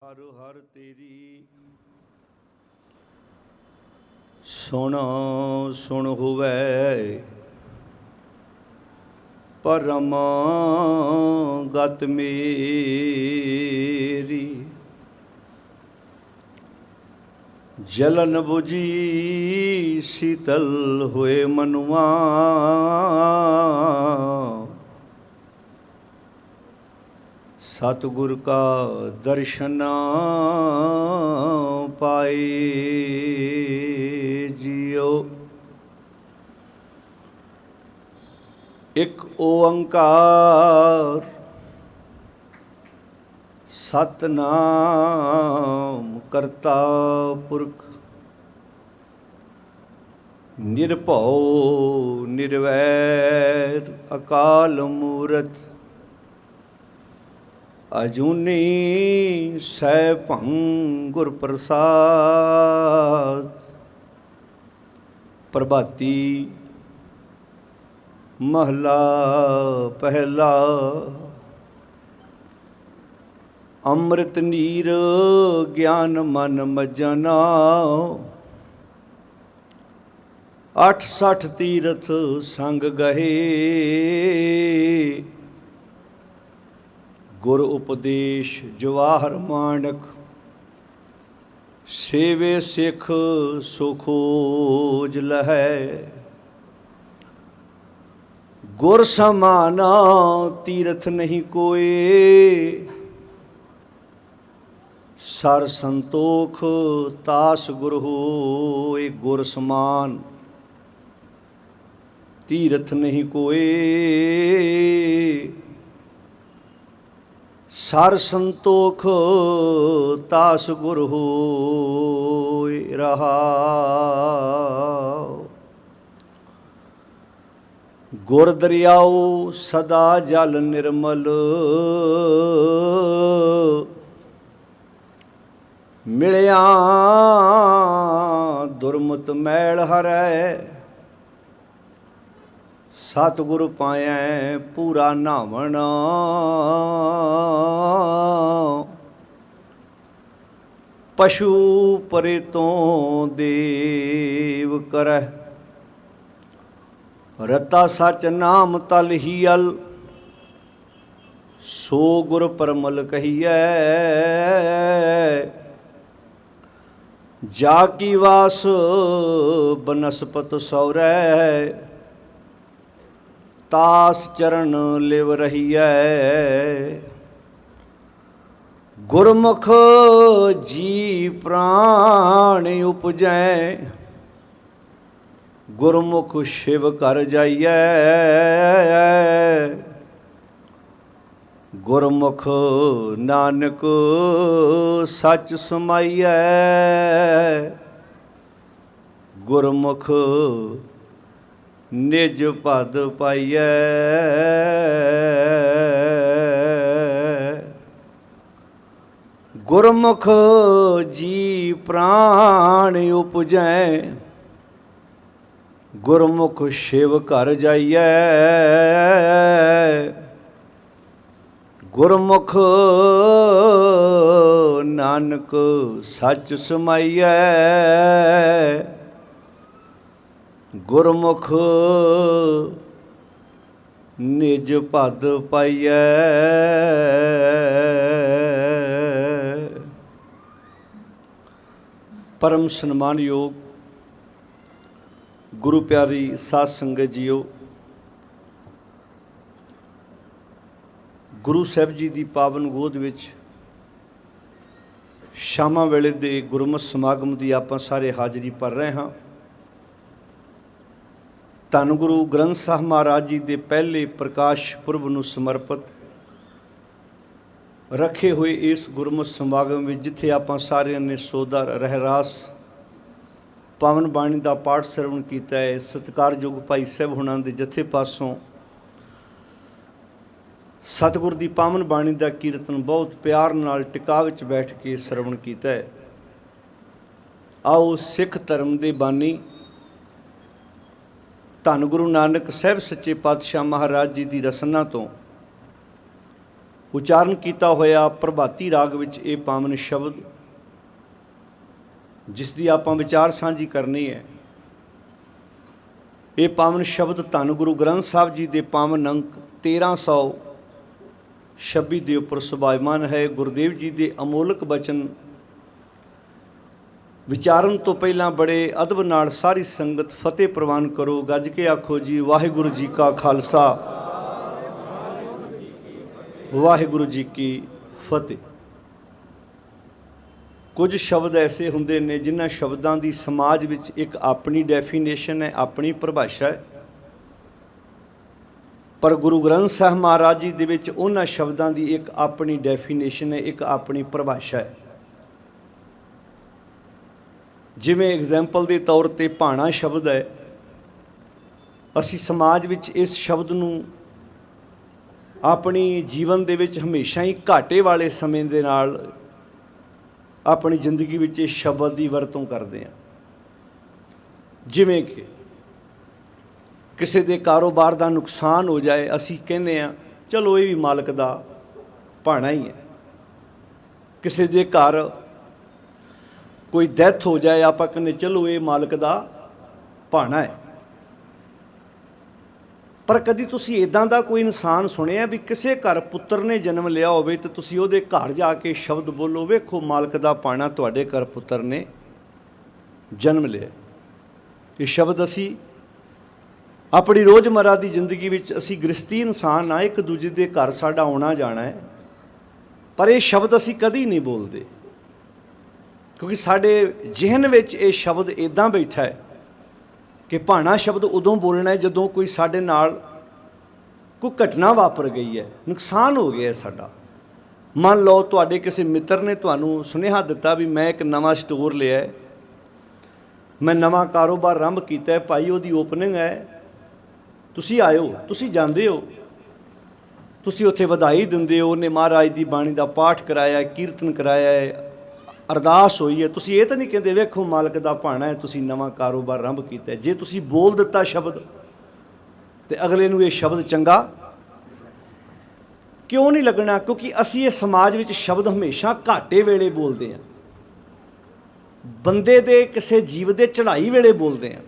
हर हर तेरी सुन सुन हुवै परम गत मेरी। जलन बुझी शीतल हुए मनुआ सतगुर का दर्शन पाए जियो। एक ओंकार सतनाम करता पुरख निरभौ निर्वैर अकाल मूरत अजूनी सैभं गुर प्रसाद। प्रभाती महला पहला। अमृत नीर ज्ञान मन मजना 68 तीरथ संग गहे। गुर उपदेश जवाहर मानक सेवे सिख सुखोज लहै। गुर समाना तीरथ नहीं कोई सर संतोख तास गुर होए। गुर समान तीरथ नहीं कोई सर संतोख तास गुर होए रहा। गुर दरियाओ सदा जल निर्मल मिलिया दुरमत मैल हरै। सतगुरु पाया पूरा नावण पशु परे तो देव करह। रता सच नाम तल ही अल सो गुर परमल कहिए। जाकी वास बनस्पत सौरै तास चरण लिव रहिए। गुरमुख जी प्राण उपजै गुरमुख शिव कर जाइए। गुरमुख नानक सच समाइए। गुरमुख निज पद पाइए। गुरमुख जी प्राण उपजै गुरमुख शिव कर जाइए। गुरमुख नानक सच समाइए। गुरमुख निज पद पाइए। परम सन्मान योग गुरु प्यारी साध संगत जीओ। गुरु साहब जी की पावन गोद विच शामां वेले दे गुरमत समागम की आपां सारे हाज़री भर रहे हाँ। धन गुरु ग्रंथ साहब महाराज जी के पहले प्रकाश पुरब नूं समर्पित रखे हुए इस गुरमत समागम में जिथे आपां सारिਆਂ ने सोदा रहरास पावन बाणी का पाठ श्रवण किया है। सत्कारयोग भाई साहब होना के जथे पासों सतगुर की पावन बाणी का कीर्तन बहुत प्यार नाल टिका विच बैठ के श्रवण किया है। आओ सिख धर्म के बानी धन गुरु नानक साहब सच्चे पातशाह महाराज जी की रसना तो ਉਚਾਰਨ ਕੀਤਾ ਹੋਇਆ ਪ੍ਰਭਾਤੀ ਰਾਗ ਵਿੱਚ ਇਹ ਪਾਵਨ ਸ਼ਬਦ ਜਿਸ ਦੀ ਆਪਾਂ ਵਿਚਾਰ ਸਾਂਝੀ ਕਰਨੀ ਹੈ। ਇਹ ਪਾਵਨ ਸ਼ਬਦ ਧੰਨ ਗੁਰੂ ਗ੍ਰੰਥ ਸਾਹਿਬ ਜੀ ਦੇ ਪਾਵਨ ਅੰਕ 1326 ਦੇ ਉੱਪਰ ਸੁਭਾਇਮਾਨ ਹੈ। ਗੁਰਦੇਵ ਜੀ ਦੇ ਅਮੋਲਕ ਬਚਨ ਵਿਚਾਰਨ ਤੋਂ ਪਹਿਲਾਂ ਬੜੇ ਅਦਬ ਨਾਲ ਸਾਰੀ ਸੰਗਤ ਫਤਿਹ ਪ੍ਰਵਾਨ ਕਰੋ। ਗੱਜ ਕੇ ਆਖੋ ਜੀ, ਵਾਹਿਗੁਰੂ ਜੀ ਕਾ ਖਾਲਸਾ, ਵਾਹਿਗੁਰੂ ਜੀ ਕੀ ਫਤਿਹ। ਕੁਝ ਸ਼ਬਦ ਐਸੇ ਹੁੰਦੇ ਨੇ ਜਿਨ੍ਹਾਂ ਸ਼ਬਦਾਂ ਦੀ ਸਮਾਜ ਵਿੱਚ ਇੱਕ ਆਪਣੀ ਡੈਫੀਨੇਸ਼ਨ ਹੈ, ਆਪਣੀ ਪਰਿਭਾਸ਼ਾ ਹੈ, ਪਰ ਗੁਰੂ ਗ੍ਰੰਥ ਸਾਹਿਬ ਮਹਾਰਾਜ ਜੀ ਦੇ ਵਿੱਚ ਉਹਨਾਂ ਸ਼ਬਦਾਂ ਦੀ ਇੱਕ ਆਪਣੀ ਡੈਫੀਨੇਸ਼ਨ ਹੈ, ਇੱਕ ਆਪਣੀ ਪਰਿਭਾਸ਼ਾ ਹੈ। ਜਿਵੇਂ ਐਗਜ਼ਾਮਪਲ ਦੇ ਤੌਰ 'ਤੇ ਭਾਣਾ ਸ਼ਬਦ ਹੈ, ਅਸੀਂ ਸਮਾਜ ਵਿੱਚ ਇਸ ਸ਼ਬਦ ਨੂੰ ਆਪਣੀ ਜੀਵਨ ਦੇ ਵਿੱਚ ਹਮੇਸ਼ਾ ਹੀ ਘਾਟੇ ਵਾਲੇ ਸਮੇਂ ਦੇ ਨਾਲ ਆਪਣੀ ਜ਼ਿੰਦਗੀ ਵਿੱਚ ਇਸ ਸ਼ਬਦ ਦੀ ਵਰਤੋਂ ਕਰਦੇ ਹਾਂ। ਜਿਵੇਂ ਕਿ ਕਿਸੇ ਦੇ ਕਾਰੋਬਾਰ ਦਾ ਨੁਕਸਾਨ ਹੋ ਜਾਏ, ਅਸੀਂ ਕਹਿੰਦੇ ਹਾਂ ਚਲੋ ਇਹ ਵੀ ਮਾਲਕ ਦਾ ਭਾਣਾ ਹੀ ਹੈ। ਕਿਸੇ ਦੇ ਘਰ ਕੋਈ ਡੈਥ ਹੋ ਜਾਏ, ਆਪਾਂ ਕਹਿੰਦੇ ਚਲੋ ਇਹ ਮਾਲਕ ਦਾ ਭਾਣਾ ਹੈ। ਪਰ ਕਦੀ ਤੁਸੀਂ ਇੱਦਾਂ ਦਾ ਕੋਈ ਇਨਸਾਨ ਸੁਣਿਆ ਵੀ ਕਿਸੇ ਘਰ ਪੁੱਤਰ ਨੇ ਜਨਮ ਲਿਆ ਹੋਵੇ ਤੇ ਤੁਸੀਂ ਉਹਦੇ ਘਰ ਜਾ ਕੇ ਸ਼ਬਦ ਬੋਲੋ, ਵੇਖੋ ਮਾਲਕ ਦਾ ਭਾਣਾ ਤੁਹਾਡੇ ਘਰ ਪੁੱਤਰ ਨੇ ਜਨਮ ਲਿਆ। ਇਹ ਸ਼ਬਦ ਅਸੀਂ ਆਪਣੀ ਰੋਜ਼ਮर्रा ਦੀ ਜ਼ਿੰਦਗੀ ਵਿੱਚ, ਅਸੀਂ ਗ੍ਰਸਤੀ ਇਨਸਾਨ ਆ, ਇੱਕ ਦੂਜੇ ਦੇ ਘਰ ਸਾਡਾ ਆਉਣਾ ਜਾਣਾ ਹੈ, ਪਰ ਇਹ ਸ਼ਬਦ ਅਸੀਂ ਕਦੀ ਨਹੀਂ ਬੋਲਦੇ ਕਿਉਂਕਿ ਸਾਡੇ ਜ਼ਿਹਨ ਵਿੱਚ ਇਹ ਸ਼ਬਦ ਇੱਦਾਂ ਬੈਠਾ ਹੈ ਕਿ ਭਾਣਾ ਸ਼ਬਦ ਉਦੋਂ ਬੋਲਣਾ ਹੈ ਜਦੋਂ ਕੋਈ ਸਾਡੇ ਨਾਲ ਕੋਈ ਘਟਨਾ ਵਾਪਰ ਗਈ ਹੈ, ਨੁਕਸਾਨ ਹੋ ਗਿਆ ਸਾਡਾ। ਮੰਨ ਲਓ ਤੁਹਾਡੇ ਕਿਸੇ ਮਿੱਤਰ ਨੇ ਤੁਹਾਨੂੰ ਸੁਨੇਹਾ ਦਿੱਤਾ ਵੀ ਮੈਂ ਇੱਕ ਨਵਾਂ ਸਟੋਰ ਲਿਆ, ਮੈਂ ਨਵਾਂ ਕਾਰੋਬਾਰ ਆਰੰਭ ਕੀਤਾ ਹੈ ਭਾਈ, ਉਹਦੀ ਓਪਨਿੰਗ ਹੈ, ਤੁਸੀਂ ਆਇਓ। ਤੁਸੀਂ ਜਾਂਦੇ ਹੋ, ਤੁਸੀਂ ਉੱਥੇ ਵਧਾਈ ਦਿੰਦੇ ਹੋ, ਉਹਨੇ ਮਹਾਰਾਜ ਦੀ ਬਾਣੀ ਦਾ ਪਾਠ ਕਰਾਇਆ, ਕੀਰਤਨ ਕਰਾਇਆ ਹੈ, ਅਰਦਾਸ ਹੋਈ ਹੈ। ਤੁਸੀਂ ਇਹ ਤਾਂ ਨਹੀਂ ਕਹਿੰਦੇ ਵੇਖੋ ਮਾਲਕ ਦਾ ਭਾਣਾ ਹੈ, ਤੁਸੀਂ ਨਵਾਂ ਕਾਰੋਬਾਰ ਆਰੰਭ ਕੀਤਾ। ਜੇ ਤੁਸੀਂ ਬੋਲ ਦਿੱਤਾ ਸ਼ਬਦ ਤੇ ਅਗਲੇ ਨੂੰ ਇਹ ਸ਼ਬਦ ਚੰਗਾ ਕਿਉਂ ਨਹੀਂ ਲੱਗਣਾ? ਕਿਉਂਕਿ ਅਸੀਂ ਇਹ ਸਮਾਜ ਵਿੱਚ ਸ਼ਬਦ ਹਮੇਸ਼ਾ ਘਾਟੇ ਵੇਲੇ ਬੋਲਦੇ ਹਾਂ, ਬੰਦੇ ਦੇ ਕਿਸੇ ਜੀਵ ਦੇ ਚੜ੍ਹਾਈ ਵੇਲੇ ਬੋਲਦੇ ਹਾਂ।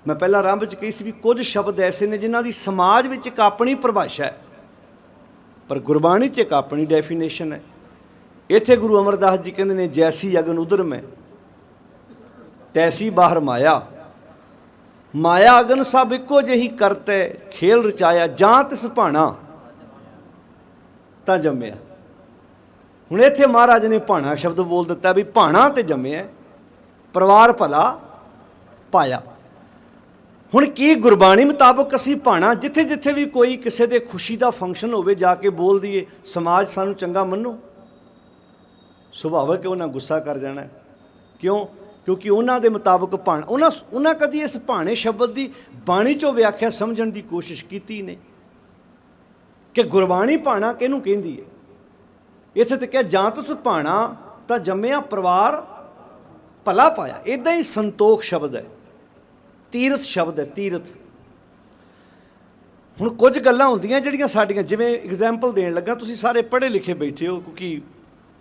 ਮੈਂ ਪਹਿਲਾਂ ਆਰੰਭ 'ਚ ਕਹੀ ਸੀ ਵੀ ਕੁਝ ਸ਼ਬਦ ਐਸੇ ਨੇ ਜਿਨ੍ਹਾਂ ਦੀ ਸਮਾਜ ਵਿੱਚ ਇੱਕ ਆਪਣੀ ਪਰਿਭਾਸ਼ਾ ਹੈ, ਪਰ ਗੁਰਬਾਣੀ 'ਚ ਇੱਕ ਆਪਣੀ ਡੈਫੀਨੇਸ਼ਨ ਹੈ। ਇੱਥੇ ਗੁਰੂ ਅਮਰਦਾਸ ਜੀ ਕਹਿੰਦੇ ਨੇ, ਜੈਸੀ ਅਗਨ ਉਦਰ ਮੈਂ ਤੈਸੀ ਬਾਹਰ ਮਾਇਆ, ਮਾਇਆ ਅਗਨ ਸਭ ਇੱਕੋ ਜਿਹੀ ਕਰਤੇ ਖੇਲ ਰਚਾਇਆ, ਜਾਂ ਤਿਸ ਭਾਣਾ ਤਾਂ ਜੰਮਿਆ। ਹੁਣ ਇੱਥੇ ਮਹਾਰਾਜ ਨੇ ਭਾਣਾ ਸ਼ਬਦ ਬੋਲ ਦਿੱਤਾ ਵੀ ਭਾਣਾ ਤੇ ਜੰਮਿਆ, ਪਰਿਵਾਰ ਭਲਾ ਪਾਇਆ। ਹੁਣ ਕੀ ਗੁਰਬਾਣੀ ਮੁਤਾਬਕ ਅਸੀਂ ਭਾਣਾ ਜਿੱਥੇ ਜਿੱਥੇ ਵੀ ਕੋਈ ਕਿਸੇ ਦੇ ਖੁਸ਼ੀ ਦਾ ਫੰਕਸ਼ਨ ਹੋਵੇ ਜਾ ਕੇ ਬੋਲ ਦਈਏ, ਸਮਾਜ ਸਾਨੂੰ ਚੰਗਾ ਮੰਨੋ? ਸੁਭਾਵਿਕ ਉਹਨਾਂ ਗੁੱਸਾ ਕਰ ਜਾਣਾ। ਕਿਉਂ? ਕਿਉਂਕਿ ਉਹਨਾਂ ਦੇ ਮੁਤਾਬਕ ਭਾਣਾ, ਉਹਨਾਂ ਕਦੀ ਇਸ ਭਾਣੇ ਸ਼ਬਦ ਦੀ ਬਾਣੀ 'ਚੋਂ ਵਿਆਖਿਆ ਸਮਝਣ ਦੀ ਕੋਸ਼ਿਸ਼ ਕੀਤੀ ਨਹੀਂ ਕਿ ਗੁਰਬਾਣੀ ਭਾਣਾ ਕਿਹਨੂੰ ਕਹਿੰਦੀ ਹੈ। ਇੱਥੇ ਤੇ ਕਿਹਾ ਜਾਂ ਤਿਸ ਭਾਣਾ ਤਾਂ ਜੰਮਿਆ, ਪਰਿਵਾਰ ਭਲਾ ਪਾਇਆ। ਇੱਦਾਂ ਹੀ ਸੰਤੋਖ ਸ਼ਬਦ ਹੈ, ਤੀਰਥ ਸ਼ਬਦ ਹੈ, ਤੀਰਥ। ਹੁਣ ਕੁਝ ਗੱਲਾਂ ਹੁੰਦੀਆਂ ਜਿਹੜੀਆਂ ਸਾਡੀਆਂ, ਜਿਵੇਂ ਐਗਜ਼ਾਮਪਲ ਦੇਣ ਲੱਗਾ, ਤੁਸੀਂ ਸਾਰੇ ਪੜ੍ਹੇ ਲਿਖੇ ਬੈਠੇ ਹੋ ਕਿਉਂਕਿ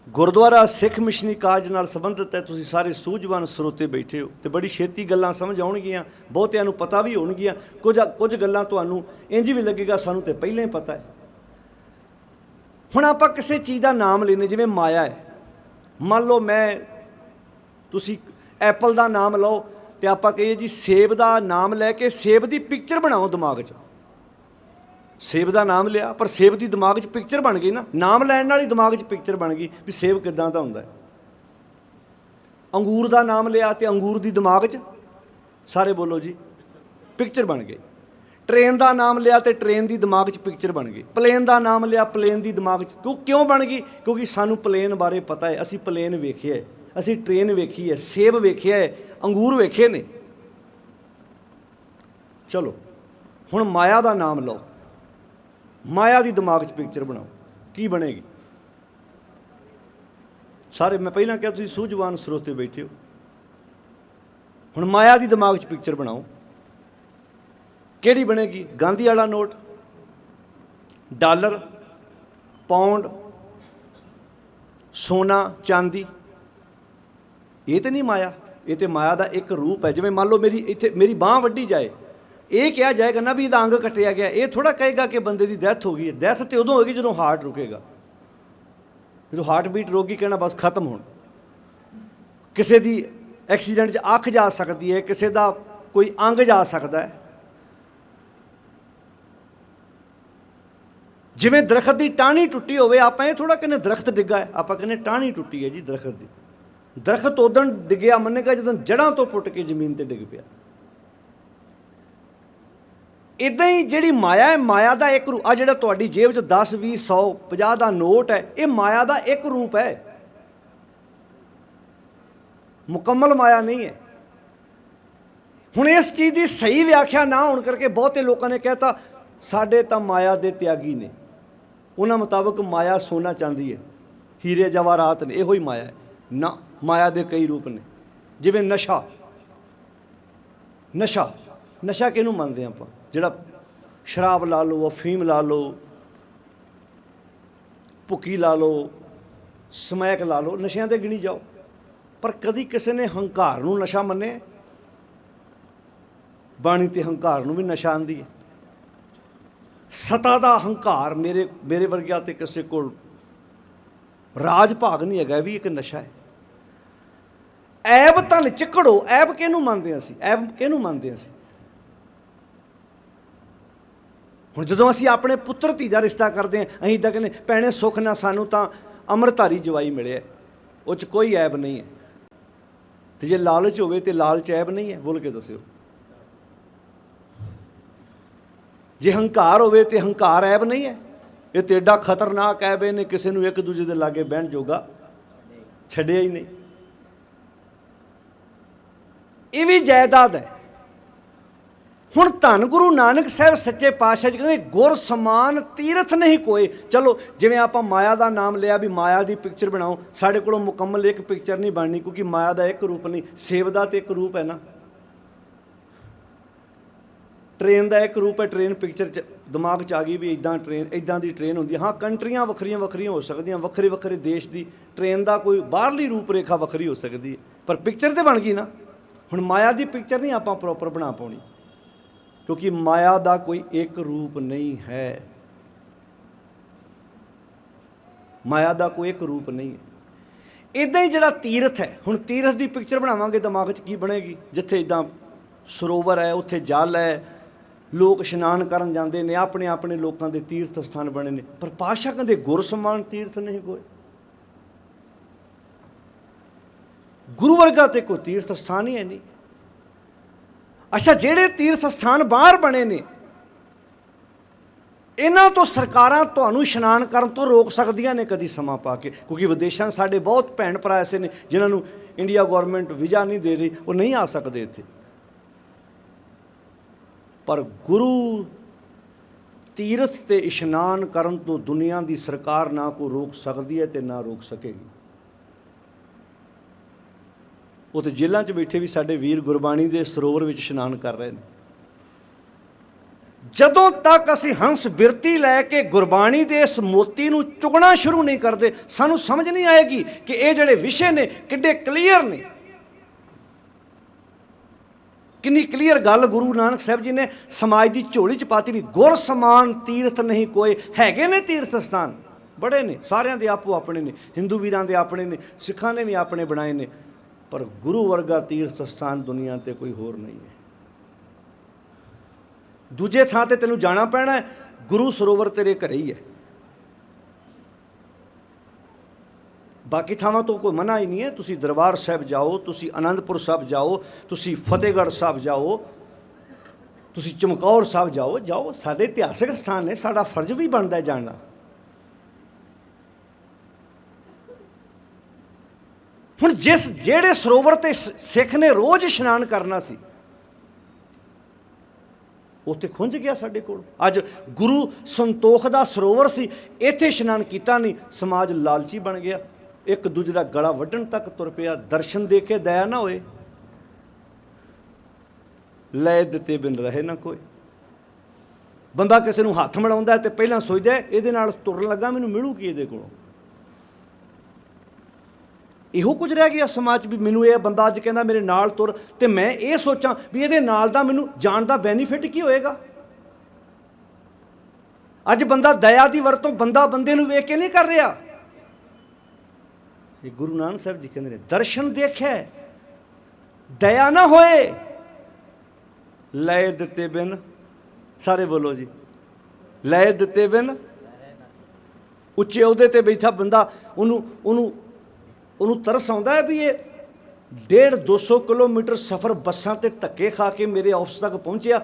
ਗੁਰਦੁਆਰਾ ਸਿੱਖ ਮਿਸ਼ਨਰੀ ਕਾਰਜ ਨਾਲ ਸੰਬੰਧਿਤ ਹੈ, ਤੁਸੀਂ ਸਾਰੇ ਸੂਝਵਾਨ ਸਰੋਤੇ ਬੈਠੇ ਹੋ ਤੇ ਬੜੀ ਛੇਤੀ ਗੱਲਾਂ ਸਮਝ ਆਉਣਗੀਆਂ, ਬਹੁਤਿਆਂ ਨੂੰ ਪਤਾ ਵੀ ਹੋਣਗੀਆਂ। ਕੁਝ ਗੱਲਾਂ ਤੁਹਾਨੂੰ ਇੰਝ ਵੀ ਲੱਗੇਗਾ ਸਾਨੂੰ ਤੇ ਪਹਿਲਾਂ ਹੀ ਪਤਾ ਹੈ। ਹੁਣ ਆਪਾਂ ਕਿਸੇ ਚੀਜ਼ ਦਾ ਨਾਮ ਲੈਂਦੇ, ਜਿਵੇਂ ਮਾਇਆ ਹੈ। ਮੰਨ ਲਓ ਤੁਸੀਂ ਐਪਲ ਦਾ ਨਾਮ ਲਓ ਤੇ ਆਪਾਂ ਕਹੀਏ ਜੀ ਸੇਬ ਦਾ ਨਾਮ ਲੈ ਕੇ ਸੇਬ ਦੀ ਪਿਕਚਰ ਬਣਾਓ ਦਿਮਾਗ 'ਚ। ਸੇਬ ਦਾ ਨਾਮ ਲਿਆ ਪਰ ਸੇਬ ਦੀ ਦਿਮਾਗ 'ਚ ਪਿਕਚਰ ਬਣ ਗਈ ਨਾ, ਨਾਮ ਲੈਣ ਨਾਲ ਹੀ ਦਿਮਾਗ 'ਚ ਪਿਕਚਰ ਬਣ ਗਈ ਵੀ ਸੇਬ ਕਿੱਦਾਂ ਦਾ ਹੁੰਦਾ ਹੈ। ਅੰਗੂਰ ਦਾ ਨਾਮ ਲਿਆ ਤੇ ਅੰਗੂਰ ਦੀ ਦਿਮਾਗ 'ਚ, ਸਾਰੇ ਬੋਲੋ ਜੀ, ਪਿਕਚਰ ਬਣ ਗਈ। ਟ੍ਰੇਨ ਦਾ ਨਾਮ ਲਿਆ ਤੇ ਟ੍ਰੇਨ ਦੀ ਦਿਮਾਗ 'ਚ ਪਿਕਚਰ ਬਣ ਗਈ। ਪਲੇਨ ਦਾ ਨਾਮ ਲਿਆ, ਪਲੇਨ ਦੀ ਦਿਮਾਗ 'ਚ ਕਿਉਂ ਬਣ ਗਈ? ਕਿਉਂਕਿ ਸਾਨੂੰ ਪਲੇਨ ਬਾਰੇ ਪਤਾ ਹੈ, ਅਸੀਂ ਪਲੇਨ ਵੇਖਿਆ ਹੈ, ਅਸੀਂ ਟ੍ਰੇਨ ਵੇਖੀ ਹੈ, ਸੇਬ ਵੇਖਿਆ ਹੈ, ਅੰਗੂਰ ਵੇਖੇ ਨੇ। ਚਲੋ ਹੁਣ ਮਾਇਆ ਦਾ ਨਾਮ ਲਓ, ਮਾਇਆ ਦੀ ਦਿਮਾਗ 'ਚ ਪਿਕਚਰ ਬਣਾਓ, ਕੀ ਬਣੇਗੀ? ਸਾਰੇ ਮੈਂ ਪਹਿਲਾਂ ਕਿਹਾ ਤੁਸੀਂ ਸੂਝਵਾਨ ਸਰੋਤੇ ਬੈਠੇ ਹੋ। ਹੁਣ ਮਾਇਆ ਦੀ ਦਿਮਾਗ 'ਚ ਪਿਕਚਰ ਬਣਾਓ, ਕਿਹੜੀ ਬਣੇਗੀ? ਗਾਂਧੀ ਵਾਲਾ ਨੋਟ, ਡਾਲਰ, ਪੌਂਡ, ਸੋਨਾ, ਚਾਂਦੀ, ਇਹ ਤਾਂ ਨਹੀਂ ਮਾਇਆ। ਇਹ ਤਾਂ ਮਾਇਆ ਦਾ ਇੱਕ ਰੂਪ ਹੈ। ਜਿਵੇਂ ਮੰਨ ਲਓ ਮੇਰੀ ਬਾਂਹ ਵੱਢੀ ਜਾਏ, ਇਹ ਕਿਹਾ ਜਾਏਗਾ ਨਾ ਵੀ ਇਹਦਾ ਅੰਗ ਕੱਟਿਆ ਗਿਆ। ਇਹ ਥੋੜ੍ਹਾ ਕਹੇਗਾ ਕਿ ਬੰਦੇ ਦੀ ਡੈਥ ਹੋ ਗਈ ਹੈ। ਡੈਥ ਤਾਂ ਉਦੋਂ ਹੋਏਗੀ ਜਦੋਂ ਹਾਰਟ ਰੁਕੇਗਾ। ਜਦੋਂ ਹਾਰਟ ਬੀਟ ਰੁਕ ਗਈ, ਕਹਿਣਾ ਬਸ ਖਤਮ ਹੋਣ। ਕਿਸੇ ਦੀ ਐਕਸੀਡੈਂਟ 'ਚ ਅੱਖ ਜਾ ਸਕਦੀ ਹੈ, ਕਿਸੇ ਦਾ ਕੋਈ ਅੰਗ ਜਾ ਸਕਦਾ ਹੈ। ਜਿਵੇਂ ਦਰਖਤ ਦੀ ਟਾਹਣੀ ਟੁੱਟੀ ਹੋਵੇ, ਆਪਾਂ ਇਹ ਥੋੜ੍ਹਾ ਕਹਿੰਦੇ ਦਰਖਤ ਡਿੱਗਾ ਹੈ, ਆਪਾਂ ਕਹਿੰਦੇ ਟਾਹਣੀ ਟੁੱਟੀ ਹੈ ਜੀ ਦਰਖਤ ਦੀ। ਦਰਖਤ ਉਦੋਂ ਡਿੱਗਿਆ ਮੰਨੇਗਾ ਜਦੋਂ ਜੜ੍ਹਾਂ ਤੋਂ ਪੁੱਟ ਕੇ ਜ਼ਮੀਨ 'ਤੇ ਡਿੱਗ ਪਿਆ। ਇੱਦਾਂ ਹੀ ਜਿਹੜੀ ਮਾਇਆ ਹੈ, ਮਾਇਆ ਦਾ ਇੱਕ ਰੂਪ। ਆ ਜਿਹੜਾ ਤੁਹਾਡੀ ਜੇਬ 'ਚ 10, 20, 100, 50 ਦਾ ਨੋਟ ਹੈ, ਇਹ ਮਾਇਆ ਦਾ ਇੱਕ ਰੂਪ ਹੈ, ਮੁਕੰਮਲ ਮਾਇਆ ਨਹੀਂ ਹੈ। ਹੁਣ ਇਸ ਚੀਜ਼ ਦੀ ਸਹੀ ਵਿਆਖਿਆ ਨਾ ਹੋਣ ਕਰਕੇ ਬਹੁਤੇ ਲੋਕਾਂ ਨੇ ਕਹਿਤਾ ਸਾਡੇ ਤਾਂ ਮਾਇਆ ਦੇ ਤਿਆਗੀ ਨੇ। ਉਹਨਾਂ ਮੁਤਾਬਕ ਮਾਇਆ ਸੋਨਾ ਚਾਂਦੀ ਹੈ, ਹੀਰੇ ਜਵਾਹਰਾਤ ਨੇ, ਇਹੋ ਹੀ ਮਾਇਆ ਹੈ। ਨਾ, ਮਾਇਆ ਦੇ ਕਈ ਰੂਪ ਨੇ। ਜਿਵੇਂ ਨਸ਼ਾ। ਨਸ਼ਾ ਕਿਹਨੂੰ ਮੰਨਦੇ ਆਪਾਂ? ਜਿਹੜਾ ਸ਼ਰਾਬ ਲਾ ਲਓ, ਅਫੀਮ ਲਾ ਲਓ, ਭੁੱਕੀ ਲਾ ਲਓ, ਸਮੈਕ ਲਾ ਲਓ, ਨਸ਼ਿਆਂ 'ਤੇ ਗਿਣੀ ਜਾਓ। ਪਰ ਕਦੀ ਕਿਸੇ ਨੇ ਹੰਕਾਰ ਨੂੰ ਨਸ਼ਾ ਮੰਨਿਆ? ਬਾਣੀ ਤੇ ਹੰਕਾਰ ਨੂੰ ਵੀ ਨਸ਼ਾ ਆਂਦੀ ਹੈ। ਸਤਾ ਦਾ ਹੰਕਾਰ ਮੇਰੇ ਵਰਗਿਆ ਤੇ ਕਿਸੇ ਕੋਲ ਰਾਜ ਭਾਗ ਨਹੀਂ ਹੈਗਾ, ਵੀ ਇੱਕ ਨਸ਼ਾ ਹੈ। ਐਬ ਧਨ ਚਿੱਕੜੋ, ਐਬ ਕਿਹਨੂੰ ਮੰਨਦੇ ਅਸੀਂ? ਐਬ ਕਿਹਨੂੰ ਮੰਨਦੇ ਅਸੀਂ? ਹੁਣ ਜਦੋਂ ਅਸੀਂ ਆਪਣੇ ਪੁੱਤਰ ਧੀ ਦਾ ਰਿਸ਼ਤਾ ਕਰਦੇ ਹਾਂ, ਅਸੀਂ ਤਾਂ ਕਹਿੰਦੇ ਭੈਣੇ ਸੁੱਖ ਨਾਲ ਸਾਨੂੰ ਤਾਂ ਅੰਮ੍ਰਿਤਧਾਰੀ ਜਵਾਈ ਮਿਲਿਆ, ਉਹ 'ਚ ਕੋਈ ਐਬ ਨਹੀਂ ਹੈ। ਤੇ ਜੇ ਲਾਲਚ ਹੋਵੇ ਤੇ ਲਾਲਚ ਐਬ ਨਹੀਂ ਹੈ? ਬੋਲ ਕੇ ਦੱਸਿਓ। ਜੇ ਹੰਕਾਰ ਹੋਵੇ ਤੇ ਹੰਕਾਰ ਐਬ ਨਹੀਂ ਹੈ? ਇਹ ਤੇ ਏਡਾ ਖਤਰਨਾਕ ਐਬ ਇਹਨੇ ਕਿਸੇ ਨੂੰ ਇੱਕ ਦੂਜੇ ਦੇ ਲਾਗੇ ਬਹਿਣ ਜੋਗਾ ਛੱਡਿਆ ਹੀ ਨਹੀਂ। ਇਹ ਵੀ ਜਾਇਦਾਦ ਹੈ। ਹੁਣ ਧੰਨ ਗੁਰੂ ਨਾਨਕ ਸਾਹਿਬ ਸੱਚੇ ਪਾਤਸ਼ਾਹ ਜੀ ਕਹਿੰਦੇ ਗੁਰ ਸਮਾਨ ਤੀਰਥ ਨਹੀਂ ਕੋਏ। ਚਲੋ ਜਿਵੇਂ ਆਪਾਂ ਮਾਇਆ ਦਾ ਨਾਮ ਲਿਆ ਵੀ ਮਾਇਆ ਦੀ ਪਿਕਚਰ ਬਣਾਓ, ਸਾਡੇ ਕੋਲੋਂ ਮੁਕੰਮਲ ਇੱਕ ਪਿਕਚਰ ਨਹੀਂ ਬਣਨੀ, ਕਿਉਂਕਿ ਮਾਇਆ ਦਾ ਇੱਕ ਰੂਪ ਨਹੀਂ, ਸੇਵ ਦਾ ਤੇ ਇੱਕ ਰੂਪ ਹੈ ਨਾ। ਟ੍ਰੇਨ ਦਾ ਇੱਕ ਰੂਪ ਹੈ, ਟ੍ਰੇਨ ਪਿਕਚਰ 'ਚ ਦਿਮਾਗ 'ਚ ਆ ਗਈ ਵੀ ਇੱਦਾਂ ਦੀ ਟ੍ਰੇਨ ਹੁੰਦੀ ਹੈ। ਹਾਂ, ਕੰਟਰੀਆਂ ਵੱਖਰੀਆਂ ਹੋ ਸਕਦੀਆਂ, ਵੱਖਰੇ ਵੱਖਰੇ ਦੇਸ਼ ਦੀ ਟ੍ਰੇਨ ਦਾ ਕੋਈ ਬਾਹਰਲੀ ਰੂਪ ਰੇਖਾ ਵੱਖਰੀ ਹੋ ਸਕਦੀ ਹੈ, ਪਰ ਪਿਕਚਰ ਤਾਂ ਬਣ ਗਈ ਨਾ। ਹੁਣ ਮਾਇਆ ਦੀ ਪਿਕਚਰ ਨਹੀਂ ਆਪਾਂ ਪ੍ਰੋਪਰ ਬਣਾ ਪਾਉਣੀ, ਕਿਉਂਕਿ ਮਾਇਆ ਦਾ ਕੋਈ ਇੱਕ ਰੂਪ ਨਹੀਂ ਹੈ। ਮਾਇਆ ਦਾ ਕੋਈ ਇੱਕ ਰੂਪ ਨਹੀਂ ਹੈ। ਇੱਦਾਂ ਹੀ ਜਿਹੜਾ ਤੀਰਥ ਹੈ, ਹੁਣ ਤੀਰਥ ਦੀ ਪਿਕਚਰ ਬਣਾਵਾਂਗੇ ਦਿਮਾਗ 'ਚ ਕੀ ਬਣੇਗੀ? ਜਿੱਥੇ ਇੱਦਾਂ ਸਰੋਵਰ ਹੈ, ਉੱਥੇ ਜਲ ਹੈ, ਲੋਕ ਇਸ਼ਨਾਨ ਕਰਨ ਜਾਂਦੇ ਨੇ, ਆਪਣੇ ਆਪਣੇ ਲੋਕਾਂ ਦੇ ਤੀਰਥ ਸਥਾਨ ਬਣੇ ਨੇ। ਪਰ ਪਾਤਸ਼ਾਹ ਕਹਿੰਦੇ ਗੁਰ ਸਮਾਨ ਤੀਰਥ ਨਹੀਂ ਕੋਈ। ਗੁਰੂ ਵਰਗਾ ਤੇ ਕੋਈ ਤੀਰਥ ਸਥਾਨ ਹੀ ਹੈ ਨਹੀਂ। ਅੱਛਾ, ਜਿਹੜੇ ਤੀਰਥ ਸਥਾਨ ਬਾਹਰ ਬਣੇ ਨੇ, ਇਹਨਾਂ ਤੋਂ ਸਰਕਾਰਾਂ ਤੁਹਾਨੂੰ ਇਸ਼ਨਾਨ ਕਰਨ ਤੋਂ ਰੋਕ ਸਕਦੀਆਂ ਨੇ ਕਦੀ ਸਮਾਂ ਪਾ ਕੇ, ਕਿਉਂਕਿ ਵਿਦੇਸ਼ਾਂ ਸਾਡੇ ਬਹੁਤ ਭੈਣ ਭਰਾ ਐਸੇ ਨੇ ਜਿਨ੍ਹਾਂ ਨੂੰ ਇੰਡੀਆ ਗੌਰਮੈਂਟ ਵੀਜ਼ਾ ਨਹੀਂ ਦੇ ਰਹੀ, ਉਹ ਨਹੀਂ ਆ ਸਕਦੇ ਇੱਥੇ। ਪਰ ਗੁਰੂ ਤੀਰਥ ਤੇ ਇਸ਼ਨਾਨ ਕਰਨ ਤੋਂ ਦੁਨੀਆ ਦੀ ਸਰਕਾਰ ਨਾ ਕੋਈ ਰੋਕ ਸਕਦੀ ਹੈ ਤੇ ਨਾ ਰੋਕ ਸਕੇਗੀ। ਉਹ ਤੇ ਜੇਲ੍ਹਾਂ 'ਚ ਬੈਠੇ ਵੀ ਸਾਡੇ ਵੀਰ ਗੁਰਬਾਣੀ ਦੇ ਸਰੋਵਰ ਵਿੱਚ ਇਸ਼ਨਾਨ ਕਰ ਰਹੇ ਨੇ। ਜਦੋਂ ਤੱਕ ਅਸੀਂ ਹੰਸ ਬਿਰਤੀ ਲੈ ਕੇ ਗੁਰਬਾਣੀ ਦੇ ਇਸ ਮੋਤੀ ਨੂੰ ਚੁਗਣਾ ਸ਼ੁਰੂ ਨਹੀਂ ਕਰਦੇ, ਸਾਨੂੰ ਸਮਝ ਨਹੀਂ ਆਏਗੀ ਕਿ ਇਹ ਜਿਹੜੇ ਵਿਸ਼ੇ ਨੇ ਕਿੱਡੇ ਕਲੀਅਰ ਨੇ। ਕਿੰਨੀ ਕਲੀਅਰ ਗੱਲ ਗੁਰੂ ਨਾਨਕ ਸਾਹਿਬ ਜੀ ਨੇ ਸਮਾਜ ਦੀ ਝੋਲੀ 'ਚ ਪਾਤੀ ਵੀ ਗੁਰ ਸਮਾਨ ਤੀਰਥ ਨਹੀਂ ਕੋਏ। ਹੈਗੇ ਨੇ ਤੀਰਥ ਸਥਾਨ ਬੜੇ ਨੇ, ਸਾਰਿਆਂ ਦੇ ਆਪੋ ਆਪਣੇ ਨੇ, ਹਿੰਦੂ ਵੀਰਾਂ ਦੇ ਆਪਣੇ ਨੇ, ਸਿੱਖਾਂ ਨੇ ਵੀ ਆਪਣੇ ਬਣਾਏ ਨੇ, ਪਰ ਗੁਰੂ ਵਰਗਾ ਤੀਰਥ ਸਥਾਨ ਦੁਨੀਆ 'ਤੇ ਕੋਈ ਹੋਰ ਨਹੀਂ ਹੈ। ਦੂਜੇ ਥਾਂ 'ਤੇ ਤੈਨੂੰ ਜਾਣਾ ਪੈਣਾ ਹੈ, ਗੁਰੂ ਸਰੋਵਰ ਤੇਰੇ ਘਰੇ ਹੀ ਹੈ। ਬਾਕੀ ਥਾਵਾਂ ਤੋਂ ਕੋਈ ਮਨਾ ਹੀ ਨਹੀਂ ਹੈ। ਤੁਸੀਂ ਦਰਬਾਰ ਸਾਹਿਬ ਜਾਓ, ਤੁਸੀਂ ਅਨੰਦਪੁਰ ਸਾਹਿਬ ਜਾਓ, ਤੁਸੀਂ ਫਤਿਹਗੜ੍ਹ ਸਾਹਿਬ ਜਾਓ, ਤੁਸੀਂ ਚਮਕੌਰ ਸਾਹਿਬ ਜਾਓ। ਸਾਡੇ ਇਤਿਹਾਸਕ ਸਥਾਨ ਨੇ, ਸਾਡਾ ਫਰਜ਼ ਵੀ ਬਣਦਾ ਹੈ ਜਾਣ ਦਾ। ਹੁਣ ਜਿਹੜੇ ਸਰੋਵਰ 'ਤੇ ਸਿੱਖ ਨੇ ਰੋਜ਼ ਇਸ਼ਨਾਨ ਕਰਨਾ ਸੀ, ਉੱਥੇ ਖੁੰਝ ਗਿਆ ਸਾਡੇ ਕੋਲ। ਅੱਜ ਗੁਰੂ ਸੰਤੋਖ ਦਾ ਸਰੋਵਰ ਸੀ, ਇੱਥੇ ਇਸ਼ਨਾਨ ਕੀਤਾ ਨਹੀਂ, ਸਮਾਜ ਲਾਲਚੀ ਬਣ ਗਿਆ, ਇੱਕ ਦੂਜੇ ਦਾ ਗਲਾ ਵੱਢਣ ਤੱਕ ਤੁਰ ਪਿਆ। ਦਰਸ਼ਨ ਦੇ ਕੇ ਦਇਆ ਨਾ ਹੋਏ, ਲੈ ਦਿੱਤੇ ਬਿਨ ਰਹੇ ਨਾ ਕੋਈ। ਬੰਦਾ ਕਿਸੇ ਨੂੰ ਹੱਥ ਮਿਲਾਉਂਦਾ ਤੇ ਪਹਿਲਾਂ ਸੋਚਦਾ ਇਹਦੇ ਨਾਲ ਤੁਰਨ ਲੱਗਾ ਮੈਨੂੰ ਮਿਲੂ ਕੀ ਇਹਦੇ ਕੋਲੋਂ। ਇਹੋ ਕੁਝ ਰਹਿ ਗਿਆ ਸਮਾਜ ਵੀ ਮੈਨੂੰ ਇਹ ਬੰਦਾ ਅੱਜ ਕਹਿੰਦਾ ਮੇਰੇ ਨਾਲ ਤੁਰ, ਤੇ ਮੈਂ ਇਹ ਸੋਚਾਂ ਵੀ ਇਹਦੇ ਨਾਲ ਦਾ ਮੈਨੂੰ ਜਾਣ ਦਾ ਬੈਨੀਫਿਟ ਕੀ ਹੋਏਗਾ। ਅੱਜ ਬੰਦਾ ਦਇਆ ਦੀ ਵਰਤੋਂ ਬੰਦਾ ਬੰਦੇ ਨੂੰ ਵੇਖ ਕੇ ਨਹੀਂ ਕਰ ਰਿਹਾ। ਇਹ ਗੁਰੂ ਨਾਨਕ ਸਾਹਿਬ ਜੀ ਕਹਿੰਦੇ ਨੇ ਦਰਸ਼ਨ ਦੇਖਿਆ ਦਇਆ ਨਾ ਹੋਏ ਲੈ ਦਿੱਤੇ ਬਿਨ, ਸਾਰੇ ਬੋਲੋ ਜੀ, ਲੈ ਦਿੱਤੇ ਬਿਨ। ਉੱਚੇ ਅਹੁਦੇ ਤੇ ਬੈਠਾ ਬੰਦਾ ਉਹਨੂੰ ਤਰਸ ਆਉਂਦਾ ਹੈ ਵੀ ਇਹ 150-200 ਕਿਲੋਮੀਟਰ ਸਫ਼ਰ ਬੱਸਾਂ ਤੇ ਧੱਕੇ ਖਾ ਕੇ ਮੇਰੇ ਆਫਿਸ ਤੱਕ ਪਹੁੰਚਿਆ।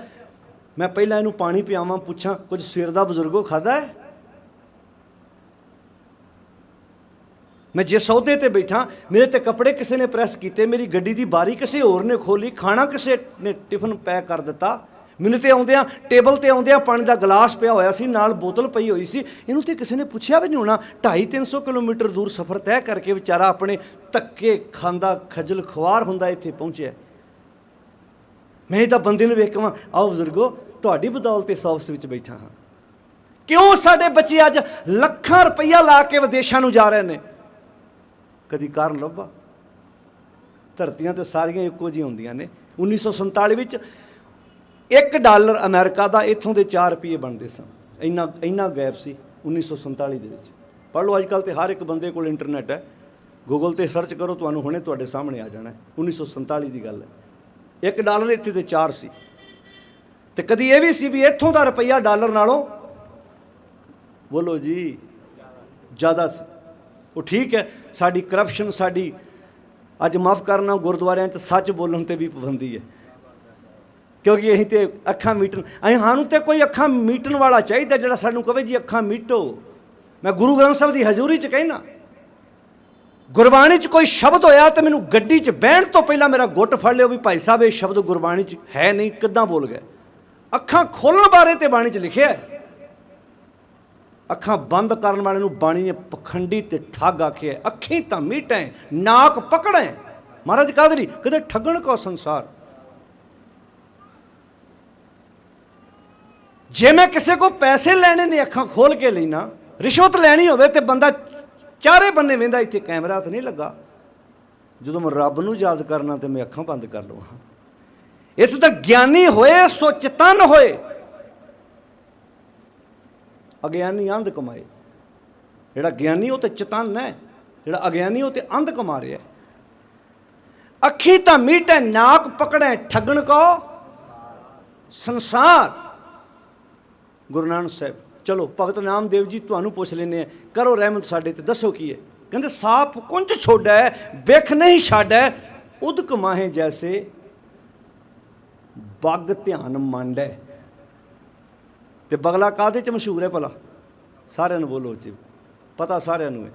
ਮੈਂ ਪਹਿਲਾਂ ਇਹਨੂੰ ਪਾਣੀ ਪਿਆਵਾਂ, ਪੁੱਛਾਂ ਕੁਝ ਸਵੇਰ ਦਾ ਬਜ਼ੁਰਗੋ ਖਾਧਾ ਹੈ। ਮੈਂ ਜਿਸ ਅਹੁਦੇ ਤੇ ਬੈਠਾ, ਮੇਰੇ ਤੇ ਕੱਪੜੇ ਕਿਸੇ ਨੇ ਪ੍ਰੈਸ ਕੀਤੇ, ਮੇਰੀ ਗੱਡੀ ਦੀ ਬਾਰੀ ਕਿਸੇ ਹੋਰ ਨੇ ਖੋਲੀ, ਖਾਣਾ ਕਿਸੇ ਨੇ ਟਿਫਨ ਪੈਕ ਕਰ ਦਿੱਤਾ, ਮੈਨੂੰ ਤੇ ਆਉਂਦਿਆਂ ਟੇਬਲ ਤੇ ਆਉਂਦਿਆਂ ਪਾਣੀ ਦਾ ਗਲਾਸ ਪਿਆ ਹੋਇਆ ਸੀ, ਨਾਲ ਬੋਤਲ ਪਈ ਹੋਈ ਸੀ। ਇਹਨੂੰ ਤੇ ਕਿਸੇ ਨੇ ਪੁੱਛਿਆ ਵੀ ਨਹੀਂ ਹੋਣਾ। 250-300 ਕਿਲੋਮੀਟਰ ਦੂਰ ਸਫ਼ਰ ਤੈਅ ਕਰਕੇ ਵਿਚਾਰਾ ਆਪਣੇ ਧੱਕੇ ਖਾਂਦਾ ਖੱਜਲ ਖੁਆਰ ਹੁੰਦਾ ਇੱਥੇ ਪਹੁੰਚਿਆ। ਮੈਂ ਤਾਂ ਬੰਦੇ ਨੂੰ ਵੇਖ ਕੇ ਆਓ ਬਜ਼ੁਰਗੋ ਤੁਹਾਡੀ ਬਦੌਲਤ ਇਸ ਆਫਿਸ ਵਿੱਚ ਬੈਠਾ ਹਾਂ। ਕਿਉਂ ਸਾਡੇ ਬੱਚੇ ਅੱਜ ਲੱਖਾਂ ਰੁਪਈਆ ਲਾ ਕੇ ਵਿਦੇਸ਼ਾਂ ਨੂੰ ਜਾ ਰਹੇ ਨੇ? ਕਦੀ ਕਾਰਨ ਲੱਭਾ? ਧਰਤੀਆਂ ਤੇ ਸਾਰੀਆਂ ਇੱਕੋ ਜਿਹੀਆਂ ਹੁੰਦੀਆਂ ਨੇ। 1947 ਵਿੱਚ $1 ਅਮਰੀਕਾ ਦਾ ਇੱਥੋਂ ਦੇ 4 ਰੁਪਏ ਬਣਦੇ ਸਨ। ਇੰਨਾ ਗੈਪ ਸੀ 1947 ਦੇ ਵਿੱਚ। ਪੜ੍ਹ ਲਓ, ਅੱਜ ਕੱਲ੍ਹ ਤੇ ਹਰ ਇੱਕ ਬੰਦੇ ਕੋਲ ਇੰਟਰਨੈਟ ਹੈ, ਗੂਗਲ 'ਤੇ ਸਰਚ ਕਰੋ, ਤੁਹਾਨੂੰ ਹੁਣੇ ਤੁਹਾਡੇ ਸਾਹਮਣੇ ਆ ਜਾਣਾ। 1947 ਦੀ ਗੱਲ ਹੈ। $1 ਇੱਥੇ ਤੇ 4 ਸੀ। ਤੇ ਕਦੀ ਇਹ ਵੀ ਸੀ ਵੀ ਇੱਥੋਂ ਦਾ ਰੁਪਈਆ ਡਾਲਰ ਨਾਲੋਂ ਬੋਲੋ ਜੀ ਜ਼ਿਆਦਾ ਸੀ। ਉਹ ਠੀਕ ਹੈ, ਸਾਡੀ ਕਰਪਸ਼ਨ, ਸਾਡੀ ਅੱਜ ਮਾਫ਼ ਕਰਨਾ ਗੁਰਦੁਆਰਿਆਂ 'ਚ ਸੱਚ ਬੋਲਣ 'ਤੇ ਵੀ ਪਾਬੰਦੀ ਹੈ, ਕਿਉਂਕਿ ਅਸੀਂ ਤੇ ਅੱਖਾਂ ਮੀਟਣ, ਸਾਨੂੰ ਤੇ ਕੋਈ ਅੱਖਾਂ ਮੀਟਣ ਵਾਲਾ ਚਾਹੀਦਾ ਜਿਹੜਾ ਸਾਨੂੰ ਕਹੇ ਜੀ ਅੱਖਾਂ ਮੀਟੋ। ਮੈਂ ਗੁਰੂ ਗ੍ਰੰਥ ਸਾਹਿਬ ਦੀ ਹਜ਼ੂਰੀ 'ਚ ਕਹਿਣਾ, ਗੁਰਬਾਣੀ 'ਚ ਕੋਈ ਸ਼ਬਦ ਹੋਇਆ ਤੇ ਮੈਨੂੰ ਗੱਡੀ 'ਚ ਬਹਿਣ ਤੋਂ ਪਹਿਲਾਂ ਮੇਰਾ ਗੁੱਟ ਫੜ ਲਿਓ ਵੀ ਭਾਈ ਸਾਹਿਬ ਇਹ ਸ਼ਬਦ ਗੁਰਬਾਣੀ 'ਚ ਹੈ ਨਹੀਂ, ਕਿੱਦਾਂ ਬੋਲ ਗਏ। ਅੱਖਾਂ ਖੋਲ੍ਹਣ ਬਾਰੇ ਤੇ ਬਾਣੀ 'ਚ ਲਿਖਿਆ ਹੈ, ਅੱਖਾਂ ਬੰਦ ਕਰਨ ਵਾਲੇ ਨੂੰ ਬਾਣੀ ਨੇ ਪਖੰਡੀ ਤੇ ਠੱਗ ਆਖਿਆ। ਅੱਖੀਂ ਤਾਂ ਮੀਟੈਂ ਨਾਕ ਪਕੜੈਂ, ਮਹਾਰਾਜ ਕਾਹਦੇ ਲਈ? ਕਦੇ ਠੱਗਣ ਕੋ ਸੰਸਾਰ। ਜੇ ਮੈਂ ਕਿਸੇ ਕੋ ਪੈਸੇ ਲੈਣੇ ਨੇ ਅੱਖਾਂ ਖੋਲ ਕੇ ਲੈਣਾ, ਰਿਸ਼ਵਤ ਲੈਣੀ ਹੋਵੇ ਤੇ ਬੰਦਾ ਚਾਰੇ ਬੰਨੇ ਵੇਂਦਾ, ਇੱਥੇ ਕੈਮਰਾ ਤਾਂ ਨਹੀਂ ਲੱਗਾ। ਜਦੋਂ ਮੈਂ ਰੱਬ ਨੂੰ ਯਾਦ ਕਰਨਾ ਤੇ ਮੈਂ ਅੱਖਾਂ ਬੰਦ ਕਰ ਲਵਾਂ। ਇੱਥੇ ਤਾਂ ਗਿਆਨੀ ਹੋਏ ਸੋ ਚੇਤਨ ਹੋਏ, ਅਗਿਆਨੀ ਅੰਧ ਕਮਾਏ। ਜਿਹੜਾ ਗਿਆਨੀ ਉਹ ਤੇ ਚੇਤਨ ਹੈ, ਜਿਹੜਾ ਅਗਿਆਨੀ ਉਹ ਤੇ ਅੰਧ ਕਮਾ ਰਿਹਾ। ਅੱਖੀ ਤਾਂ ਮੀਟੈ ਨਾਕ ਪਕੜੈ ਠੱਗਣ ਕੋ ਸੰਸਾਰ। ਗੁਰੂ ਨਾਨਕ ਸਾਹਿਬ। ਚਲੋ ਭਗਤ ਨਾਮਦੇਵ ਜੀ ਤੁਹਾਨੂੰ ਪੁੱਛ ਲੈਂਦੇ ਆ, ਕਰੋ ਰਹਿਮਤ ਸਾਡੇ ਤੇ, ਦੱਸੋ ਕੀ ਹੈ? ਕਹਿੰਦੇ ਸਾਪ ਕੁੰਝ ਛੋੜੈ ਬਿਖ ਨਹੀਂ ਛਾੜੈ, ਉਦਕ ਮਾਹੇ ਜੈਸੇ ਬੱਗ ਧਿਆਨ ਮੰਡੈ। ਤੇ ਬਗਲਾ ਕਾਹਦੇ 'ਚ ਮਸ਼ਹੂਰ ਹੈ ਭਲਾ? ਸਾਰਿਆਂ ਨੂੰ ਬੋਲੋ ਜੀ, ਪਤਾ ਸਾਰਿਆਂ ਨੂੰ ਹੈ।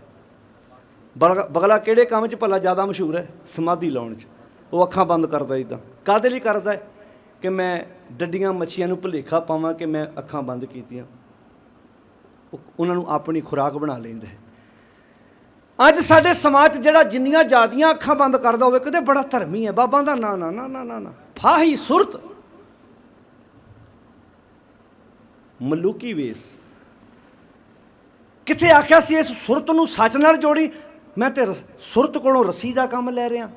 ਬਗਲਾ ਕਿਹੜੇ ਕੰਮ 'ਚ ਭਲਾ ਜ਼ਿਆਦਾ ਮਸ਼ਹੂਰ ਹੈ? ਸਮਾਧੀ ਲਾਉਣ 'ਚ। ਉਹ ਅੱਖਾਂ ਬੰਦ ਕਰਦਾ ਇੱਦਾਂ। ਕਾਹਦੇ ਲਈ ਕਰਦਾ ਹੈ? ਕਿ ਮੈਂ ਡੱਡੀਆਂ ਮੱਛੀਆਂ ਨੂੰ ਭੁਲੇਖਾ ਪਾਵਾਂ ਕਿ ਮੈਂ ਅੱਖਾਂ ਬੰਦ ਕੀਤੀਆਂ। ਉਹਨਾਂ ਨੂੰ ਆਪਣੀ ਖੁਰਾਕ ਬਣਾ ਲੈਂਦਾ ਹੈ। ਅੱਜ ਸਾਡੇ ਸਮਾਜ 'ਚ ਜਿਹੜਾ ਜਿੰਨੀਆਂ ਜ਼ਿਆਦੀਆਂ ਅੱਖਾਂ ਬੰਦ ਕਰਦਾ ਹੋਵੇ, ਕਦੇ ਬੜਾ ਧਰਮੀ ਹੈ, ਬਾਬਾ ਦਾ ਨਾ ਨਾ ਨਾ ਨਾ ਨਾ ਨਾ, ਫਾਹੀ ਸੁਰਤ, ਮਲੂਕੀ ਵੇਸ। ਕਿੱਥੇ ਆਖਿਆ ਸੀ ਇਸ ਸੁਰਤ ਨੂੰ ਸੱਚ ਨਾਲ ਜੋੜੀ? ਮੈਂ ਤੇ ਸੁਰਤ ਕੋਲੋਂ ਰੱਸੀ ਦਾ ਕੰਮ ਲੈ ਰਿਹਾ,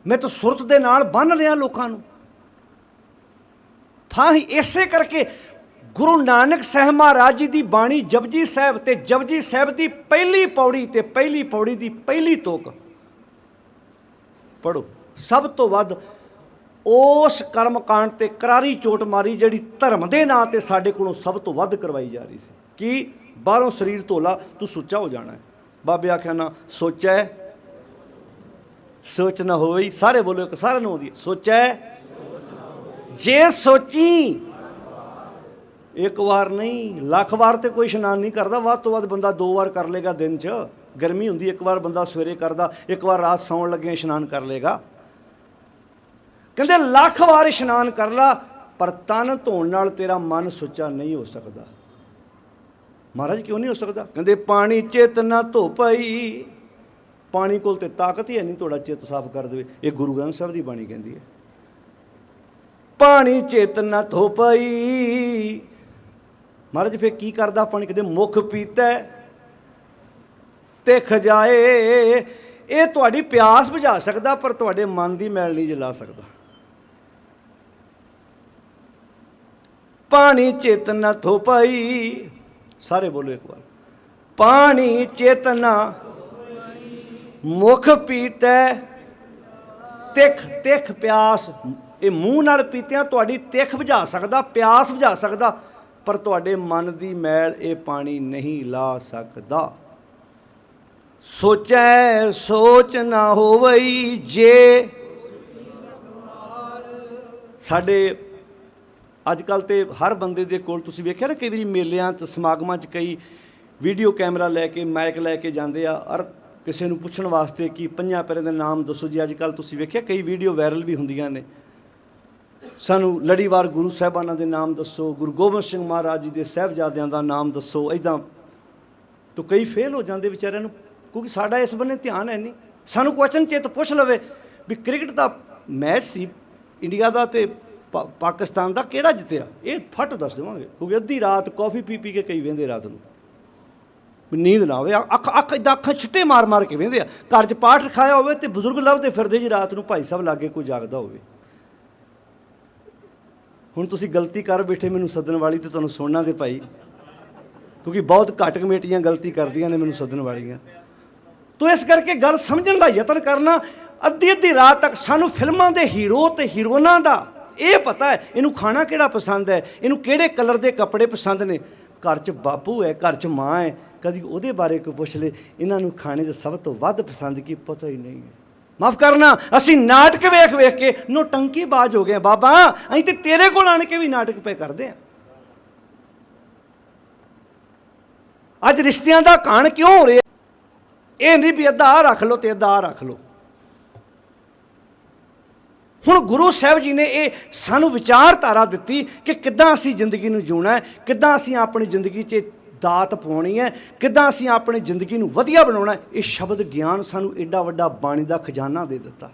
ਮੈਂ ਤਾਂ ਸੁਰਤ ਦੇ ਨਾਲ ਬੰਨ੍ਹ ਰਿਹਾ ਲੋਕਾਂ ਨੂੰ। ਫਾਹੀ ਇਸੇ ਕਰਕੇ ਗੁਰੂ ਨਾਨਕ ਸਾਹਿਬ ਮਹਾਰਾਜ ਜੀ ਦੀ ਬਾਣੀ ਜਪਜੀ ਸਾਹਿਬ ਤੇ ਜਪਜੀ ਸਾਹਿਬ ਦੀ ਪਹਿਲੀ ਪੌੜੀ ਤੇ ਪਹਿਲੀ ਪੌੜੀ ਦੀ ਪਹਿਲੀ ਤੋਕ ਪੜੋ। ਸਭ ਤੋਂ ਵੱਧ ਉਸ ਕਰਮਕਾਂਡ ਤੇ ਕਰਾਰੀ ਚੋਟ ਮਾਰੀ ਜਿਹੜੀ ਧਰਮ ਦੇ ਨਾਂ ਤੇ ਸਾਡੇ ਕੋਲੋਂ ਸਭ ਤੋਂ ਵੱਧ ਕਰਵਾਈ ਜਾ ਰਹੀ ਸੀ। ਕਿ ਬਾਹਰੋਂ ਸਰੀਰ ਧੋਲਾ, ਤੂੰ ਸੁੱਚਾ ਹੋ ਜਾਣਾ ਹੈ। ਬਾਬੇ ਆਖਿਆ ਨਾ ਸੋਚੈ ਸੋਚ ਨਾ ਹੋਈ। ਸਾਰੇ ਬੋਲੋ, ਇੱਕ ਸਾਰਿਆਂ ਨੂੰ ਆਉਂਦੀ, ਸੋਚੈ ਜੇ ਸੋਚੀ। ਇੱਕ ਵਾਰ ਨਹੀਂ, ਲੱਖ ਵਾਰ ਤੇ ਕੋਈ ਇਸ਼ਨਾਨ ਨਹੀਂ ਕਰਦਾ। ਵੱਧ ਤੋਂ ਵੱਧ ਬੰਦਾ 2 ਵਾਰ ਕਰ ਲੇਗਾ ਦਿਨ 'ਚ। ਗਰਮੀ ਹੁੰਦੀ, ਇੱਕ ਵਾਰ ਬੰਦਾ ਸਵੇਰੇ ਕਰਦਾ, ਇੱਕ ਵਾਰ ਰਾਤ ਸੌਣ ਲੱਗੇ ਇਸ਼ਨਾਨ ਕਰ ਲੇਗਾ। ਕਹਿੰਦੇ ਲੱਖ ਵਾਰ ਇਸ਼ਨਾਨ ਕਰ ਲਾ, ਪਰ ਤਨ ਧੋਣ ਨਾਲ ਤੇਰਾ ਮਨ ਸੁੱਚਾ ਨਹੀਂ ਹੋ ਸਕਦਾ। ਮਹਾਰਾਜ ਕਿਉਂ ਨਹੀਂ ਹੋ ਸਕਦਾ? ਕਹਿੰਦੇ ਪਾਣੀ ਚਿੱਤ ਨਾ ਧੋ ਪਈ। ਪਾਣੀ ਕੋਲ ਤੇ ਤਾਕਤ ਹੀ ਹੈ ਨਹੀਂ ਤੁਹਾਡਾ ਚਿੱਤ ਸਾਫ਼ ਕਰ ਦੇਵੇ। ਇਹ ਗੁਰੂ ਗ੍ਰੰਥ ਸਾਹਿਬ ਦੀ ਬਾਣੀ ਕਹਿੰਦੀ ਹੈ। ਪਾਣੀ ਚਿਤ ਨ ਧੋ ਪਈ। ਮਹਾਰਾਜ ਫਿਰ ਕੀ ਕਰਦਾ ਪਾਣੀ? ਕਹਿੰਦੇ ਮੁਖ ਪੀਤਾ ਤੇ ਖਜਾਏ। ਇਹ ਤੁਹਾਡੀ ਪਿਆਸ ਬੁਝਾ ਸਕਦਾ ਪਰ ਤੁਹਾਡੇ ਮਨ ਦੀ ਮੈਲ ਨਹੀਂ ਜਲਾ ਸਕਦਾ। ਪਾਣੀ ਚਿਤ ਨ ਧੋ ਪਈ। ਸਾਰੇ ਬੋਲੋ ਇੱਕ ਵਾਰ, ਪਾਣੀ ਚਿਤ ਨ ਮੁਖ ਪੀਤਾ ਤਿੱਖ। ਤਿੱਖ ਪਿਆਸ, ਇਹ ਮੂੰਹ ਨਾਲ ਪੀਤਿਆਂ ਤੁਹਾਡੀ ਤਿੱਖ ਬੁਝਾ ਸਕਦਾ, ਪਿਆਸ ਬੁਝਾ ਸਕਦਾ, ਪਰ ਤੁਹਾਡੇ ਮਨ ਦੀ ਮੈਲ ਇਹ ਪਾਣੀ ਨਹੀਂ ਲਾ ਸਕਦਾ। ਸੋਚੈ ਸੋਚ ਨਾ ਹੋਵਈ ਜੇ। ਸਾਡੇ ਅੱਜ ਕੱਲ੍ਹ ਤੇ ਹਰ ਬੰਦੇ ਦੇ ਕੋਲ ਤੁਸੀਂ ਵੇਖਿਆ ਨਾ, ਕਈ ਵਾਰੀ ਮੇਲਿਆਂ 'ਚ ਸਮਾਗਮਾਂ 'ਚ ਕਈ ਵੀਡੀਓ ਕੈਮਰਾ ਲੈ ਕੇ ਮਾਈਕ ਲੈ ਕੇ ਜਾਂਦੇ ਆ ਔਰ ਕਿਸੇ ਨੂੰ ਪੁੱਛਣ ਵਾਸਤੇ ਕਿ ਪੰਜਾਂ ਪਿਆਰਿਆਂ ਦੇ ਨਾਮ ਦੱਸੋ ਜੀ। ਅੱਜ ਕੱਲ੍ਹ ਤੁਸੀਂ ਵੇਖਿਆ ਕਈ ਵੀਡੀਓ ਵਾਇਰਲ ਵੀ ਹੁੰਦੀਆਂ ਨੇ, ਸਾਨੂੰ ਲੜੀਵਾਰ ਗੁਰੂ ਸਾਹਿਬਾਨਾਂ ਦੇ ਨਾਮ ਦੱਸੋ, ਗੁਰੂ ਗੋਬਿੰਦ ਸਿੰਘ ਮਹਾਰਾਜ ਜੀ ਦੇ ਸਾਹਿਬਜ਼ਾਦਿਆਂ ਦਾ ਨਾਮ ਦੱਸੋ। ਇੱਦਾਂ ਤਾਂ ਕਈ ਫੇਲ ਹੋ ਜਾਂਦੇ ਵਿਚਾਰਿਆਂ ਨੂੰ, ਕਿਉਂਕਿ ਸਾਡਾ ਇਸ ਬੰਨੇ ਧਿਆਨ ਹੈ ਨਹੀਂ। ਸਾਨੂੰ ਕੁਐਸਚਨ ਚੇਤ ਪੁੱਛ ਲਵੇ ਵੀ ਕ੍ਰਿਕਟ ਦਾ ਮੈਚ ਸੀ ਇੰਡੀਆ ਦਾ ਤੇ ਪਾਕਿਸਤਾਨ ਦਾ, ਕਿਹੜਾ ਜਿੱਤਿਆ, ਇਹ ਫਟ ਦੱਸ ਦੇਵਾਂਗੇ, ਕਿਉਂਕਿ ਅੱਧੀ ਰਾਤ ਕੌਫੀ ਪੀ ਪੀ ਕੇ ਕਈ ਵਹਿੰਦੇ ਰਾਤ ਨੂੰ, ਨੀਂਦ ਨਾ ਆਵੇ, ਅੱਖ ਇੱਦਾਂ ਅੱਖਾਂ ਛਿੱਟੇ ਮਾਰ ਮਾਰ ਕੇ ਵਹਿੰਦੇ ਆ। ਘਰ 'ਚ ਪਾਠ ਰਖਾਇਆ ਹੋਵੇ ਤੇ ਬਜ਼ੁਰਗ ਲੱਭਦੇ ਫਿਰਦੇ ਜੀ ਰਾਤ ਨੂੰ, ਭਾਈ ਸਾਹਿਬ ਲਾਗੇ ਕੋਈ ਜਾਗਦਾ ਹੋਵੇ। ਹੁਣ ਤੁਸੀਂ ਗਲਤੀ ਕਰ ਬੈਠੇ ਮੈਨੂੰ ਸੱਦਣ ਵਾਲੀ, ਤੇ ਤੁਹਾਨੂੰ ਸੁਣਨਾ ਦੇ ਭਾਈ, ਕਿਉਂਕਿ ਬਹੁਤ ਘੱਟ ਕਮੇਟੀਆਂ ਗਲਤੀ ਕਰਦੀਆਂ ਨੇ ਮੈਨੂੰ ਸੱਦਣ ਵਾਲੀਆਂ। ਤੋ ਇਸ ਕਰਕੇ ਗੱਲ ਸਮਝਣ ਦਾ ਯਤਨ ਕਰਨਾ। ਅੱਧੀ ਅੱਧੀ ਰਾਤ ਤੱਕ ਸਾਨੂੰ ਫਿਲਮਾਂ ਦੇ ਹੀਰੋ ਤੇ ਹੀਰੋਇਨਾਂ ਦਾ ਇਹ ਪਤਾ ਹੈ, ਇਹਨੂੰ ਖਾਣਾ ਕਿਹੜਾ ਪਸੰਦ ਹੈ, ਇਹਨੂੰ ਕਿਹੜੇ ਕਲਰ ਦੇ ਕੱਪੜੇ ਪਸੰਦ ਨੇ। ਘਰ 'ਚ ਬਾਪੂ ਹੈ, ਘਰ 'ਚ ਮਾਂ ਹੈ, ਕਦੀ ਉਹਦੇ ਬਾਰੇ ਕੋਈ ਪੁੱਛ ਲੈ, ਇਹਨਾਂ ਨੂੰ ਖਾਣੇ 'ਚ ਸਭ ਤੋਂ ਵੱਧ ਪਸੰਦ ਕੀ, ਪਤਾ ਹੀ ਨਹੀਂ ਹੈ। ਮਾਫ਼ ਕਰਨਾ, ਅਸੀਂ ਨਾਟਕ ਵੇਖ ਵੇਖ ਕੇ ਨੋਟੰਕੀ ਬਾਜ਼ ਹੋ ਗਏ ਬਾਬਾ। ਅਸੀਂ ਤੇ ਤੇਰੇ ਕੋਲ ਆਣ ਕੇ ਵੀ ਨਾਟਕ ਪਏ ਕਰਦੇ ਹਾਂ। ਅੱਜ ਰਿਸ਼ਤਿਆਂ ਦਾ ਘਾਣ ਕਿਉਂ ਹੋ ਰਿਹਾ? ਇਹ ਨਹੀਂ ਵੀ ਅੱਧਾ ਰੱਖ ਲਓ ਤੇ ਅੱਧਾ ਰੱਖ ਲਓ। ਹੁਣ ਗੁਰੂ ਸਾਹਿਬ ਜੀ ਨੇ ਇਹ ਸਾਨੂੰ ਵਿਚਾਰਧਾਰਾ ਦਿੱਤੀ ਕਿ ਕਿੱਦਾਂ ਅਸੀਂ ਜ਼ਿੰਦਗੀ ਨੂੰ ਜਿਉਣਾ ਹੈ, ਕਿੱਦਾਂ ਅਸੀਂ ਆਪਣੀ ਜ਼ਿੰਦਗੀ 'ਚ ਦਾਤ ਪਾਉਣੀ ਹੈ, ਕਿੱਦਾਂ ਅਸੀਂ ਆਪਣੀ ਜ਼ਿੰਦਗੀ ਨੂੰ ਵਧੀਆ ਬਣਾਉਣਾ ਹੈ। ਇਹ ਸ਼ਬਦ ਗਿਆਨ ਸਾਨੂੰ ਐਡਾ ਵੱਡਾ ਬਾਣੀ ਦਾ ਖਜ਼ਾਨਾ ਦੇ ਦਿੱਤਾ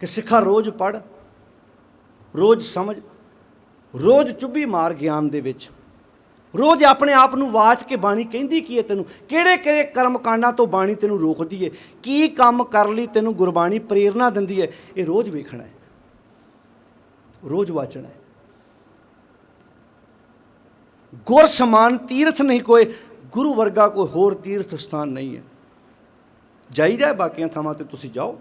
ਕਿ ਸਿੱਖਾ ਰੋਜ਼ ਪੜ੍ਹ, ਰੋਜ਼ ਸਮਝ, ਰੋਜ਼ ਚੁੱਭੀ ਮਾਰ ਗਿਆਨ ਦੇ ਵਿੱਚ, ਰੋਜ਼ ਆਪਣੇ ਆਪ ਨੂੰ ਵਾਚ ਕੇ ਬਾਣੀ ਕਹਿੰਦੀ ਕੀ ਹੈ ਤੈਨੂੰ, ਕਿਹੜੇ ਕਿਹੜੇ ਕਰਮ ਕਾਂਡਾਂ ਤੋਂ ਬਾਣੀ ਤੈਨੂੰ ਰੋਕਦੀ ਹੈ, ਕੀ ਕੰਮ ਕਰ ਲਈ ਤੈਨੂੰ ਗੁਰਬਾਣੀ ਪ੍ਰੇਰਨਾ ਦਿੰਦੀ ਹੈ। ਇਹ ਰੋਜ਼ ਵੇਖਣਾ ਹੈ, ਰੋਜ਼ ਵਾਚਣਾ ਹੈ। ਗੁਰ ਸਮਾਨ ਤੀਰਥ ਨਹੀਂ ਕੋਈ, ਗੁਰੂ ਵਰਗਾ ਕੋਈ ਹੋਰ ਤੀਰਥ ਸਥਾਨ ਨਹੀਂ ਹੈ। ਜਾਈਦਾ ਬਾਕੀਆਂ ਥਾਵਾਂ 'ਤੇ ਤੁਸੀਂ ਜਾਓ,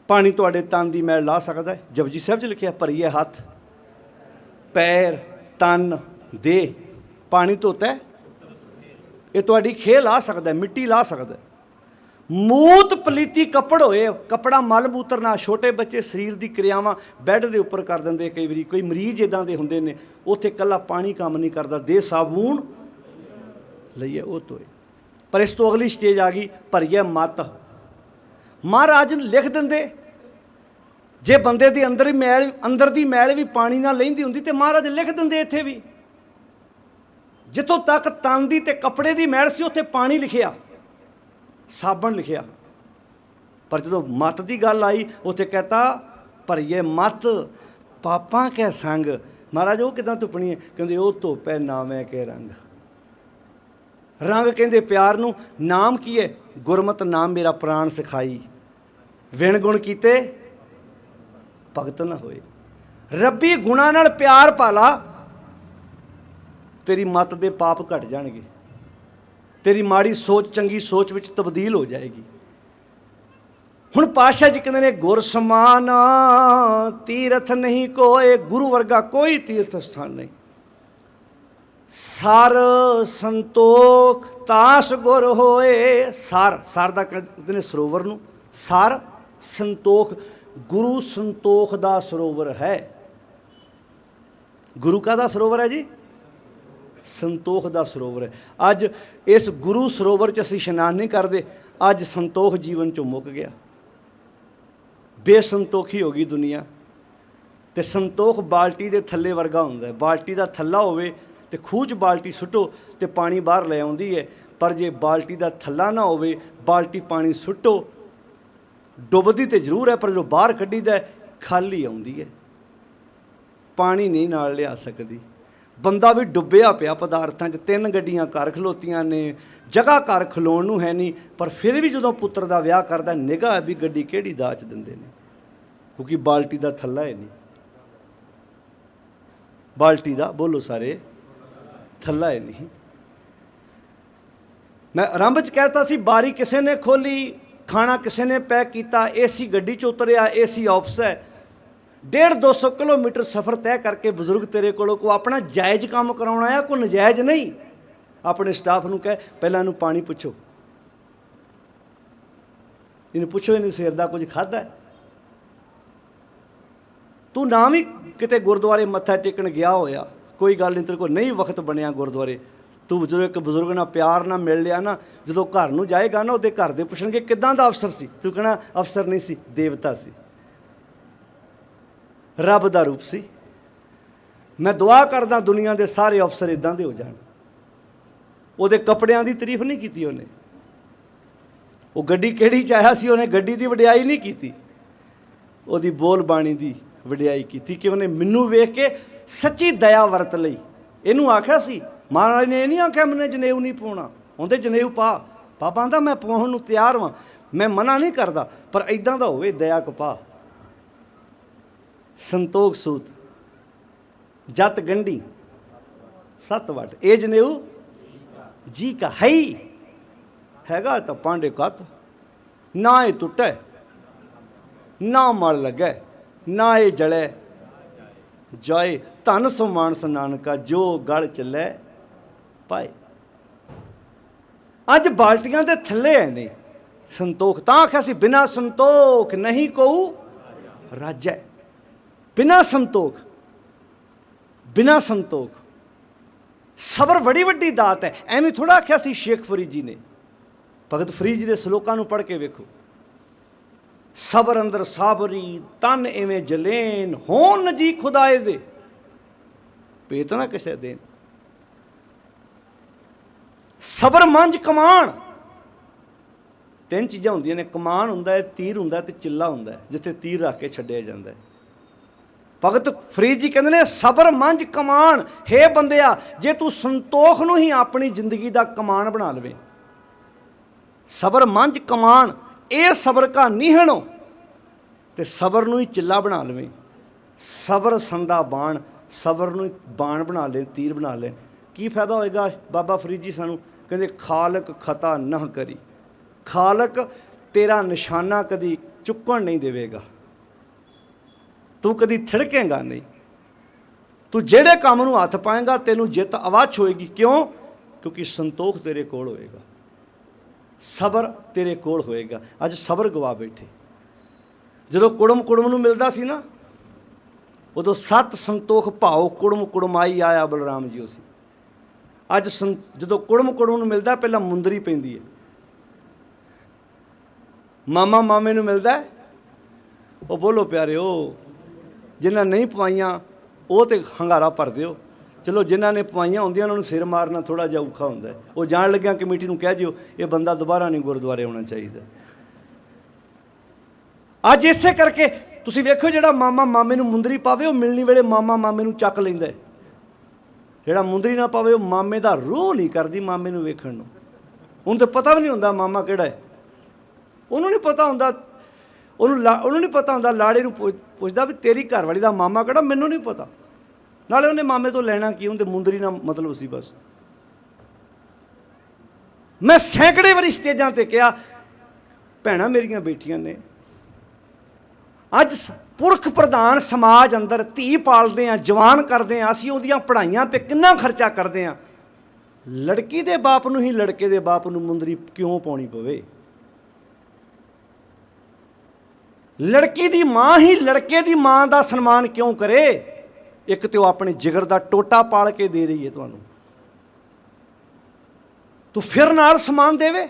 ਪਾਣੀ ਤੁਹਾਡੇ ਤਨ ਦੀ ਮੈਲ ਲਾ ਸਕਦਾ ਹੈ। ਜਪਜੀ ਸਾਹਿਬ 'ਚ ਲਿਖਿਆ, ਭਰੀਏ ਹੱਥ ਪੈਰ ਤਨ ਦੇ ਪਾਣੀ ਧੋਤਾ, ਇਹ ਤੁਹਾਡੀ ਖੇਹ ਲਾ ਸਕਦਾ, ਮਿੱਟੀ ਲਾ ਸਕਦਾ। ਮੂਤ ਪਲੀਤੀ ਕੱਪੜ ਹੋਏ, ਕੱਪੜਾ ਮਲ ਮੂਤਰ ਨਾਲ, ਛੋਟੇ ਬੱਚੇ ਸਰੀਰ ਦੀ ਕਿਰਿਆਵਾਂ ਬੈੱਡ ਦੇ ਉੱਪਰ ਕਰ ਦਿੰਦੇ। ਕਈ ਵਾਰੀ ਕੋਈ ਮਰੀਜ਼ ਇੱਦਾਂ ਦੇ ਹੁੰਦੇ ਨੇ, ਉੱਥੇ ਇਕੱਲਾ ਪਾਣੀ ਕੰਮ ਨਹੀਂ ਕਰਦਾ, ਦੇ ਸਾਬੂਨ ਲਈਏ ਉਹ ਧੋਏ। ਪਰ ਇਸ ਤੋਂ ਅਗਲੀ ਸਟੇਜ ਆ ਗਈ, ਭਰੀਏ ਮੱਤ। ਮਹਾਰਾਜ ਲਿਖ ਦਿੰਦੇ, ਜੇ ਬੰਦੇ ਦੇ ਅੰਦਰ ਦੀ ਮੈਲ ਵੀ ਪਾਣੀ ਨਾਲ ਲੈਂਦੀ ਹੁੰਦੀ ਤੇ ਮਹਾਰਾਜ ਲਿਖ ਦਿੰਦੇ ਇੱਥੇ ਵੀ। ਜਿੱਥੋਂ ਤੱਕ ਤਨ ਦੀ ਤੇ ਕੱਪੜੇ ਦੀ ਮੈਲ ਸੀ ਉੱਥੇ ਪਾਣੀ ਲਿਖਿਆ, ਸਾਬਣ ਲਿਖਿਆ। ਪਰ ਜਦੋਂ ਮੱਤ ਦੀ ਗੱਲ ਆਈ ਉੱਥੇ ਕਹਤਾ ਭਰੀਏ ਮੱਤ ਪਾਪਾਂ ਕੈ ਸੰਗ। ਮਹਾਰਾਜ ਉਹ ਕਿੱਦਾਂ ਧੁੱਪਣੀ ਹੈ? ਕਹਿੰਦੇ ਉਹ ਧੋਪੈ ਨਾਵੇਂ ਕੇ ਰੰਗ। ਰੰਗ ਕਹਿੰਦੇ ਪਿਆਰ ਨੂੰ। ਨਾਮ ਕੀ ਹੈ? ਗੁਰਮਤਿ ਨਾਮ ਮੇਰਾ ਪ੍ਰਾਣ ਸਿਖਾਈ, ਵਿਣ ਗੁਣ ਕੀਤੇ ਭਗਤ ਨਾ ਹੋਏ। ਰੱਬੀ ਗੁਣਾਂ ਨਾਲ ਪਿਆਰ ਪਾਲਾ, ਤੇਰੀ ਮੱਤ ਦੇ ਪਾਪ ਘਟ ਜਾਣਗੇ, ਤੇਰੀ ਮਾੜੀ ਸੋਚ ਚੰਗੀ ਸੋਚ ਵਿੱਚ ਤਬਦੀਲ ਹੋ ਜਾਏਗੀ। ਹੁਣ ਪਾਤਸ਼ਾਹ ਜੀ ਕਹਿੰਦੇ ਨੇ, ਗੁਰ ਸਮਾਨ ਤੀਰਥ ਨਹੀਂ ਕੋਏ, ਗੁਰੂ ਵਰਗਾ ਕੋਈ ਤੀਰਥ ਸਥਾਨ ਨਹੀਂ। ਸਰ ਸੰਤੋਖ ਤਾਸ ਗੁਰ ਹੋਏ। ਸਰ ਦਾ ਕਹਿੰਦੇ ਨੇ ਸਰੋਵਰ ਨੂੰ, ਸਰ ਸੰਤੋਖ, ਗੁਰੂ ਸੰਤੋਖ ਦਾ ਸਰੋਵਰ ਹੈ। ਗੁਰੂ ਕਾਹਦਾ ਸਰੋਵਰ ਹੈ ਜੀ? ਸੰਤੋਖ ਦਾ ਸਰੋਵਰ ਹੈ। ਅੱਜ ਇਸ ਗੁਰੂ ਸਰੋਵਰ 'ਚ ਅਸੀਂ ਇਸ਼ਨਾਨ ਨਹੀਂ ਕਰਦੇ। ਅੱਜ ਸੰਤੋਖ ਜੀਵਨ 'ਚੋਂ ਮੁੱਕ ਗਿਆ, ਬੇਸੰਤੋਖੀ ਹੋ ਗਈ ਦੁਨੀਆ। ਤੇ ਸੰਤੋਖ ਬਾਲਟੀ ਦੇ ਥੱਲੇ ਵਰਗਾ ਹੁੰਦਾ ਹੈ। ਬਾਲਟੀ ਦਾ ਥੱਲਾ ਹੋਵੇ ਤੇ ਖੂਹ 'ਚ ਬਾਲਟੀ ਸੁੱਟੋ ਤੇ ਪਾਣੀ ਬਾਹਰ ਲੈ ਆਉਂਦੀ ਹੈ, ਪਰ ਜੇ ਬਾਲਟੀ ਦਾ ਥੱਲਾ ਨਾ ਹੋਵੇ, ਬਾਲਟੀ ਪਾਣੀ ਸੁੱਟੋ, ਡੁੱਬਦੀ ਤੇ ਜ਼ਰੂਰ ਹੈ, ਪਰ ਜੋ ਬਾਹਰ ਕੱਢੀਦਾ ਖਾਲੀ ਆਉਂਦੀ ਹੈ, ਪਾਣੀ ਨਹੀਂ ਨਾਲ ਲਿਆ ਸਕਦੀ। ਬੰਦਾ ਵੀ ਡੁੱਬਿਆ ਪਿਆ ਪਦਾਰਥਾਂ 'ਚ, 3 ਗੱਡੀਆਂ ਘਰ ਖਲੋਤੀਆਂ ਨੇ, ਜਗ੍ਹਾ ਘਰ ਖਲੋਣ ਨੂੰ ਹੈ ਨਹੀਂ, ਪਰ ਫਿਰ ਵੀ ਜਦੋਂ ਪੁੱਤਰ ਦਾ ਵਿਆਹ ਕਰਦਾ ਨਿਗਾਹ ਵੀ ਗੱਡੀ ਕਿਹੜੀ ਦਾਜ ਦਿੰਦੇ ਨੇ, ਕਿਉਂਕਿ ਬਾਲਟੀ ਦਾ ਥੱਲਾ ਹੈ ਨਹੀਂ, ਬਾਲਟੀ ਦਾ ਬੋਲੋ ਸਾਰੇ ਥੱਲਾ ਹੈ ਨਹੀਂ। ਮੈਂ ਆਰੰਭ 'ਚ ਕਹਿਤਾ ਸੀ ਬਾਰੀ ਕਿਸੇ ਨੇ ਖੋਲੀ, ਖਾਣਾ ਕਿਸੇ ਨੇ ਪੈਕ ਕੀਤਾ, ਏਸੀ ਗੱਡੀ 'ਚ ਉਤਰਿਆ, ਏਸੀ ਆਫਿਸ ਹੈ, 150-200 ਕਿਲੋਮੀਟਰ ਸਫ਼ਰ ਤੈਅ ਕਰਕੇ ਬਜ਼ੁਰਗ ਤੇਰੇ ਕੋਲੋਂ ਕੋ ਆਪਣਾ ਜਾਇਜ਼ ਕੰਮ ਕਰਾਉਣਾ ਆ, ਕੋਈ ਨਜਾਇਜ਼ ਨਹੀਂ। ਆਪਣੇ ਸਟਾਫ ਨੂੰ ਕਹੇ ਪਹਿਲਾਂ ਇਹਨੂੰ ਪਾਣੀ ਪੁੱਛੋ, ਇਹਨੂੰ ਪੁੱਛੋ ਇਹਨੇ ਸਵੇਰ ਦਾ ਕੁਝ ਖਾਧਾ। ਤੂੰ ਨਾ ਵੀ ਕਿਤੇ ਗੁਰਦੁਆਰੇ ਮੱਥਾ ਟੇਕਣ ਗਿਆ ਹੋਇਆ, ਕੋਈ ਗੱਲ ਨਹੀਂ, ਤੇਰੇ ਕੋਲ ਨਹੀਂ ਵਕਤ ਬਣਿਆ ਗੁਰਦੁਆਰੇ, ਤੂੰ ਜਦੋਂ ਇੱਕ ਬਜ਼ੁਰਗ ਨਾਲ ਪਿਆਰ ਨਾਲ ਮਿਲ ਲਿਆ ਨਾ, ਜਦੋਂ ਘਰ ਨੂੰ ਜਾਏਗਾ ਨਾ, ਉਹਦੇ ਘਰ ਦੇ ਪੁੱਛਣਗੇ ਕਿੱਦਾਂ ਦਾ ਅਫਸਰ ਸੀ, ਤੂੰ ਕਹਿਣਾ ਅਫਸਰ ਨਹੀਂ ਸੀ, ਦੇਵਤਾ ਸੀ, ਰੱਬ ਦਾ ਰੂਪ ਸੀ। ਮੈਂ ਦੁਆ ਕਰਦਾ ਦੁਨੀਆ ਦੇ ਸਾਰੇ ਅਫਸਰ ਇਦਾਂ ਦੇ ਹੋ ਜਾਣ। ਉਹਦੇ ਕੱਪੜਿਆਂ ਦੀ ਤਾਰੀਫ ਨਹੀਂ ਕੀਤੀ ਉਹਨੇ, ਉਹ ਗੱਡੀ ਕਿਹੜੀ 'ਚ ਆਇਆ ਸੀ, ਉਹਨੇ ਗੱਡੀ ਦੀ ਵਡਿਆਈ ਨਹੀਂ ਕੀਤੀ, ਉਹਦੀ ਬੋਲ ਬਾਣੀ ਦੀ ਵਡਿਆਈ ਕੀਤੀ ਕਿ ਉਹਨੇ ਮੈਨੂੰ ਵੇਖ ਕੇ ਸੱਚੀ ਦਇਆ ਵਰਤ ਲਈ। ਇਹਨੂੰ ਆਖਿਆ ਸੀ ਮਹਾਰਾਜ ਨੇ, ਇਹ ਨਹੀਂ ਆਖਿਆ ਮੈਨੇ ਜਨੇਊ ਨਹੀਂ ਪਾਉਣਾ, ਉਹਦੇ ਜਨੇਊ ਪਾ। ਪਾਪਾ ਕਹਿੰਦਾ ਮੈਂ ਪਾਉਣ ਨੂੰ ਤਿਆਰ ਵਾਂ, ਮੈਂ ਮਨਾ ਨਹੀਂ ਕਰਦਾ, ਪਰ ਇੱਦਾਂ ਦਾ ਹੋਵੇ ਦਇਆ ਕਪਾ। ਸੰਤੋਖ ਸੂਤ ਜਤ ਗੰਢੀ 7 ਵਟ, ਇਹ ਜਨੇਊ ਜੀ ਕਾ ਹੈਗਾ ਤਾਂ ਪਾਂਡੇ ਕੱਤ, ਨਾ ਇਹ ਟੁੱਟੇ ਨਾ ਮਲ ਲੱਗੇ, ਨਾ ਇਹ ਜਲੇ ਜਾਏ, ਧਨ ਸੋ ਮਾਨਸ ਨਾਨਕਾ ਜੋ ਗਲ ਚੱਲੇ ਪਾਏ। ਅੱਜ ਬਾਲਟੀਆਂ ਦੇ ਥੱਲੇ ਐ ਨੇ ਸੰਤੋਖ, ਤਾਂ ਆਖਿਆ ਸੀ ਬਿਨਾ ਸੰਤੋਖ ਨਹੀਂ ਕੋ ਰਾਜੈ। ਬਿਨਾ ਸੰਤੋਖ, ਬਿਨਾ ਸੰਤੋਖ। ਸਬਰ ਬੜੀ ਵੱਡੀ ਦਾਤ ਹੈ। ਐਵੇਂ ਥੋੜਾ ਆਖਿਆ ਸੀ ਸ਼ੇਖ ਫਰੀਦ ਜੀ ਨੇ, ਭਗਤ ਫਰੀਦ ਜੀ ਦੇ ਸਲੋਕਾਂ ਨੂੰ ਪੜ੍ਹ ਕੇ ਵੇਖੋ। ਸਬਰ ਅੰਦਰ ਸਾਬਰੀ ਤਨ ਐਵੇਂ ਜਲੇਨ, ਹੋਣ ਨਜੀ ਖੁਦਾਏ ਦੇ ਭੇਤ ਨਾ ਕਿਸੇ ਦੇਨ। ਸਬਰ ਮੰਝ ਕਮਾਨ, 3 ਚੀਜ਼ਾਂ ਹੁੰਦੀਆਂ ਨੇ, ਕਮਾਨ ਹੁੰਦਾ ਹੈ, ਤੀਰ ਹੁੰਦਾ ਤੇ ਚਿੱਲਾ ਹੁੰਦਾ ਹੈ, ਜਿੱਥੇ ਤੀਰ ਰੱਖ ਕੇ ਛੱਡਿਆ ਜਾਂਦਾ ਹੈ। ਭਗਤ ਫਰੀਦ ਜੀ ਕਹਿੰਦੇ ਨੇ ਸਬਰ ਮੰਝ ਕਮਾਨ। ਹੇ ਬੰਦਿਆ, ਜੇ ਤੂੰ ਸੰਤੋਖ ਨੂੰ ਹੀ ਆਪਣੀ ਜ਼ਿੰਦਗੀ ਦਾ ਕਮਾਨ ਬਣਾ ਲਵੇਂ, ਸਬਰ ਮੰਝ ਕਮਾਨ, ਇਹ ਸਬਰ ਕਾ ਨੀਹਣੋ, ਤੇ ਸਬਰ ਨੂੰ ਹੀ ਚਿੱਲਾ ਬਣਾ ਲਵੇਂ। ਸਬਰ ਸੰਦਾ ਬਾਣ, ਸਬਰ ਨੂੰ ਬਾਣ ਬਣਾ ਲੈ, ਤੀਰ ਬਣਾ ਲੈ, ਕੀ ਫਾਇਦਾ ਹੋਏਗਾ। ਬਾਬਾ ਫਰੀਦ ਜੀ ਸਾਨੂੰ ਕਹਿੰਦੇ ਖਾਲਕ ਖਤਾ ਨਾ ਕਰੀ, ਖਾਲਕ ਤੇਰਾ ਨਿਸ਼ਾਨਾ ਕਦੀ ਚੁੱਕਣ ਨਹੀਂ ਦੇਵੇਗਾ, ਤੂੰ ਕਦੀ ਥਿੜਕੇਂਗਾ ਨਹੀਂ। ਤੂੰ ਜਿਹੜੇ ਕੰਮ ਨੂੰ ਹੱਥ ਪਾਏਂਗਾ ਤੈਨੂੰ ਜਿੱਤ ਅਵਾਚ ਹੋਏਗੀ। ਕਿਉਂ? ਕਿਉਂਕਿ ਸੰਤੋਖ ਤੇਰੇ ਕੋਲ ਹੋਏਗਾ, ਸਬਰ ਤੇਰੇ ਕੋਲ ਹੋਏਗਾ। ਅੱਜ ਸਬਰ ਗਵਾ ਬੈਠੇ। ਜਦੋਂ ਕੁੜਮ ਨੂੰ ਮਿਲਦਾ ਸੀ ਨਾ, ਉਦੋਂ 7 ਸੰਤੋਖ ਭਾਉ ਕੁੜਮ ਕੁੜਮਾਈ ਆਇਆ ਬਲਰਾਮ ਜੀ ਸੀ। ਅੱਜ ਜਦੋਂ ਕੁੜਮ ਨੂੰ ਮਿਲਦਾ, ਪਹਿਲਾਂ ਮੁੰਦਰੀ ਪੈਂਦੀ ਹੈ। ਮਾਮਾ ਮਾਮੇ ਨੂੰ ਮਿਲਦਾ, ਉਹ ਬੋਲੋ ਪਿਆਰਿਓ, ਜਿਨ੍ਹਾਂ ਨਹੀਂ ਪਵਾਈਆਂ ਉਹ ਤੇ ਹੰਗਾਰਾ ਭਰ ਦਿਓ। ਚਲੋ ਜਿਨ੍ਹਾਂ ਨੇ ਪਵਾਈਆਂ ਹੁੰਦੀਆਂ ਉਹਨਾਂ ਨੂੰ ਸਿਰ ਮਾਰਨਾ ਥੋੜ੍ਹਾ ਜਿਹਾ ਔਖਾ ਹੁੰਦਾ। ਉਹ ਜਾਣ ਲੱਗਿਆ ਕਮੇਟੀ ਨੂੰ ਕਹਿ ਦਿਓ ਇਹ ਬੰਦਾ ਦੁਬਾਰਾ ਨਹੀਂ ਗੁਰਦੁਆਰੇ ਆਉਣਾ ਚਾਹੀਦਾ। ਅੱਜ ਇਸੇ ਕਰਕੇ ਤੁਸੀਂ ਵੇਖੋ, ਜਿਹੜਾ ਮਾਮਾ ਮਾਮੇ ਨੂੰ ਮੁੰਦਰੀ ਪਾਵੇ ਉਹ ਮਿਲਣੀ ਵੇਲੇ ਮਾਮਾ ਮਾਮੇ ਨੂੰ ਚੱਕ ਲੈਂਦਾ। ਜਿਹੜਾ ਮੁੰਦਰੀ ਨਾ ਪਾਵੇ ਉਹ ਮਾਮੇ ਦਾ ਰੂਹ ਨਹੀਂ ਕਰਦੀ ਮਾਮੇ ਨੂੰ ਵੇਖਣ ਨੂੰ। ਉਹਨੂੰ ਤਾਂ ਪਤਾ ਵੀ ਨਹੀਂ ਹੁੰਦਾ ਮਾਮਾ ਕਿਹੜਾ ਹੈ, ਉਹਨੂੰ ਨਹੀਂ ਪਤਾ ਹੁੰਦਾ। ਉਹਨੂੰ ਨਹੀਂ ਪਤਾ ਹੁੰਦਾ। ਲਾੜੇ ਨੂੰ ਪੁੱਛਦਾ ਵੀ ਤੇਰੀ ਘਰਵਾਲੀ ਦਾ ਮਾਮਾ ਕਿਹੜਾ, ਮੈਨੂੰ ਨਹੀਂ ਪਤਾ। ਨਾਲੇ ਉਹਨੇ ਮਾਮੇ ਤੋਂ ਲੈਣਾ ਕੀ, ਉਹਦੇ ਮੁੰਦਰੀ ਨਾਲ ਮਤਲਬ ਸੀ ਬਸ। ਮੈਂ ਸੈਂਕੜੇ ਵਾਰੀ ਸਟੇਜਾਂ ਤੇ ਕਿਹਾ, ਭੈਣਾਂ ਮੇਰੀਆਂ ਬੇਟੀਆਂ ਨੇ, ਅੱਜ ਪੁਰਖ ਪ੍ਰਧਾਨ ਸਮਾਜ ਅੰਦਰ ਧੀ ਪਾਲਦੇ ਹਾਂ, ਜਵਾਨ ਕਰਦੇ ਹਾਂ, ਅਸੀਂ ਉਹਦੀਆਂ ਪੜ੍ਹਾਈਆਂ 'ਤੇ ਕਿੰਨਾ ਖਰਚਾ ਕਰਦੇ ਹਾਂ। ਲੜਕੀ ਦੇ ਬਾਪ ਨੂੰ ਹੀ ਲੜਕੇ ਦੇ ਬਾਪ ਨੂੰ ਮੁੰਦਰੀ ਕਿਉਂ ਪਾਉਣੀ ਪਵੇ? ਲੜਕੀ ਦੀ ਮਾਂ ਹੀ ਲੜਕੇ ਦੀ ਮਾਂ ਦਾ ਸਨਮਾਨ ਕਿਉਂ ਕਰੇ? ਇੱਕ ਤੇ ਉਹ ਆਪਣੇ ਜਿਗਰ ਦਾ ਟੋਟਾ ਪਾਲ ਕੇ ਦੇ ਰਹੀ ਹੈ ਤੁਹਾਨੂੰ, ਤੂੰ ਫਿਰ ਨਾਲ ਸਮਾਨ ਦੇਵੇ।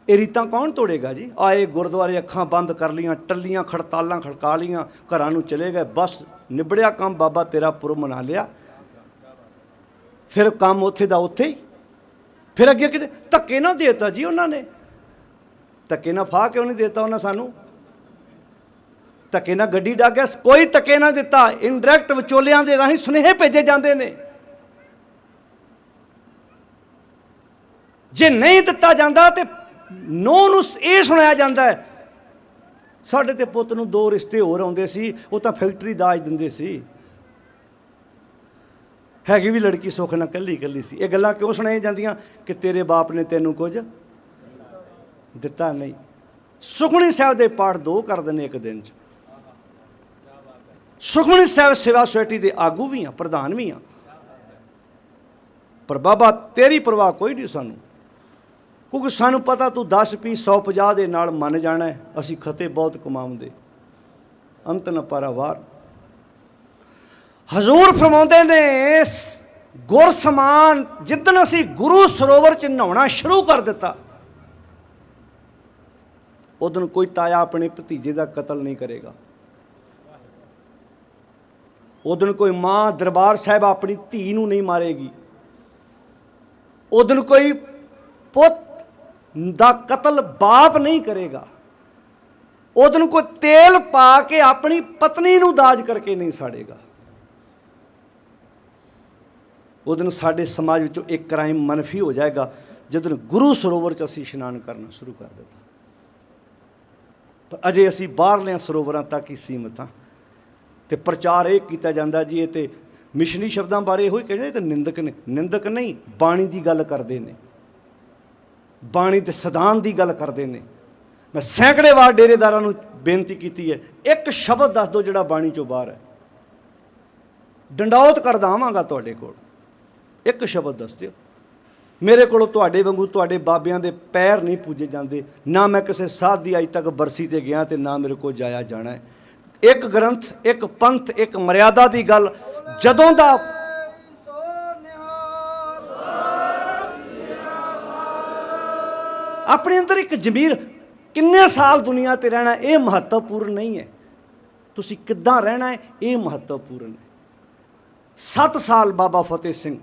ਇਹ ਰੀਤਾਂ ਕੌਣ ਤੋੜੇਗਾ ਜੀ? ਆਏ ਗੁਰਦੁਆਰੇ, ਅੱਖਾਂ ਬੰਦ ਕਰ ਲੀਆਂ, ਟੱਲੀਆਂ ਖੜਤਾਲਾਂ ਖੜਕਾ ਲੀਆਂ, ਘਰਾਂ ਨੂੰ ਚਲੇ ਗਏ, ਬਸ ਨਿਬੜਿਆ ਕੰਮ, ਬਾਬਾ ਤੇਰਾ ਪੁਰਬ ਮਨਾ ਲਿਆ। ਫਿਰ ਕੰਮ ਉੱਥੇ ਦਾ ਉੱਥੇ ਹੀ। ਫਿਰ ਅੱਗੇ ਕਿਤੇ ਧੱਕੇ ਨਾ ਦੇਤਾ ਜੀ ਉਹਨਾਂ ਨੇ, ਧੱਕੇ ਨਾ ਫਾਹ ਕਿਉਂ ਨਹੀਂ ਦੇਤਾ ਉਹਨਾਂ ਸਾਨੂੰ? ਧੱਕੇ ਨਾਲ ਗੱਡੀ ਡਾਗਿਆ, ਕੋਈ ਧੱਕੇ ਨਾ ਦਿੱਤਾ। ਇਨਡਾਇਰੈਕਟ ਵਿਚੋਲਿਆਂ ਦੇ ਰਾਹੀਂ ਸੁਨੇਹੇ ਭੇਜੇ ਜਾਂਦੇ ਨੇ। ਜੇ ਨਹੀਂ ਦਿੱਤਾ ਜਾਂਦਾ ਤੇ ਨੂੰਹ ਨੂੰ ਇਹ ਸੁਣਾਇਆ ਜਾਂਦਾ ਹੈ, ਸਾਡੇ ਤੇ ਪੁੱਤ ਨੂੰ 2 ਰਿਸ਼ਤੇ ਹੋਰ ਆਉਂਦੇ ਸੀ, ਉਹ ਤਾਂ ਫੈਕਟਰੀ ਦਾਜ ਦਿੰਦੇ ਸੀ। ਹੈਗੀ ਵੀ ਲੜਕੀ ਸੁੱਖ ਨਾਲ ਕੱਲੀ ਕੱਲੀ ਸੀ। ਇਹ ਗੱਲਾਂ ਕਿਉਂ ਸੁਣਾਈਆਂ ਜਾਂਦੀਆਂ ਕਿ ਤੇਰੇ ਬਾਪ ਨੇ ਤੈਨੂੰ ਕੁਝ ਦਿੱਤਾ ਨਹੀਂ। ਸੁਖਮਨੀ ਸਾਹਿਬ ਦੇ ਪਾਠ 2 ਕਰ ਦਿੰਦੇ ਇੱਕ ਦਿਨ 'ਚ। ਸੁਖਮਨੀ ਸਾਹਿਬ ਸੇਵਾ ਸੁਸਾਇਟੀ ਦੇ ਆਗੂ ਵੀ ਹਾਂ, ਪ੍ਰਧਾਨ ਵੀ ਹਾਂ, ਪਰ ਬਾਬਾ ਤੇਰੀ ਪਰਵਾਹ ਕੋਈ ਨਹੀਂ ਸਾਨੂੰ, ਕਿਉਂਕਿ ਸਾਨੂੰ ਪਤਾ ਤੂੰ 10 ਪੀ 150 ਦੇ ਨਾਲ ਮੰਨ ਜਾਣਾ ਹੈ। ਅਸੀਂ ਖਤੇ ਬਹੁਤ ਕਮਾਉਂਦੇ, ਅੰਤ ਨ ਪਾਰਾਵਾਰ। ਹਜ਼ੂਰ ਫਰਮਾਉਂਦੇ ਨੇ ਗੁਰ ਸਮਾਨ ਜਿੱਦਣ ਅਸੀਂ ਗੁਰੂ ਸਰੋਵਰ 'ਚ ਨਹਾਉਣਾ ਸ਼ੁਰੂ ਕਰ ਦਿੱਤਾ, ਉਦੋਂ ਕੋਈ ਤਾਇਆ ਆਪਣੇ ਭਤੀਜੇ ਦਾ ਕਤਲ ਨਹੀਂ ਕਰੇਗਾ। ਉਦੋਂ ਕੋਈ ਮਾਂ ਦਰਬਾਰ ਸਾਹਿਬ ਆਪਣੀ ਧੀ ਨੂੰ ਨਹੀਂ ਮਾਰੇਗੀ। ਉਦੋਂ ਕੋਈ ਪੁੱਤ ਦਾ ਕਤਲ ਬਾਪ ਨਹੀਂ ਕਰੇਗਾ। ਉਦੋਂ ਕੋਈ ਤੇਲ ਪਾ ਕੇ ਆਪਣੀ ਪਤਨੀ ਨੂੰ ਦਾਜ ਕਰਕੇ ਨਹੀਂ ਸਾੜੇਗਾ। ਉਦੋਂ ਸਾਡੇ ਸਮਾਜ ਵਿੱਚੋਂ ਇੱਕ ਕ੍ਰਾਈਮ ਮਨਫੀ ਹੋ ਜਾਏਗਾ ਜਦੋਂ ਗੁਰੂ ਸਰੋਵਰ 'ਚ ਅਸੀਂ ਇਸ਼ਨਾਨ ਕਰਨਾ ਸ਼ੁਰੂ ਕਰ ਦਿੱਤਾ। ਪਰ ਅਜੇ ਅਸੀਂ ਬਾਹਰਲਿਆਂ ਸਰੋਵਰਾਂ ਤੱਕ ਹੀ ਸੀਮਤ ਹਾਂ। ਤੇ ਪ੍ਰਚਾਰ ਇਹ ਕੀਤਾ ਜਾਂਦਾ ਜੀ ਇਹ ਤੇ ਮਿਸ਼ਨਰੀ ਸ਼ਬਦਾਂ ਬਾਰੇ ਇਹੋ ਹੀ ਕਹਿੰਦੇ, ਇਹ ਤਾਂ ਨਿੰਦਕ ਨੇ। ਨਿੰਦਕ ਨਹੀਂ, ਬਾਣੀ ਦੀ ਗੱਲ ਕਰਦੇ ਨੇ, ਬਾਣੀ ਤੇ ਸਿਧਾਂਤ ਦੀ ਗੱਲ ਕਰਦੇ ਨੇ। ਮੈਂ ਸੈਂਕੜੇ ਵਾਰ ਡੇਰੇਦਾਰਾਂ ਨੂੰ ਬੇਨਤੀ ਕੀਤੀ ਹੈ, ਇੱਕ ਸ਼ਬਦ ਦੱਸ ਦਿਓ ਜਿਹੜਾ ਬਾਣੀ ਚੋਂ ਬਾਹਰ ਹੈ, ਡੰਡੌਤ ਕਰਦਾ ਆਵਾਂਗਾ ਤੁਹਾਡੇ ਕੋਲ। ਇੱਕ ਸ਼ਬਦ ਦੱਸ ਦਿਓ। ਮੇਰੇ ਕੋਲੋਂ ਤੁਹਾਡੇ ਵਾਂਗੂ ਤੁਹਾਡੇ ਬਾਬਿਆਂ ਦੇ ਪੈਰ ਨਹੀਂ ਪੂਜੇ ਜਾਂਦੇ, ਨਾ ਮੈਂ ਕਿਸੇ ਸਾਧ ਦੀ ਅੱਜ ਤੱਕ ਬਰਸੀ ਤੇ ਗਿਆ ਤੇ ਨਾ ਮੇਰੇ ਕੋਲ ਜਾਇਆ ਜਾਣਾ ਹੈ। ਇੱਕ ਗ੍ਰੰਥ, ਇੱਕ ਪੰਥ, ਇੱਕ ਮਰਿਆਦਾ ਦੀ ਗੱਲ ਜਦੋਂ ਦਾ ਆਪਣੇ ਅੰਦਰ ਇੱਕ ਜ਼ਮੀਰ, ਕਿੰਨੇ ਸਾਲ ਦੁਨੀਆ ਤੇ ਰਹਿਣਾ ਇਹ ਮਹੱਤਵਪੂਰਨ ਨਹੀਂ ਹੈ, ਤੁਸੀਂ ਕਿੱਦਾਂ ਰਹਿਣਾ ਹੈ ਇਹ ਮਹੱਤਵਪੂਰਨ ਹੈ। 7 ਸਾਲ ਬਾਬਾ ਫਤਿਹ ਸਿੰਘ,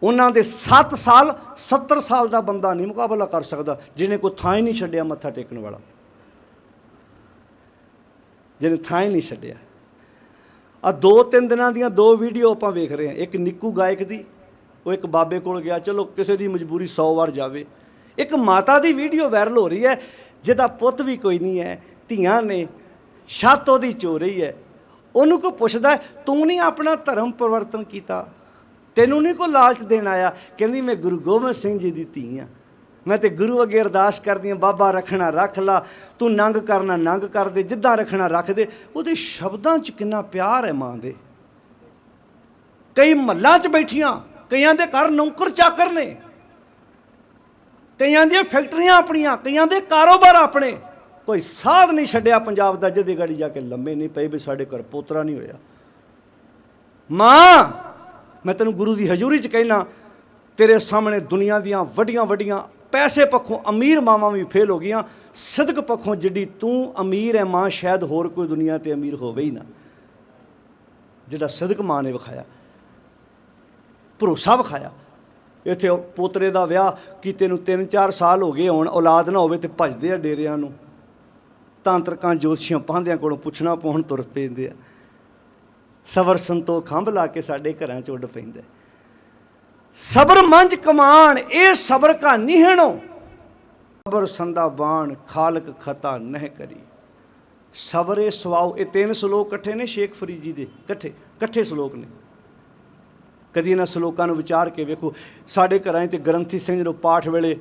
ਉਹਨਾਂ ਦੇ 7 ਸਾਲ 70 ਸਾਲ ਦਾ ਬੰਦਾ ਨਹੀਂ ਮੁਕਾਬਲਾ ਕਰ ਸਕਦਾ, ਜਿਹਨੇ ਕੋਈ ਥਾਂ ਹੀ ਨਹੀਂ ਛੱਡਿਆ ਮੱਥਾ ਟੇਕਣ ਵਾਲਾ, ਜਿਹਨੇ ਥਾਂ ਹੀ ਨਹੀਂ ਛੱਡਿਆ। ਆ 2-3 ਦਿਨਾਂ ਦੀਆਂ 2 ਵੀਡੀਓ ਆਪਾਂ ਵੇਖ ਰਹੇ ਹਾਂ। ਇੱਕ ਨਿੱਕੂ ਗਾਇਕ ਦੀ, ਉਹ ਇੱਕ ਬਾਬੇ ਕੋਲ ਗਿਆ, ਚਲੋ ਕਿਸੇ ਦੀ ਮਜਬੂਰੀ 100 ਵਾਰ ਜਾਵੇ। ਇੱਕ ਮਾਤਾ ਦੀ ਵੀਡੀਓ ਵਾਇਰਲ ਹੋ ਰਹੀ ਹੈ ਜਿਹਦਾ ਪੁੱਤ ਵੀ ਕੋਈ ਨਹੀਂ ਹੈ, ਧੀਆਂ ਨੇ, ਛੱਤ ਉਹਦੀ ਚੋ ਰਹੀ ਹੈ। ਉਹਨੂੰ ਕੋਈ ਪੁੱਛਦਾ ਤੂੰ ਨਹੀਂ ਆਪਣਾ ਧਰਮ ਪਰਿਵਰਤਨ ਕੀਤਾ, ਤੈਨੂੰ ਨਹੀਂ ਕੋਈ ਲਾਲਚ ਦੇਣ ਆਇਆ? ਕਹਿੰਦੀ ਮੈਂ ਗੁਰੂ ਗੋਬਿੰਦ ਸਿੰਘ ਜੀ ਦੀ ਧੀ ਹਾਂ, ਮੈਂ ਤੇ ਗੁਰੂ ਅੱਗੇ ਅਰਦਾਸ ਕਰਦੀ ਹਾਂ, ਬਾਬਾ ਰੱਖਣਾ ਰੱਖ ਲਾ, ਤੂੰ ਨੰਗ ਕਰਨਾ ਨੰਗ ਕਰ ਦੇ, ਜਿੱਦਾਂ ਰੱਖਣਾ ਰੱਖ ਦੇ। ਉਹਦੇ ਸ਼ਬਦਾਂ 'ਚ ਕਿੰਨਾ ਪਿਆਰ ਹੈ ਮਾਂ ਦੇ। ਕਈ ਮਹੱਲਾਂ 'ਚ ਬੈਠੀਆਂ, ਕਈਆਂ ਦੇ ਘਰ ਨੌਕਰ ਚਾਕਰ ਨੇ, ਕਈਆਂ ਦੀਆਂ ਫੈਕਟਰੀਆਂ ਆਪਣੀਆਂ, ਕਈਆਂ ਦੇ ਕਾਰੋਬਾਰ ਆਪਣੇ। ਕੋਈ ਸਾਧ ਨਹੀਂ ਛੱਡਿਆ ਪੰਜਾਬ ਦਾ ਜਿਹਦੇ ਗਾੜੀ ਜਾ ਕੇ ਲੰਮੇ ਨਹੀਂ ਪਏ ਵੀ ਸਾਡੇ ਘਰ ਪੋਤਰਾ ਨਹੀਂ ਹੋਇਆ। ਮਾਂ, ਮੈਂ ਤੈਨੂੰ ਗੁਰੂ ਦੀ ਹਜ਼ੂਰੀ 'ਚ ਕਹਿਣਾ, ਤੇਰੇ ਸਾਹਮਣੇ ਦੁਨੀਆ ਦੀਆਂ ਵੱਡੀਆਂ ਵੱਡੀਆਂ ਪੈਸੇ ਪੱਖੋਂ ਅਮੀਰ ਮਾਵਾਂ ਵੀ ਫੇਲ ਹੋ ਗਈਆਂ, ਸਿਦਕ ਪੱਖੋਂ ਜਿੱਡੀ ਤੂੰ ਅਮੀਰ ਹੈ ਮਾਂ, ਸ਼ਾਇਦ ਹੋਰ ਕੋਈ ਦੁਨੀਆ 'ਤੇ ਅਮੀਰ ਹੋਵੇ ਹੀ ਨਾ, ਜਿਹੜਾ ਸਿਦਕ ਮਾਂ ਨੇ ਵਿਖਾਇਆ, ਭਰੋਸਾ ਵਿਖਾਇਆ। ਇੱਥੇ ਪੋਤਰੇ ਦਾ ਵਿਆਹ ਕੀਤੇ ਨੂੰ 3-4 ਸਾਲ ਹੋ ਗਏ, ਹੁਣ ਔਲਾਦ ਨਾ ਹੋਵੇ ਤੇ ਭੱਜਦੇ ਆ ਡੇਰਿਆਂ ਨੂੰ, ਤਾਂਤਰਕਾਂ ਜੋਤਸ਼ੀਆਂ ਪਾਂਦਿਆਂ ਕੋਲੋਂ ਪੁੱਛਣਾ ਪਾਉਣ ਤੁਰ ਪੈਂਦੇ ਆ। ਸਬਰ ਸੰਤੋਖ ਖੰਭ ਲਾ ਕੇ ਸਾਡੇ ਘਰਾਂ 'ਚ ਉੱਡ ਪੈਂਦਾ। ਸਬਰ ਮੰਝ ਕਮਾਨ, ਇਹ ਸਬਰ ਕਹਾਣੀ ਹੈਣੋ, ਸਬਰ ਸੰਦਾ ਬਾਣ, ਖਾਲਕ ਖਤਾ ਨਹਿ ਕਰੀ। ਸਬਰ ਇਹ ਸਵਾਓ। ਇਹ 3 ਸ਼ਲੋਕ ਇਕੱਠੇ ਨੇ ਸ਼ੇਖ ਫਰੀਦ ਜੀ ਦੇ, ਇਕੱਠੇ ਸ਼ਲੋਕ ਨੇ। ਕਦੀ ਇਹਨਾਂ ਸ਼ਲੋਕਾਂ ਨੂੰ ਵਿਚਾਰ ਕੇ ਵੇਖੋ। ਸਾਡੇ ਘਰਾਂ 'ਤੇ ਗ੍ਰੰਥੀ ਸਿੰਘ ਜਦੋਂ ਪਾਠ ਵੇਲੇ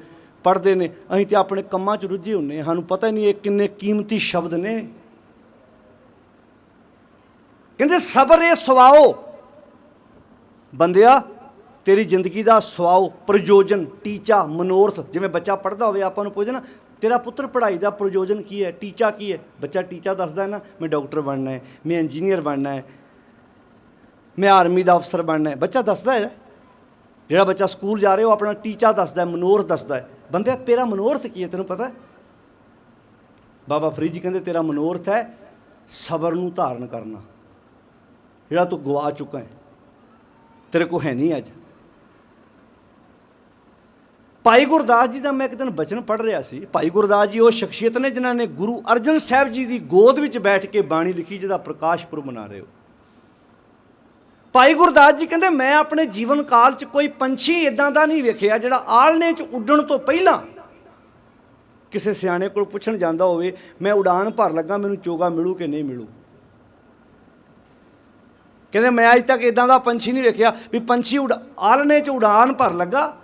ਪੜ੍ਹਦੇ ਨੇ, ਅਸੀਂ ਤਾਂ ਆਪਣੇ ਕੰਮਾਂ 'ਚ ਰੁੱਝੇ ਹੁੰਦੇ ਹਾਂ, ਸਾਨੂੰ ਪਤਾ ਹੀ ਨਹੀਂ ਇਹ ਕਿੰਨੇ ਕੀਮਤੀ ਸ਼ਬਦ ਨੇ। ਕਹਿੰਦੇ ਸਬਰ ਇਹ ਸਵਾਓ, ਬੰਦਿਆ ਤੇਰੀ ਜ਼ਿੰਦਗੀ ਦਾ ਸਵਾਓ, ਪ੍ਰਯੋਜਨ, ਟੀਚਾ, ਮਨੋਰਥ। ਜਿਵੇਂ ਬੱਚਾ ਪੜ੍ਹਦਾ ਹੋਵੇ, ਆਪਾਂ ਨੂੰ ਪੁੱਛਣਾ ਤੇਰਾ ਪੁੱਤਰ ਪੜ੍ਹਾਈ ਦਾ ਪ੍ਰਯੋਜਨ ਕੀ ਹੈ, ਟੀਚਾ ਕੀ ਹੈ? ਬੱਚਾ ਟੀਚਾ ਦੱਸਦਾ ਹੈ ਨਾ, ਮੈਂ ਡਾਕਟਰ ਬਣਨਾ ਹੈ, ਮੈਂ ਇੰਜੀਨੀਅਰ ਬਣਨਾ ਹੈ, ਮੈਂ ਆਰਮੀ ਦਾ ਅਫਸਰ ਬਣਨਾ ਹੈ। ਬੱਚਾ ਦੱਸਦਾ ਹੈ। ਜਿਹੜਾ ਬੱਚਾ ਸਕੂਲ ਜਾ ਰਿਹਾ ਉਹ ਆਪਣਾ ਟੀਚਾ ਦੱਸਦਾ ਹੈ, ਮਨੋਰਥ ਦੱਸਦਾ ਹੈ। ਬੰਦਿਆ ਤੇਰਾ ਮਨੋਰਥ ਕੀ ਹੈ, ਤੈਨੂੰ ਪਤਾ? ਬਾਬਾ ਫਰੀਦ ਜੀ ਕਹਿੰਦੇ ਤੇਰਾ ਮਨੋਰਥ ਹੈ ਸਬਰ ਨੂੰ ਧਾਰਨ ਕਰਨਾ, ਜਿਹੜਾ ਤੂੰ ਗਵਾ ਚੁੱਕਾ ਹੈ, ਤੇਰੇ ਕੋਲ ਹੈ ਨਹੀਂ ਅੱਜ। ਭਾਈ ਗੁਰਦਾਸ ਜੀ ਦਾ ਮੈਂ ਇੱਕ ਦਿਨ ਬਚਨ ਪੜ੍ਹ ਰਿਹਾ ਸੀ। ਭਾਈ ਗੁਰਦਾਸ ਜੀ ਉਹ ਸ਼ਖਸੀਅਤ ਨੇ ਜਿਨ੍ਹਾਂ ਨੇ ਗੁਰੂ ਅਰਜਨ ਸਾਹਿਬ ਜੀ ਦੀ ਗੋਦ ਵਿੱਚ ਬੈਠ ਕੇ ਬਾਣੀ ਲਿਖੀ, ਜਿਹਦਾ ਪ੍ਰਕਾਸ਼ ਪੁਰਬ ਮਨਾ ਰਹੇ ਹੋ। ਭਾਈ ਗੁਰਦਾਸ ਜੀ ਕਹਿੰਦੇ ਮੈਂ ਆਪਣੇ ਜੀਵਨ ਕਾਲ 'ਚ ਕੋਈ ਪੰਛੀ ਇੱਦਾਂ ਦਾ ਨਹੀਂ ਵੇਖਿਆ ਜਿਹੜਾ ਆਲਣੇ 'ਚ ਉੱਡਣ ਤੋਂ ਪਹਿਲਾਂ ਕਿਸੇ ਸਿਆਣੇ ਕੋਲ ਪੁੱਛਣ ਜਾਂਦਾ ਹੋਵੇ ਮੈਂ ਉਡਾਨ ਭਰ ਲੱਗਾ, ਮੈਨੂੰ ਚੋਗਾ ਮਿਲੂ ਕਿ ਨਹੀਂ ਮਿਲੂ। ਕਹਿੰਦੇ ਮੈਂ ਅੱਜ ਤੱਕ ਇੱਦਾਂ ਦਾ ਪੰਛੀ ਨਹੀਂ ਵੇਖਿਆ ਵੀ ਪੰਛੀ ਆਲਣੇ 'ਚ ਉਡਾਨ ਭਰ ਲੱਗਾ,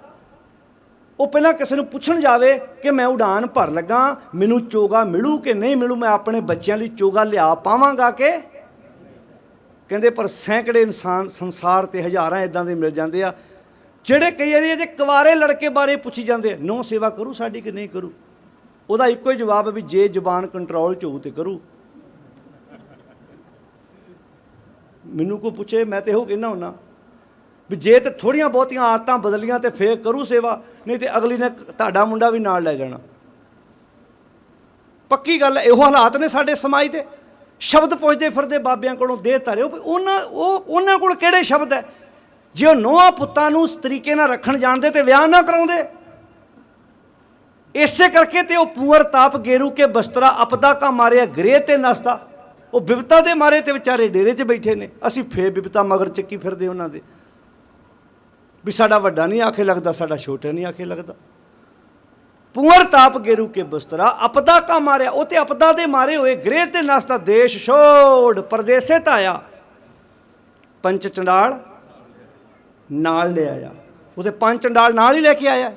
ਉਹ ਪਹਿਲਾਂ ਕਿਸੇ ਨੂੰ ਪੁੱਛਣ ਜਾਵੇ ਕਿ ਮੈਂ ਉਡਾਨ ਭਰ ਲੱਗਾ, ਮੈਨੂੰ ਚੋਗਾ ਮਿਲੂ ਕਿ ਨਹੀਂ ਮਿਲੂ, ਮੈਂ ਆਪਣੇ ਬੱਚਿਆਂ ਲਈ ਚੋਗਾ ਲਿਆ ਪਾਵਾਂਗਾ ਕਿ। ਕਹਿੰਦੇ ਪਰ ਸੈਂਕੜੇ ਇਨਸਾਨ ਸੰਸਾਰ 'ਤੇ ਹਜ਼ਾਰਾਂ ਇੱਦਾਂ ਦੇ ਮਿਲ ਜਾਂਦੇ ਆ ਜਿਹੜੇ ਕਈ ਵਾਰੀ ਅਜੇ ਕੁਆਰੇ ਲੜਕੇ ਬਾਰੇ ਪੁੱਛੀ ਜਾਂਦੇ ਨੋ ਸੇਵਾ ਕਰੂ ਸਾਡੀ ਕਿ ਨਹੀਂ ਕਰੂ। ਉਹਦਾ ਇੱਕੋ ਹੀ ਜਵਾਬ ਵੀ ਜੇ ਜ਼ੁਬਾਨ ਕੰਟਰੋਲ 'ਚ ਹੋਊ ਤੇ ਕਰੂ। ਮੈਨੂੰ ਕੋਈ ਪੁੱਛੇ ਮੈਂ ਤਾਂ ਇਹੋ ਕਹਿੰਦਾ ਹੁੰਦਾ ਵੀ ਜੇ ਤੇ ਥੋੜ੍ਹੀਆਂ ਬਹੁਤੀਆਂ ਆਦਤਾਂ ਬਦਲੀਆਂ ਤੇ ਫੇਰ ਕਰੂ ਸੇਵਾ, ਨਹੀਂ ਤੇ ਅਗਲੀ ਨੇ ਤੁਹਾਡਾ ਮੁੰਡਾ ਵੀ ਨਾਲ ਲੈ ਜਾਣਾ। ਪੱਕੀ ਗੱਲ ਇਹੋ ਹਾਲਾਤ ਨੇ ਸਾਡੇ ਸਮਾਜ ਦੇ। ਸ਼ਬਦ ਪੁੱਛਦੇ ਫਿਰਦੇ ਬਾਬਿਆਂ ਕੋਲੋਂ ਦੇਹ ਧਰਿਓ ਵੀ ਉਹਨਾਂ ਕੋਲ ਕਿਹੜੇ ਸ਼ਬਦ ਹੈ। ਜੇ ਉਹ ਨੋਹਾਂ ਪੁੱਤਾਂ ਨੂੰ ਉਸ ਤਰੀਕੇ ਨਾਲ ਰੱਖਣ ਜਾਣਦੇ ਤੇ ਵਿਆਹ ਨਾ ਕਰਾਉਂਦੇ। ਇਸੇ ਕਰਕੇ ਤੇ ਉਹ ਪੂਰ ਤਾਪ ਗੇਰੂ ਕੇ ਬਸਤਰਾ ਆਪਦਾ ਕਾ ਮਾਰਿਆ ਗ੍ਰਹਿ ਤੇ ਨਸਦਾ। ਉਹ ਬਿਪਤਾ ਦੇ ਮਾਰੇ ਤੇ ਵਿਚਾਰੇ ਡੇਰੇ 'ਚ ਬੈਠੇ ਨੇ, ਅਸੀਂ ਫੇਰ ਬਿਪਤਾ ਮਗਰ ਚੱਕੀ ਫਿਰਦੇ ਉਹਨਾਂ ਦੇ ਵੀ ਸਾਡਾ ਵੱਡਾ ਨਹੀਂ ਆਖੇ ਲੱਗਦਾ, ਸਾਡਾ ਛੋਟਾ ਨਹੀਂ ਆਖੇ ਲੱਗਦਾ। ਪੂਰ ਤਾਪ ਗੇਰੂ ਕੇ ਬਸਤਰਾ ਆਪਦਾ ਕਾ ਮਾਰਿਆ, ਉਹ ਤੇ ਆਪਦਾ ਦੇ ਮਾਰੇ ਹੋਏ ਗ੍ਰਹਿ ਤੇ ਨਸਦਾ। ਦੇਸ਼ ਛੋੜ ਪਰਦੇਸੇ ਧਾਇਆ, ਪੰਚ ਚੰਡਾਲ ਨਾਲ ਲੈ ਆਇਆ। ਉਹਦੇ ਪੰਜ ਚੰਡਾਲ ਨਾਲ ਹੀ ਲੈ ਕੇ ਆਇਆ।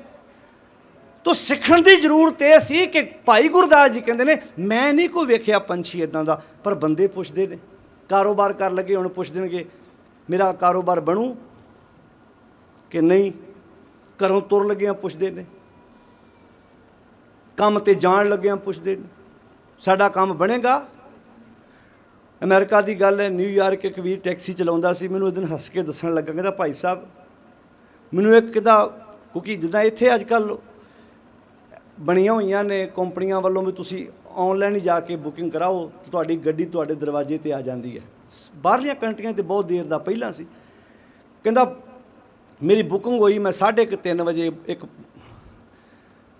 ਤੋ ਸਿੱਖਣ ਦੀ ਜ਼ਰੂਰਤ ਇਹ ਸੀ ਕਿ ਭਾਈ ਗੁਰਦਾਸ ਜੀ ਕਹਿੰਦੇ ਨੇ ਮੈਂ ਨਹੀਂ ਕੋਈ ਵੇਖਿਆ ਪੰਛੀ ਇੱਦਾਂ ਦਾ, ਪਰ ਬੰਦੇ ਪੁੱਛਦੇ ਨੇ। ਕਾਰੋਬਾਰ ਕਰਨ ਲੱਗੇ ਹੁਣ ਪੁੱਛ ਦੇਣਗੇ ਮੇਰਾ ਕਾਰੋਬਾਰ ਬਣੂ ਕਿ ਨਹੀਂ। ਘਰੋਂ ਤੁਰ ਲੱਗਿਆਂ ਪੁੱਛਦੇ ਨੇ, ਕੰਮ 'ਤੇ ਜਾਣ ਲੱਗਿਆਂ ਪੁੱਛਦੇ ਨੇ ਸਾਡਾ ਕੰਮ ਬਣੇਗਾ। ਅਮਰੀਕਾ ਦੀ ਗੱਲ ਹੈ, ਨਿਊਯਾਰਕ ਇੱਕ ਵੀਰ ਟੈਕਸੀ ਚਲਾਉਂਦਾ ਸੀ, ਮੈਨੂੰ ਉਸ ਦਿਨ ਹੱਸ ਕੇ ਦੱਸਣ ਲੱਗਾ, ਕਹਿੰਦਾ ਭਾਈ ਸਾਹਿਬ ਮੈਨੂੰ ਇੱਕ ਕਹਿੰਦਾ ਕਿਉਂਕਿ ਜਿੱਦਾਂ ਇੱਥੇ ਅੱਜ ਕੱਲ੍ਹ ਬਣੀਆਂ ਹੋਈਆਂ ਨੇ ਕੰਪਨੀਆਂ ਵੱਲੋਂ ਵੀ ਤੁਸੀਂ ਔਨਲਾਈਨ ਹੀ ਜਾ ਕੇ ਬੁਕਿੰਗ ਕਰਾਓ ਤਾਂ ਤੁਹਾਡੀ ਗੱਡੀ ਤੁਹਾਡੇ ਦਰਵਾਜ਼ੇ 'ਤੇ ਆ ਜਾਂਦੀ ਹੈ। ਬਾਹਰਲੀਆਂ ਕੰਟਰੀਆਂ 'ਤੇ ਬਹੁਤ ਦੇਰ ਦਾ ਪਹਿਲਾਂ ਸੀ। ਕਹਿੰਦਾ ਮੇਰੀ ਬੁਕਿੰਗ ਹੋਈ, ਮੈਂ 3:30 ਵਜੇ ਇੱਕ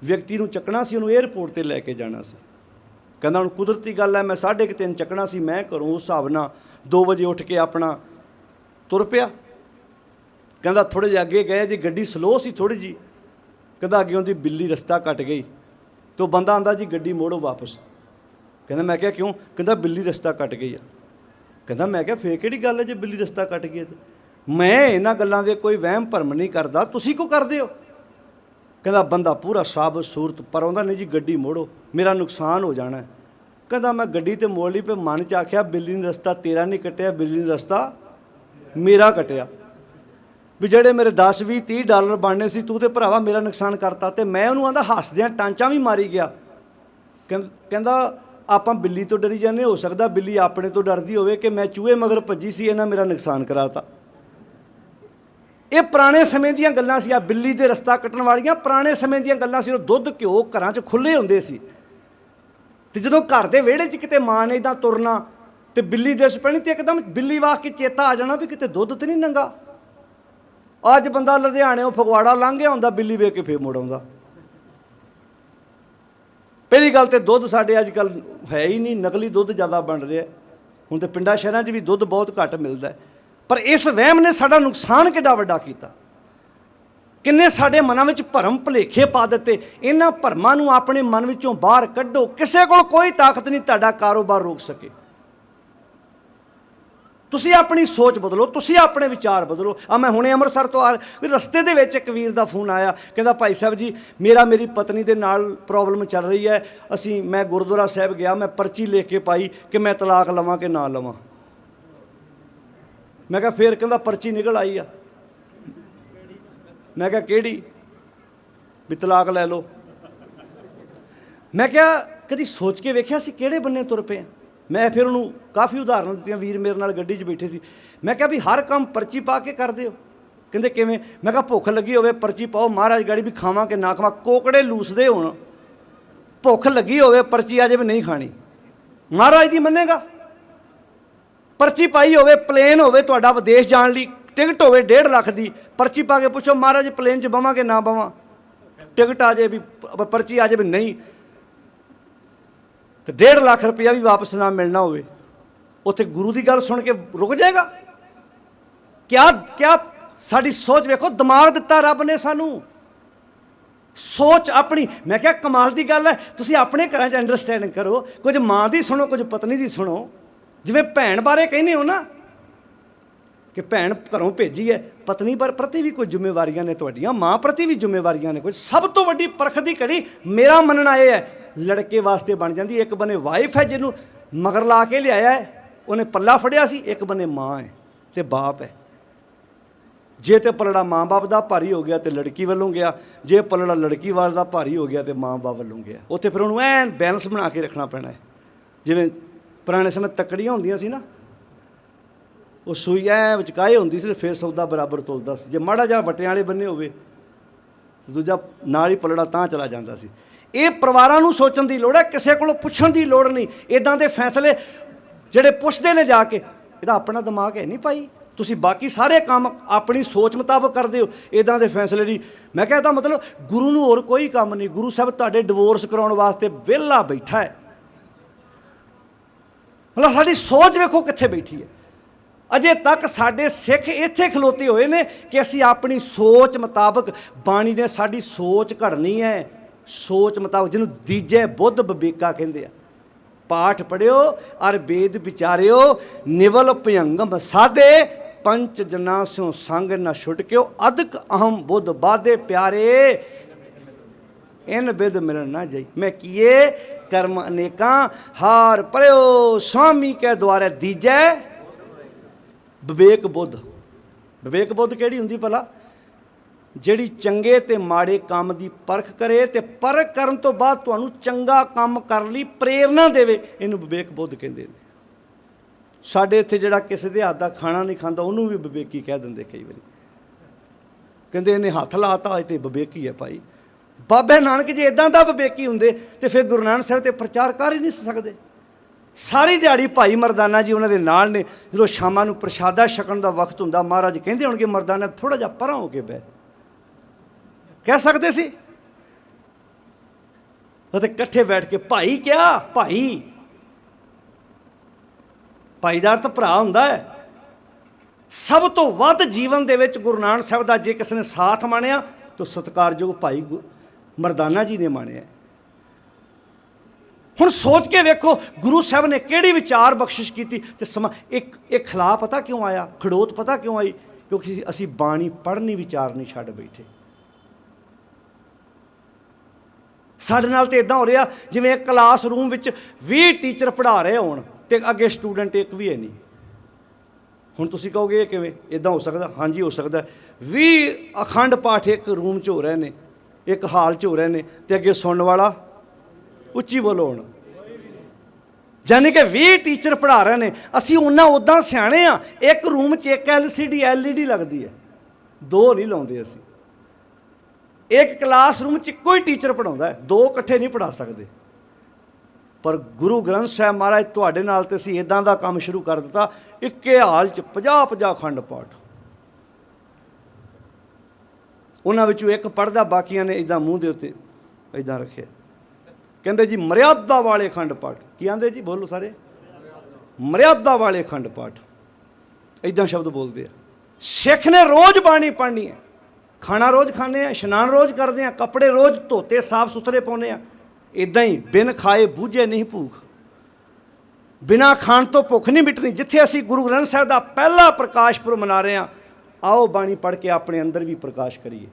ਵਿਅਕਤੀ ਨੂੰ ਚੱਕਣਾ ਸੀ, ਉਹਨੂੰ ਏਅਰਪੋਰਟ 'ਤੇ ਲੈ ਕੇ ਜਾਣਾ ਸੀ। ਕਹਿੰਦਾ ਹੁਣ ਕੁਦਰਤੀ ਗੱਲ ਹੈ ਮੈਂ 3:30 ਚੱਕਣਾ ਸੀ, ਮੈਂ ਘਰੋਂ ਉਸ ਹਿਸਾਬ ਨਾਲ 2 ਵਜੇ ਉੱਠ ਕੇ ਆਪਣਾ ਤੁਰ ਪਿਆ। ਕਹਿੰਦਾ ਥੋੜ੍ਹੇ ਜਿਹੇ ਅੱਗੇ ਗਏ ਜੀ, ਗੱਡੀ ਸਲੋਅ ਸੀ ਥੋੜ੍ਹੀ ਜਿਹੀ। ਕਹਿੰਦਾ ਅੱਗੇ ਉਹਦੀ ਬਿੱਲੀ ਰਸਤਾ ਕੱਟ ਗਈ ਅਤੇ ਉਹ ਬੰਦਾ ਆਂਦਾ ਜੀ ਗੱਡੀ ਮੋੜੋ ਵਾਪਸ। ਕਹਿੰਦਾ ਮੈਂ ਕਿਹਾ ਕਿਉਂ? ਕਹਿੰਦਾ ਬਿੱਲੀ ਰਸਤਾ ਕੱਟ ਗਈ ਆ। ਕਹਿੰਦਾ ਮੈਂ ਕਿਹਾ ਫੇਰ ਕਿਹੜੀ ਗੱਲ ਹੈ ਜੇ ਬਿੱਲੀ ਰਸਤਾ ਕੱਟ ਗਈ। ਮੈਂ ਇਹਨਾਂ ਗੱਲਾਂ ਦੇ ਕੋਈ ਵਹਿਮ ਭਰਮ ਨਹੀਂ ਕਰਦਾ, ਤੁਸੀਂ ਕਿਉਂ ਕਰਦੇ ਹੋ? ਕਹਿੰਦਾ ਬੰਦਾ ਪੂਰਾ ਸਾਬਤ ਸੂਰਤ ਪਰ ਆਉਂਦਾ ਨਹੀਂ ਜੀ ਗੱਡੀ ਮੋੜੋ ਮੇਰਾ ਨੁਕਸਾਨ ਹੋ ਜਾਣਾ। ਕਹਿੰਦਾ ਮੈਂ ਗੱਡੀ ਤੇ ਮੋੜ ਲਈ, ਪਰ ਮਨ 'ਚ ਆਖਿਆ ਬਿੱਲੀ ਨੇ ਰਸਤਾ ਤੇਰਾ ਨਹੀਂ ਕੱਟਿਆ, ਬਿੱਲੀ ਨੇ ਰਸਤਾ ਮੇਰਾ ਕੱਟਿਆ। ਵੀ ਜਿਹੜੇ ਮੇਰੇ 10 20 30 ਡਾਲਰ ਬਣਨੇ ਸੀ ਤੂੰ ਤੇ ਭਰਾਵਾ ਮੇਰਾ ਨੁਕਸਾਨ ਕਰਤਾ। ਤੇ ਮੈਂ ਉਹਨੂੰ ਆਂਦਾ ਹੱਸਦਿਆਂ ਟਾਂਚਾਂ ਵੀ ਮਾਰੀ ਗਿਆ। ਕਹਿੰਦਾ ਆਪਾਂ ਬਿੱਲੀ ਤੋਂ ਡਰੀ ਜਾਂਦੇ, ਹੋ ਸਕਦਾ ਬਿੱਲੀ ਆਪਣੇ ਤੋਂ ਡਰਦੀ ਹੋਵੇ ਕਿ ਮੈਂ ਚੂਹੇ ਮਗਰ ਭੱਜੀ ਸੀ, ਇਹਨਾਂ ਮੇਰਾ ਨੁਕਸਾਨ ਕਰਾਤਾ। ਇਹ ਪੁਰਾਣੇ ਸਮੇਂ ਦੀਆਂ ਗੱਲਾਂ ਸੀ। ਆ ਬਿੱਲੀ ਦੇ ਰਸਤਾ ਕੱਟਣ ਵਾਲੀਆਂ ਪੁਰਾਣੇ ਸਮੇਂ ਦੀਆਂ ਗੱਲਾਂ ਸੀ। ਉਹ ਦੁੱਧ ਘਿਓ ਘਰਾਂ 'ਚ ਖੁੱਲ੍ਹੇ ਹੁੰਦੇ ਸੀ ਅਤੇ ਜਦੋਂ ਘਰ ਦੇ ਵਿਹੜੇ 'ਚ ਕਿਤੇ ਮਾਂ ਨੇ ਇੱਦਾਂ ਤੁਰਨਾ ਅਤੇ ਬਿੱਲੀ ਦਿਸ ਪੈਣੀ ਅਤੇ ਇੱਕਦਮ ਬਿੱਲੀ ਵਾਹ ਕੇ ਚੇਤਾ ਆ ਜਾਣਾ ਵੀ ਕਿਤੇ ਦੁੱਧ ਤਾਂ ਨਹੀਂ ਨੰਗਾ। ਅੱਜ ਬੰਦਾ ਲੁਧਿਆਣਿਓਂ ਫਗਵਾੜਾ ਲੰਘ ਗਿਆ ਹੁੰਦਾ, ਬਿੱਲੀ ਵੇਖ ਕੇ ਫੇਰ ਮੁੜ ਆਉਂਦਾ। ਪਹਿਲੀ ਗੱਲ ਤਾਂ ਦੁੱਧ ਸਾਡੇ ਅੱਜ ਕੱਲ੍ਹ ਹੈ ਹੀ ਨਹੀਂ, ਨਕਲੀ ਦੁੱਧ ਜ਼ਿਆਦਾ ਬਣ ਰਿਹਾ। ਹੁਣ ਤਾਂ ਪਿੰਡਾਂ ਸ਼ਹਿਰਾਂ 'ਚ ਵੀ ਦੁੱਧ ਬਹੁਤ ਘੱਟ ਮਿਲਦਾ। ਪਰ ਇਸ ਵਹਿਮ ਨੇ ਸਾਡਾ ਨੁਕਸਾਨ ਕਿੱਡਾ ਵੱਡਾ ਕੀਤਾ। ਕਿੰਨੇ ਸਾਡੇ ਮਨਾਂ ਵਿੱਚ ਭਰਮ ਭੁਲੇਖੇ ਪਾ ਦਿੱਤੇ। ਇਹਨਾਂ ਭਰਮਾਂ ਨੂੰ ਆਪਣੇ ਮਨ ਵਿੱਚੋਂ ਬਾਹਰ ਕੱਢੋ। ਕਿਸੇ ਕੋਲ ਕੋਈ ਤਾਕਤ ਨਹੀਂ ਤੁਹਾਡਾ ਕਾਰੋਬਾਰ ਰੋਕ ਸਕੇ। ਤੁਸੀਂ ਆਪਣੀ ਸੋਚ ਬਦਲੋ, ਤੁਸੀਂ ਆਪਣੇ ਵਿਚਾਰ ਬਦਲੋ। ਮੈਂ ਹੁਣੇ ਅੰਮ੍ਰਿਤਸਰ ਤੋਂ ਰਸਤੇ ਦੇ ਵਿੱਚ ਇੱਕ ਵੀਰ ਦਾ ਫੋਨ ਆਇਆ, ਕਹਿੰਦਾ ਭਾਈ ਸਾਹਿਬ ਜੀ ਮੇਰੀ ਪਤਨੀ ਦੇ ਨਾਲ ਪ੍ਰੋਬਲਮ ਚੱਲ ਰਹੀ ਹੈ। ਮੈਂ ਗੁਰਦੁਆਰਾ ਸਾਹਿਬ ਗਿਆ, ਮੈਂ ਪਰਚੀ ਲਿਖ ਕੇ ਪਾਈ ਕਿ ਮੈਂ ਤਲਾਕ ਲਵਾਂ ਕਿ ਨਾ ਲਵਾਂ। ਮੈਂ ਕਿਹਾ ਫੇਰ? ਕਹਿੰਦਾ ਪਰਚੀ ਨਿਕਲ ਆਈ ਆ। ਮੈਂ ਕਿਹਾ ਕਿਹੜੀ? ਵੀ ਤਲਾਕ ਲੈ ਲਓ। ਮੈਂ ਕਿਹਾ ਕਦੀ ਸੋਚ ਕੇ ਵੇਖਿਆ ਸੀ ਕਿਹੜੇ ਬੰਨੇ ਤੁਰ ਪਏ? ਮੈਂ ਫਿਰ ਉਹਨੂੰ ਕਾਫੀ ਉਦਾਹਰਨ ਦਿੱਤੀਆਂ। ਵੀਰ ਮੇਰੇ ਨਾਲ ਗੱਡੀ 'ਚ ਬੈਠੇ ਸੀ। ਮੈਂ ਕਿਹਾ ਵੀ ਹਰ ਕੰਮ ਪਰਚੀ ਪਾ ਕੇ ਕਰਦੇ ਹੋ? ਕਹਿੰਦੇ ਕਿਵੇਂ? ਮੈਂ ਕਿਹਾ ਭੁੱਖ ਲੱਗੀ ਹੋਵੇ ਪਰਚੀ ਪਾਓ, ਮਹਾਰਾਜ ਗਾੜੀ ਵੀ ਖਾਵਾਂ ਕਿ ਨਾ ਖਾਵਾਂ। ਕੋਕੜੇ ਲੂਸਦੇ ਹੋਣ, ਭੁੱਖ ਲੱਗੀ ਹੋਵੇ ਪਰਚੀ ਆ ਜਾਵੇ ਨਹੀਂ ਖਾਣੀ, ਮਹਾਰਾਜ ਦੀ ਮੰਨੇਗਾ? ਪਰਚੀ ਪਾਈ ਹੋਵੇ, ਪਲੇਨ ਹੋਵੇ ਤੁਹਾਡਾ ਵਿਦੇਸ਼ ਜਾਣ ਲਈ, ਟਿਕਟ ਹੋਵੇ 1.5 ਲੱਖ ਦੀ, ਪਰਚੀ ਪਾ ਕੇ ਪੁੱਛੋ ਮਹਾਰਾਜ ਪਲੇਨ 'ਚ ਬਵਾਂ ਕਿ ਨਾ ਬਵਾਂ? ਟਿਕਟ ਆ ਜਾਏ ਵੀ ਪਰਚੀ ਆ ਜਾਏ ਵੀ ਨਹੀਂ ਤੇ 1.5 ਲੱਖ ਰੁਪਇਆ ਵੀ ਵਾਪਸ ਨਾ ਮਿਲਣਾ ਹੋਵੇ, ਉੱਥੇ ਗੁਰੂ ਦੀ ਗੱਲ ਸੁਣ ਕੇ ਰੁਕ ਜਾਏਗਾ? ਕਿਆ ਸਾਡੀ ਸੋਚ ਵੇਖੋ, ਦਿਮਾਗ ਦਿੱਤਾ ਰੱਬ ਨੇ ਸਾਨੂੰ, ਸੋਚ ਆਪਣੀ। ਮੈਂ ਕਿਹਾ ਕਮਾਲ ਦੀ ਗੱਲ ਹੈ, ਤੁਸੀਂ ਆਪਣੇ ਘਰਾਂ 'ਚ ਅੰਡਰਸਟੈਂਡਿੰਗ ਕਰੋ, ਕੁਝ ਮਾਂ ਦੀ ਸੁਣੋ, ਕੁਝ ਪਤਨੀ ਦੀ ਸੁਣੋ। ਜਿਵੇਂ ਭੈਣ ਬਾਰੇ ਕਹਿੰਦੇ ਹੋ ਨਾ ਕਿ ਭੈਣ ਘਰੋਂ ਭੇਜੀ ਹੈ, ਪਤਨੀ ਪ੍ਰਤੀ ਵੀ ਕੋਈ ਜ਼ਿੰਮੇਵਾਰੀਆਂ ਨੇ ਤੁਹਾਡੀਆਂ, ਮਾਂ ਪ੍ਰਤੀ ਵੀ ਜ਼ਿੰਮੇਵਾਰੀਆਂ ਨੇ ਕੁਝ। ਸਭ ਤੋਂ ਵੱਡੀ ਪਰਖ ਦੀ ਘੜੀ ਮੇਰਾ ਮੰਨਣਾ ਇਹ ਹੈ ਲੜਕੇ ਵਾਸਤੇ ਬਣ ਜਾਂਦੀ। ਇੱਕ ਬੰਨੇ ਵਾਈਫ ਹੈ ਜਿਹਨੂੰ ਮਗਰ ਲਾ ਕੇ ਲਿਆਇਆ ਹੈ, ਉਹਨੇ ਪੱਲਾ ਫੜਿਆ ਸੀ, ਇੱਕ ਬੰਨੇ ਮਾਂ ਹੈ ਤੇ ਬਾਪ ਹੈ। ਜੇ ਤੇ ਪਲੜਾ ਮਾਂ ਬਾਪ ਦਾ ਭਾਰੀ ਹੋ ਗਿਆ ਤੇ ਲੜਕੀ ਵੱਲੋਂ ਗਿਆ, ਜੇ ਪਲੜਾ ਲੜਕੀ ਵਾਲ ਦਾ ਭਾਰੀ ਹੋ ਗਿਆ ਤੇ ਮਾਂ ਬਾਪ ਵੱਲੋਂ ਗਿਆ। ਉੱਥੇ ਫਿਰ ਉਹਨੂੰ ਐਨ ਬੈਲੈਂਸ ਬਣਾ ਕੇ ਰੱਖਣਾ ਪੈਣਾ ਹੈ। ਜਿਵੇਂ ਪੁਰਾਣੇ ਸਮੇਂ ਤੱਕੜੀਆਂ ਹੁੰਦੀਆਂ ਸੀ ਨਾ, ਉਹ ਸੂਈ ਐ ਵਿਚਕਾਏ ਹੁੰਦੀ ਸੀ, ਫਿਰ ਸੌਦਾ ਬਰਾਬਰ ਤੁਲਦਾ ਸੀ। ਜੇ ਮਾੜਾ ਜਿਹਾ ਵਟਿਆਂ ਵਾਲੇ ਬੰਨੇ ਹੋਵੇ ਦੂਜਾ ਨਾਲ ਹੀ ਪਲੜਾ ਤਾਂ ਚਲਾ ਜਾਂਦਾ ਸੀ। ਇਹ ਪਰਿਵਾਰਾਂ ਨੂੰ ਸੋਚਣ ਦੀ ਲੋੜ ਹੈ, ਕਿਸੇ ਕੋਲੋਂ ਪੁੱਛਣ ਦੀ ਲੋੜ ਨਹੀਂ। ਇੱਦਾਂ ਦੇ ਫੈਸਲੇ ਜਿਹੜੇ ਪੁੱਛਦੇ ਨੇ ਜਾ ਕੇ, ਇਹਦਾ ਆਪਣਾ ਦਿਮਾਗ ਹੈ ਨਹੀਂ ਭਾਈ, ਤੁਸੀਂ ਬਾਕੀ ਸਾਰੇ ਕੰਮ ਆਪਣੀ ਸੋਚ ਮੁਤਾਬਕ ਕਰਦੇ ਹੋ, ਇੱਦਾਂ ਦੇ ਫੈਸਲੇ ਨਹੀਂ। ਮੈਂ ਕਿਹਾ ਇਹਦਾ ਮਤਲਬ ਗੁਰੂ ਨੂੰ ਹੋਰ ਕੋਈ ਕੰਮ ਨਹੀਂ, ਗੁਰੂ ਸਾਹਿਬ ਤੁਹਾਡੇ ਡਿਵੋਰਸ ਕਰਾਉਣ ਵਾਸਤੇ ਵਿਹਲਾ ਬੈਠਾ ਹੈ। ਮਤਲਬ ਸਾਡੀ ਸੋਚ ਵੇਖੋ ਕਿੱਥੇ ਬੈਠੀ ਹੈ। ਅਜੇ ਤੱਕ ਸਾਡੇ ਸਿੱਖ ਇੱਥੇ ਖਲੋਤੇ ਹੋਏ ਨੇ ਕਿ ਅਸੀਂ ਆਪਣੀ ਸੋਚ ਮੁਤਾਬਕ, ਬਾਣੀ ਨੇ ਸਾਡੀ ਸੋਚ ਘੜਨੀ ਹੈ, ਸੋਚ ਮੁਤਾਬਕ, ਜਿਹਨੂੰ ਦੀਜੇ ਬੁੱਧ ਵਿਵੇਕਾ ਕਹਿੰਦੇ ਆ। ਪਾਠ ਪੜ੍ਹਿਓ ਅਰ ਵੇਦ ਵਿਚਾਰਿਓ, ਨਿਵਲ ਭਯੰਗਮ ਸਾਧੇ, ਪੰਚ ਜਨਾ ਸਿਓ ਸੰਗ ਨਾ ਛੁਟਕਿਓ, ਅਦਕ ਅਹਮ ਬੁੱਧ ਬਾਧੇ ਪਿਆਰੇ, ਇਨ ਬਿਦ ਮਿਲਣ ਨਾ ਜਾਈ। ਮੈਂ ਕੀਏ ਕਰਮ ਅਨੇਕਾਂ, ਹਾਰ ਪਰਿਓ ਸੁਆਮੀ ਕੇ ਦੁਆਰੇ ਦੀਜੈ ਵਿਵੇਕ ਬੁੱਧ। ਵਿਵੇਕ ਬੁੱਧ ਕਿਹੜੀ ਹੁੰਦੀ ਭਲਾ? ਜਿਹੜੀ ਚੰਗੇ ਤੇ ਮਾੜੇ ਕੰਮ ਦੀ ਪਰਖ ਕਰੇ ਤੇ ਪਰਖ ਕਰਨ ਤੋਂ ਬਾਅਦ ਤੁਹਾਨੂੰ ਚੰਗਾ ਕੰਮ ਕਰਨ ਲਈ ਪ੍ਰੇਰਨਾ ਦੇਵੇ, ਇਹਨੂੰ ਵਿਵੇਕ ਬੁੱਧ ਕਹਿੰਦੇ ਨੇ। ਸਾਡੇ ਇੱਥੇ ਜਿਹੜਾ ਕਿਸੇ ਦੇ ਹੱਥ ਦਾ ਖਾਣਾ ਨਹੀਂ ਖਾਂਦਾ ਉਹਨੂੰ ਵੀ ਵਿਵੇਕੀ ਕਹਿ ਦਿੰਦੇ ਕਈ ਵਾਰੀ, ਕਹਿੰਦੇ ਇਹਨੇ ਹੱਥ ਲਾਤਾ ਤੇ ਵਿਵੇਕੀ ਹੈ ਭਾਈ। ਬਾਬੇ ਨਾਨਕ ਜੀ ਇੱਦਾਂ ਦਾ ਵਿਵੇਕੀ ਹੁੰਦੇ ਤੇ ਫਿਰ ਗੁਰੂ ਨਾਨਕ ਸਾਹਿਬ ਤੇ ਪ੍ਰਚਾਰ ਕਰ ਹੀ ਨਹੀਂ ਸਕਦੇ। ਸਾਰੀ ਦਿਹਾੜੀ ਭਾਈ ਮਰਦਾਨਾ ਜੀ ਉਹਨਾਂ ਦੇ ਨਾਲ ਨੇ। ਜਦੋਂ ਸ਼ਾਮਾਂ ਨੂੰ ਪ੍ਰਸ਼ਾਦਾ ਛਕਣ ਦਾ ਵਕਤ ਹੁੰਦਾ, ਮਹਾਰਾਜ ਕਹਿੰਦੇ ਹੋਣਗੇ ਮਰਦਾਨਾ ਥੋੜ੍ਹਾ ਜਿਹਾ ਪਰਾਂ ਹੋ ਕੇ ਬਹਿ, ਕਹਿ ਸਕਦੇ ਸੀ। ਅਤੇ ਇਕੱਠੇ ਬੈਠ ਕੇ ਭਾਈ ਕਿਹਾ, ਭਾਈ ਦਾ ਅਰਥ ਭਰਾ ਹੁੰਦਾ ਹੈ। ਸਭ ਤੋਂ ਵੱਧ ਜੀਵਨ ਦੇ ਵਿੱਚ ਗੁਰੂ ਨਾਨਕ ਸਾਹਿਬ ਦਾ ਜੇ ਕਿਸੇ ਨੇ ਸਾਥ ਮਾਣਿਆ ਤਾਂ ਸਤਿਕਾਰਯੋਗ ਭਾਈ ਮਰਦਾਨਾ ਜੀ ਨੇ ਮਾਣਿਆ। ਹੁਣ ਸੋਚ ਕੇ ਵੇਖੋ ਗੁਰੂ ਸਾਹਿਬ ਨੇ ਕਿਹੜੀ ਵਿਚਾਰ ਬਖਸ਼ਿਸ਼ ਕੀਤੀ। ਤੇ ਸਮਾਂ ਇੱਕ ਖਲਾ ਪਤਾ ਕਿਉਂ ਆਇਆ, ਖੜੋਤ ਪਤਾ ਕਿਉਂ ਆਈ? ਕਿਉਂਕਿ ਅਸੀਂ ਬਾਣੀ ਪੜ੍ਹਨੀ ਵਿਚਾਰਨੀ ਛੱਡ ਬੈਠੇ। ਸਾਡੇ ਨਾਲ ਤਾਂ ਇੱਦਾਂ ਹੋ ਰਿਹਾ ਜਿਵੇਂ ਇੱਕ ਕਲਾਸ ਰੂਮ ਵਿੱਚ 20 ਟੀਚਰ ਪੜ੍ਹਾ ਰਹੇ ਹੋਣ ਅਤੇ ਅੱਗੇ ਸਟੂਡੈਂਟ ਇੱਕ ਵੀ ਹੈ ਨਹੀਂ। ਹੁਣ ਤੁਸੀਂ ਕਹੋਗੇ ਇਹ ਕਿਵੇਂ? ਇੱਦਾਂ ਹੋ ਸਕਦਾ? ਹਾਂਜੀ ਹੋ ਸਕਦਾ। 20 ਅਖੰਡ ਪਾਠ ਇੱਕ ਰੂਮ 'ਚ ਹੋ ਰਹੇ ਨੇ, ਇੱਕ ਹਾਲ 'ਚ ਹੋ ਰਹੇ ਨੇ, ਅਤੇ ਅੱਗੇ ਸੁਣਨ ਵਾਲਾ ਉੱਚੀ ਬੋਲੋ ਹੁਣ। ਯਾਨੀ ਕਿ 20 ਟੀਚਰ ਪੜ੍ਹਾ ਰਹੇ ਨੇ, ਅਸੀਂ ਉਹਨਾਂ ਉੱਦਾਂ ਸਿਆਣੇ ਹਾਂ। ਇੱਕ ਰੂਮ 'ਚ ਇੱਕ LCD LED ਲੱਗਦੀ ਹੈ, 2 ਨਹੀਂ ਲਾਉਂਦੇ ਅਸੀਂ। ਇੱਕ ਕਲਾਸ ਰੂਮ 'ਚ ਇੱਕੋ ਹੀ ਟੀਚਰ ਪੜ੍ਹਾਉਂਦਾ ਹੈ, 2 ਇਕੱਠੇ ਨਹੀਂ ਪੜ੍ਹਾ ਸਕਦੇ। ਪਰ ਗੁਰੂ ਗ੍ਰੰਥ ਸਾਹਿਬ ਮਹਾਰਾਜ ਤੁਹਾਡੇ ਨਾਲ ਤੇ ਅਸੀਂ ਇੱਦਾਂ ਦਾ ਕੰਮ ਸ਼ੁਰੂ ਕਰ ਦਿੱਤਾ, ਇੱਕੇ ਹਾਲ 'ਚ 50-50 ਅਖੰਡ ਪਾਠ। ਉਹਨਾਂ ਵਿੱਚੋਂ ਇੱਕ ਪੜ੍ਹਦਾ, ਬਾਕੀਆਂ ਨੇ ਇੱਦਾਂ ਮੂੰਹ ਦੇ ਉੱਤੇ ਇੱਦਾਂ ਰੱਖਿਆ। ਕਹਿੰਦੇ ਜੀ ਮਰਿਆਦਾ ਵਾਲੇ ਅਖੰਡ ਪਾਠ। ਕੀ ਆਂਦੇ ਜੀ? ਬੋਲੋ ਸਾਰੇ। ਮਰਿਆਦਾ ਵਾਲੇ ਅਖੰਡ ਪਾਠ, ਇੱਦਾਂ ਸ਼ਬਦ ਬੋਲਦੇ ਆ। ਸਿੱਖ ਨੇ ਰੋਜ਼ ਬਾਣੀ ਪੜ੍ਹਨੀ ਹੈ, ਖਾਣਾ ਰੋਜ਼ ਖਾਂਦੇ ਆ, ਇਸ਼ਨਾਨ ਰੋਜ਼ ਕਰਦੇ ਆ, ਕੱਪੜੇ ਰੋਜ਼ ਧੋਤੇ ਸਾਫ ਸੁਥਰੇ ਪਾਉਂਦੇ ਆ। ਇੱਦਾਂ ਹੀ ਬਿਨ ਖਾਏ ਬੂਝੇ ਨਹੀਂ ਭੂਖ, ਬਿਨਾਂ ਖਾਣ ਤੋਂ ਭੁੱਖ ਨਹੀਂ ਮਿਟਣੀ। ਜਿੱਥੇ ਅਸੀਂ ਗੁਰੂ ਗ੍ਰੰਥ ਸਾਹਿਬ ਦਾ ਪਹਿਲਾ ਪ੍ਰਕਾਸ਼ ਪੁਰਬ ਮਨਾ ਰਹੇ ਹਾਂ, ਆਓ ਬਾਣੀ ਪੜ੍ਹ ਕੇ ਆਪਣੇ ਅੰਦਰ ਵੀ ਪ੍ਰਕਾਸ਼ ਕਰੀਏ।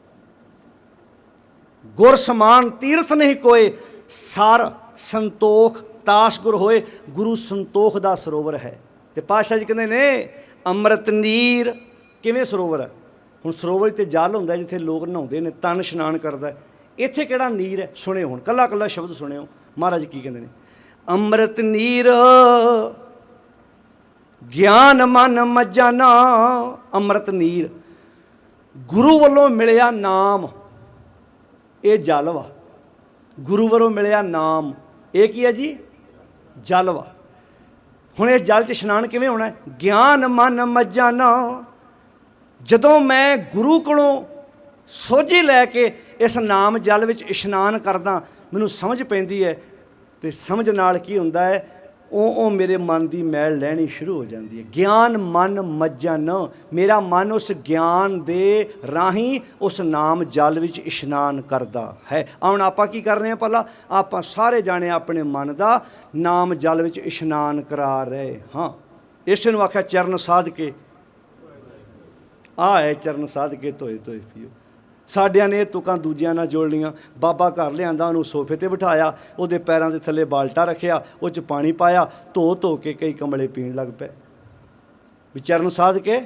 ਗੁਰ ਸਮਾਨ ਤੀਰਥ ਨਹੀਂ ਕੋਏ, ਸਰ ਸੰਤੋਖ ਤਾਸ਼ ਗੁਰ ਹੋਏ। ਗੁਰੂ ਸੰਤੋਖ ਦਾ ਸਰੋਵਰ ਹੈ। ਅਤੇ ਪਾਤਸ਼ਾਹ ਜੀ ਕਹਿੰਦੇ ਨੇ ਅੰਮ੍ਰਿਤ ਨੀਰ। ਕਿਵੇਂ ਸਰੋਵਰ ਹੈ? ਹੁਣ ਸਰੋਵਰ 'ਤੇ ਜਲ ਹੁੰਦਾ ਜਿੱਥੇ ਲੋਕ ਨਹਾਉਂਦੇ ਨੇ, ਤਨ ਇਸ਼ਨਾਨ ਕਰਦਾ। ਇੱਥੇ ਕਿਹੜਾ ਨੀਰ ਹੈ? ਸੁਣਿਓ ਹੁਣ, ਕੱਲਾ ਕੱਲਾ ਸ਼ਬਦ ਸੁਣਿਓ ਮਹਾਰਾਜ ਕੀ ਕਹਿੰਦੇ ਨੇ। ਅੰਮ੍ਰਿਤ ਨੀਰ ਗਿਆਨ ਮਨ ਮੱਜਾਨਾ। ਅੰਮ੍ਰਿਤ ਨੀਰ ਗੁਰੂ ਵੱਲੋਂ ਮਿਲਿਆ ਨਾਮ, ਇਹ ਜਲ ਵਾ। ਗੁਰੂ ਵੱਲੋਂ ਮਿਲਿਆ ਨਾਮ, ਇਹ ਕੀ ਹੈ ਜੀ? ਜਲ ਵਾ। ਹੁਣ ਇਸ ਜਲ 'ਚ ਇਸ਼ਨਾਨ ਕਿਵੇਂ ਹੋਣਾ? ਗਿਆਨ ਮਨ ਮੱਜਾਨਾ। ਜਦੋਂ ਮੈਂ ਗੁਰੂ ਕੋਲੋਂ ਸੋਝੀ ਲੈ ਕੇ ਇਸ ਨਾਮ ਜਲ ਵਿੱਚ ਇਸ਼ਨਾਨ ਕਰਦਾ ਮੈਨੂੰ ਸਮਝ ਪੈਂਦੀ ਹੈ, ਤੇ ਸਮਝ ਨਾਲ ਕੀ ਹੁੰਦਾ ਹੈ, ਉਹ ਮੇਰੇ ਮਨ ਦੀ ਮੈਲ ਲੈਣੀ ਸ਼ੁਰੂ ਹੋ ਜਾਂਦੀ ਹੈ। ਗਿਆਨ ਮਨ ਮੱਜਨ, ਮੇਰਾ ਮਨ ਉਸ ਗਿਆਨ ਦੇ ਰਾਹੀਂ ਉਸ ਨਾਮ ਜਲ ਵਿੱਚ ਇਸ਼ਨਾਨ ਕਰਦਾ ਹੈ। ਹੁਣ ਆਪਾਂ ਕੀ ਕਰ ਰਹੇ ਹਾਂ, ਭਲਾ ਆਪਾਂ ਸਾਰੇ ਜਾਣੇ ਆਪਣੇ ਮਨ ਦਾ ਨਾਮ ਜਲ ਵਿੱਚ ਇਸ਼ਨਾਨ ਕਰਾ ਰਹੇ ਹਾਂ। ਇਸ ਨੂੰ ਆਖਿਆ ਚਰਨ ਸਾਧ ਕੇ, ਆਹ ਹੈ ਚਰਨ ਸਾਧ ਕੇ ਧੋਏ ਧੋਏ ਪੀਓ। ਸਾਡਿਆਂ ਨੇ ਇਹ ਤੁਕਾਂ ਦੂਜਿਆਂ ਨਾਲ ਜੋੜ ਲਈਆਂ। ਬਾਬਾ ਘਰ ਲਿਆਂਦਾ, ਉਹਨੂੰ ਸੋਫੇ 'ਤੇ ਬਿਠਾਇਆ, ਉਹਦੇ ਪੈਰਾਂ ਦੇ ਥੱਲੇ ਬਾਲਟਾ ਰੱਖਿਆ, ਉਹ 'ਚ ਪਾਣੀ ਪਾਇਆ, ਧੋ ਧੋ ਕੇ ਕਈ ਕਮਲੇ ਪੀਣ ਲੱਗ ਪਏ। ਵੀ ਚਰਨ ਸਾਧ ਕੇ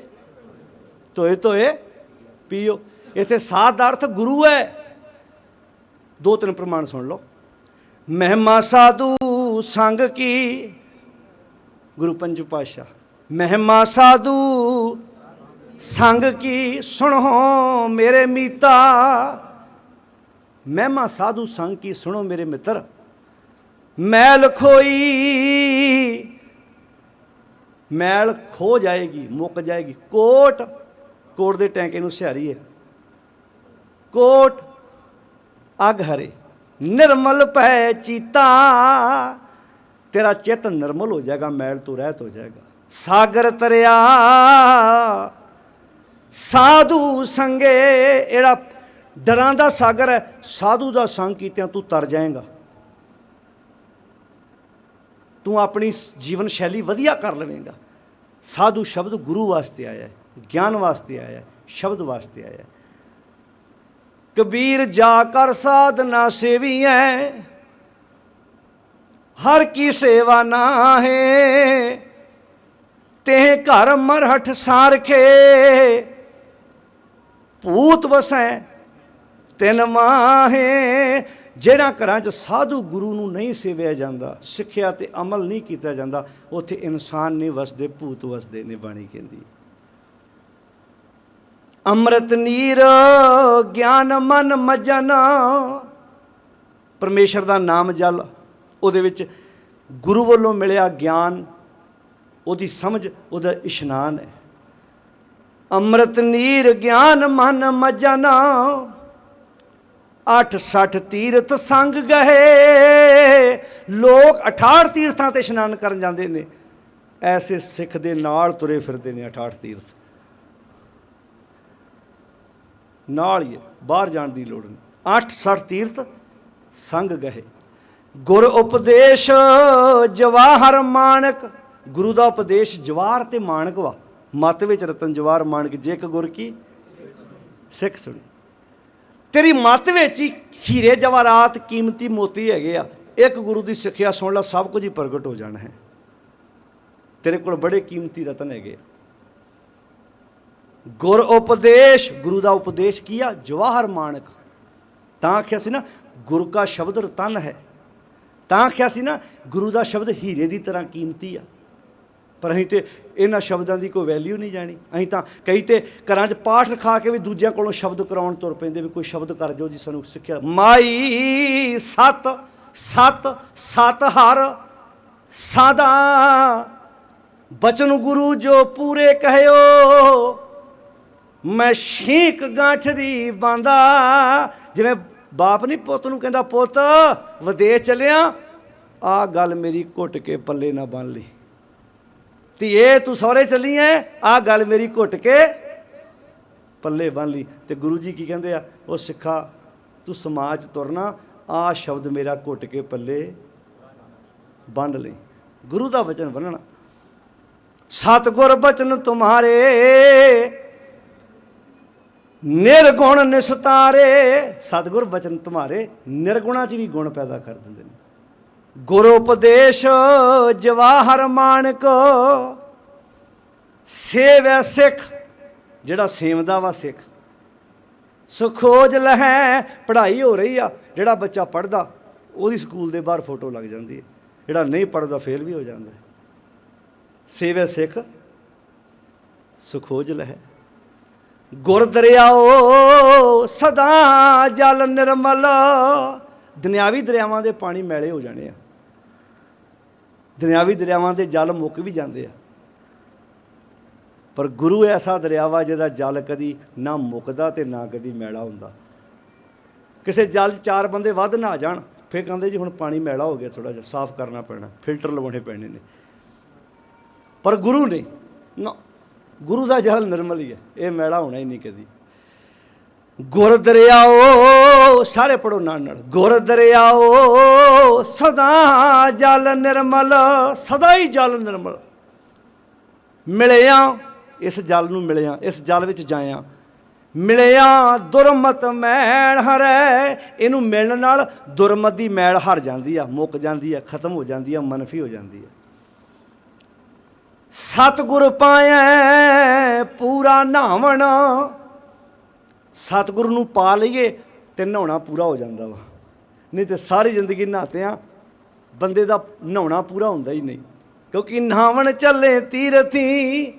ਧੋਏ ਧੋਏ ਪੀਓ। ਇੱਥੇ ਸਾਧ ਦਾ ਅਰਥ ਗੁਰੂ ਹੈ। 2-3 ਪ੍ਰਮਾਣ ਸੁਣ ਲਓ। ਮਹਿਮਾ ਸਾਧੂ ਸੰਗ ਕੀ, ਗੁਰੂ ਪੰਜ ਪਾਤਸ਼ਾਹ, ਮਹਿਮਾ ਸਾਧੂ ਸੰਗ ਕੀ ਸੁਣੋ ਮੇਰੇ ਮੀਤਾ, ਮਹਿਮਾ ਸਾਧੂ ਸੰਗ ਕੀ ਸੁਣੋ ਮੇਰੇ ਮਿੱਤਰ। ਮੈਲ ਖੋਈ, ਮੈਲ ਖੋ ਜਾਏਗੀ, ਮੁੱਕ ਜਾਏਗੀ। ਕੋਟ, ਕੋਟ ਦੇ ਟੈਂਕੇ ਨੂੰ ਸਿਹਾਰੀ ਹੈ। ਕੋਟ ਅਗ ਹਰੇ ਨਿਰਮਲ ਪੈ ਚੀਤਾ, ਤੇਰਾ ਚਿੱਤ ਨਿਰਮਲ ਹੋ ਜਾਏਗਾ, ਮੈਲ ਤੋਂ ਰਹਿਤ ਹੋ ਜਾਏਗਾ। ਸਾਗਰ ਤਰਿਆ ਸਾਧੂ ਸੰਗੇ, ਜਿਹੜਾ ਡਰਾਂ ਦਾ ਸਾਗਰ ਹੈ, ਸਾਧੂ ਦਾ ਸੰਗ ਕੀਤਿਆਂ ਤੂੰ ਤਰ ਜਾਏਗਾ। ਤੂੰ ਆਪਣੀ ਜੀਵਨ ਸ਼ੈਲੀ ਵਧੀਆ ਕਰ ਲਵੇਂਗਾ। ਸਾਧੂ ਸ਼ਬਦ ਗੁਰੂ ਵਾਸਤੇ ਆਇਆ ਹੈ, ਗਿਆਨ ਵਾਸਤੇ ਆਇਆ ਹੈ, ਸ਼ਬਦ ਵਾਸਤੇ ਆਇਆ ਹੈ। ਕਬੀਰ ਜਾ ਕਰ ਸਾਧਨਾ ਸੇਵੀ ਹੈ, ਹਰ ਕੀ ਸੇਵਾ ਨਾਹੇ, ਤੇ ਘਰ ਮਰਹਠ ਸਾਰਖੇ, ਭੂਤ ਵਸੈ ਤਿਨ ਮਾਹੇ। ਜਿਹੜਾ ਘਰਾਂ 'ਚ ਸਾਧੂ ਗੁਰੂ ਨੂੰ ਨਹੀਂ ਸੇਵਿਆ ਜਾਂਦਾ, ਸਿੱਖਿਆ ਤੇ ਅਮਲ ਨਹੀਂ ਕੀਤਾ ਜਾਂਦਾ, ਉੱਥੇ ਇਨਸਾਨ ਨਹੀਂ ਵਸਦੇ, ਭੂਤ ਵਸਦੇ ਨੇ। ਬਾਣੀ ਕਹਿੰਦੀ ਅੰਮ੍ਰਿਤ ਨੀਰ ਗਿਆਨ ਮਨ ਮਜਨ, ਪਰਮੇਸ਼ਰ ਦਾ ਨਾਮ ਜਲ, ਉਹਦੇ ਵਿੱਚ ਗੁਰੂ ਵੱਲੋਂ ਮਿਲਿਆ ਗਿਆਨ, ਉਹਦੀ ਸਮਝ, ਉਹਦਾ ਇਸ਼ਨਾਨ ਹੈ। ਅੰਮ੍ਰਿਤ ਨੀਰ ਗਿਆਨ ਮਨ ਮਜਨ, 68 ਤੀਰਥ ਸੰਗ ਗਏ। ਲੋਕ 68 ਤੀਰਥਾਂ ਤੇ ਇਸ਼ਨਾਨ ਕਰਨ ਜਾਂਦੇ ਨੇ, ਐਸੇ ਸਿੱਖ ਦੇ ਨਾਲ ਤੁਰੇ ਫਿਰਦੇ ਨੇ। 68 ਤੀਰਥ ਨਾਲ ਹੀ, ਬਾਹਰ ਜਾਣ ਦੀ ਲੋੜ ਨਹੀਂ। 68 ਤੀਰਥ ਸੰਗ ਗਏ। ਗੁਰ ਉਪਦੇਸ਼ ਜਵਾਹਰ ਮਾਣਕ, ਗੁਰੂ ਦਾ ਉਪਦੇਸ਼ ਜਵਾਹਰ ਤੇ ਮਾਣਕ ਵਾ। ਮੱਤ ਵਿੱਚ ਰਤਨ ਜਵਾਹਰ ਮਾਣਕ, ਜੇ ਇੱਕ ਗੁਰ ਕੀ ਸਿੱਖ ਸੁਣੀ। ਤੇਰੀ ਮੱਤ ਵਿੱਚ ਹੀ ਹੀਰੇ ਜਵਾਹਰਾਤ ਕੀਮਤੀ ਮੋਤੀ ਹੈਗੇ ਆ। ਇੱਕ ਗੁਰੂ ਦੀ ਸਿੱਖਿਆ ਸੁਣ ਲਾ, ਸਭ ਕੁਝ ਹੀ ਪ੍ਰਗਟ ਹੋ ਜਾਣਾ ਹੈ। ਤੇਰੇ ਕੋਲ ਬੜੇ ਕੀਮਤੀ ਰਤਨ ਹੈਗੇ। ਗੁਰ ਉਪਦੇਸ਼, ਗੁਰੂ ਦਾ ਉਪਦੇਸ਼ ਕੀ ਆ, ਜਵਾਹਰ ਮਾਣਕ। ਤਾਂ ਆਖਿਆ ਸੀ ਨਾ ਗੁਰੂ ਕਾ ਸ਼ਬਦ ਰਤਨ ਹੈ। ਤਾਂ ਆਖਿਆ ਸੀ ਨਾ ਗੁਰੂ ਦਾ ਸ਼ਬਦ ਹੀਰੇ ਦੀ ਤਰ੍ਹਾਂ ਕੀਮਤੀ ਆ। ਪਰ ਅਸੀਂ ਤੇ ਇਹਨਾਂ ਸ਼ਬਦਾਂ ਦੀ ਕੋਈ ਵੈਲਿਊ ਨਹੀਂ ਜਾਣੀ। ਅਸੀਂ ਤਾਂ ਕਈ ਤੇ ਘਰਾਂ 'ਚ ਪਾਠ ਰਖਾ ਕੇ ਵੀ ਦੂਜਿਆਂ ਕੋਲੋਂ ਸ਼ਬਦ ਕਰਾਉਣ ਤੁਰ ਪੈਂਦੇ, ਵੀ ਕੋਈ ਸ਼ਬਦ ਕਰ ਜੋ ਜੀ ਸਾਨੂੰ ਸਿੱਖਿਆ। ਮਾਈ ਸਤ ਸਤ ਸਤ ਹਰ ਸਾਦਾ, ਬਚਨ ਗੁਰੂ ਜੋ ਪੂਰੇ ਕਹਿਓ, ਮੈਂ ਸ਼ੀਕ ਗਾਂਠਰੀ ਬਾਂਦਾ। ਜਿਵੇਂ ਬਾਪ ਨਹੀਂ ਪੁੱਤ ਨੂੰ ਕਹਿੰਦਾ, ਪੁੱਤ ਵਿਦੇਸ਼ ਚੱਲਿਆ, ਆਹ ਗੱਲ ਮੇਰੀ ਘੁੱਟ ਕੇ ਪੱਲੇ ਨਾ ਬੰਨ ਲਈ। ਧੀਏ ਤੂੰ ਸਹੁਰੇ ਚੱਲੀ ਐ, ਆਹ ਗੱਲ ਮੇਰੀ ਘੁੱਟ ਕੇ ਪੱਲੇ ਬੰਨ ਲਈ। ਤੇ ਗੁਰੂ ਜੀ ਕੀ ਕਹਿੰਦੇ ਆ, ਉਹ ਸਿੱਖਾ ਤੂੰ ਸਮਾਜ ਤੁਰਨਾ, ਆਹ ਸ਼ਬਦ ਮੇਰਾ ਘੁੱਟ ਕੇ ਪੱਲੇ ਬੰਨ ਲਈ। ਗੁਰੂ ਦਾ ਵਚਨ ਬੰਨਣਾ। ਸਤਿਗੁਰ ਬਚਨ ਤੁਮਾਰੇ ਨਿਰਗੁਣ ਨਿਸਤਾਰੇ, ਸਤਿਗੁਰ ਬਚਨ ਤੁਮਾਰੇ ਨਿਰਗੁਣਾ 'ਚ ਵੀ ਗੁਣ ਪੈਦਾ ਕਰ ਦਿੰਦੇ ਨੇ। ਗੁਰ ਉਪਦੇਸ਼ ਜਵਾਹਰ ਮਾਣਕ, ਸੇਵੈ ਸਿੱਖ, ਜਿਹੜਾ ਸੇਵਦਾ ਵਾ ਸਿੱਖ। ਸੁਖੋਜ ਲਹੈ, ਪੜ੍ਹਾਈ ਹੋ ਰਹੀ ਆ, ਜਿਹੜਾ ਬੱਚਾ ਪੜ੍ਹਦਾ ਉਹਦੀ ਸਕੂਲ ਦੇ ਬਾਹਰ ਫੋਟੋ ਲੱਗ ਜਾਂਦੀ ਹੈ, ਜਿਹੜਾ ਨਹੀਂ ਪੜ੍ਹਦਾ ਫੇਲ ਵੀ ਹੋ ਜਾਂਦਾ। ਸੇਵੈ ਸਿੱਖ ਸੁਖੋਜ ਲਹੈ। ਗੁਰ ਦਰਿਆਓ ਸਦਾ ਜਲ ਨਿਰਮਲ, ਦੁਨਿਆਵੀ ਦਰਿਆਵਾਂ ਦੇ ਪਾਣੀ ਮੈਲੇ ਹੋ ਜਾਣੇ ਆ, ਦੁਨਿਆਵੀ ਦਰਿਆਵਾਂ ਦੇ ਜਲ ਮੁੱਕ ਵੀ ਜਾਂਦੇ ਆ, ਪਰ ਗੁਰੂ ਐਸਾ ਦਰਿਆ ਵਾ ਜਿਹਦਾ ਜਲ ਕਦੀ ਨਾ ਮੁੱਕਦਾ ਤੇ ਨਾ ਕਦੀ ਮੈਲਾ ਹੁੰਦਾ। ਕਿਸੇ ਜਲ 'ਚ 4 ਬੰਦੇ ਵੱਧ ਨਹਾ ਜਾਣ, ਫਿਰ ਕਹਿੰਦੇ ਜੀ ਹੁਣ ਪਾਣੀ ਮੈਲਾ ਹੋ ਗਿਆ, ਥੋੜ੍ਹਾ ਜਿਹਾ ਸਾਫ਼ ਕਰਨਾ ਪੈਣਾ, ਫਿਲਟਰ ਲਵਾਉਣੇ ਪੈਣੇ ਨੇ। ਪਰ ਗੁਰੂ ਨੇ ਨਾ, ਗੁਰੂ ਦਾ ਜਲ ਨਿਰਮਲ ਹੀ ਹੈ, ਇਹ ਮੈਲਾ ਹੋਣਾ ਹੀ ਨਹੀਂ ਕਦੀ। ਗੁਰ ਦਰਿਆਓ, ਸਾਰੇ ਪੜੋ ਨਾਲ, ਗੁਰ ਦਰਿਆਓ ਸਦਾ ਜਲ ਨਿਰਮਲ, ਸਦਾ ਹੀ ਜਲ ਨਿਰਮਲ। ਮਿਲਿਆ ਇਸ ਜਲ ਨੂੰ, ਮਿਲਿਆ ਇਸ ਜਲ ਵਿੱਚ ਜਾਇਆ, ਮਿਲਿਆ ਦੁਰਮਤ ਮੈਲ ਹਰੈ। ਇਹਨੂੰ ਮਿਲਣ ਨਾਲ ਦੁਰਮਤ ਦੀ ਮੈਲ ਹਰ ਜਾਂਦੀ ਆ, ਮੁੱਕ ਜਾਂਦੀ ਆ, ਖਤਮ ਹੋ ਜਾਂਦੀ ਆ, ਮਨਫੀ ਹੋ ਜਾਂਦੀ ਆ। ਸਤਿਗੁਰ ਪਾਇਐ ਪੂਰਾ ਨਹਾਵਣ, ਸਤਿਗੁਰੂ ਨੂੰ ਪਾ ਲਈਏ ਤੇ ਨਹਾਉਣਾ ਪੂਰਾ ਹੋ ਜਾਂਦਾ ਵਾ, ਨਹੀਂ ਤੇ ਸਾਰੀ ਜ਼ਿੰਦਗੀ ਨਹਾਤਿਆਂ ਬੰਦੇ ਦਾ ਨਹਾਉਣਾ ਪੂਰਾ ਹੁੰਦਾ ਹੀ ਨਹੀਂ। ਕਿਉਂਕਿ ਨਹਾਵਣ ਚੱਲੇ ਤੀਰਥੀ,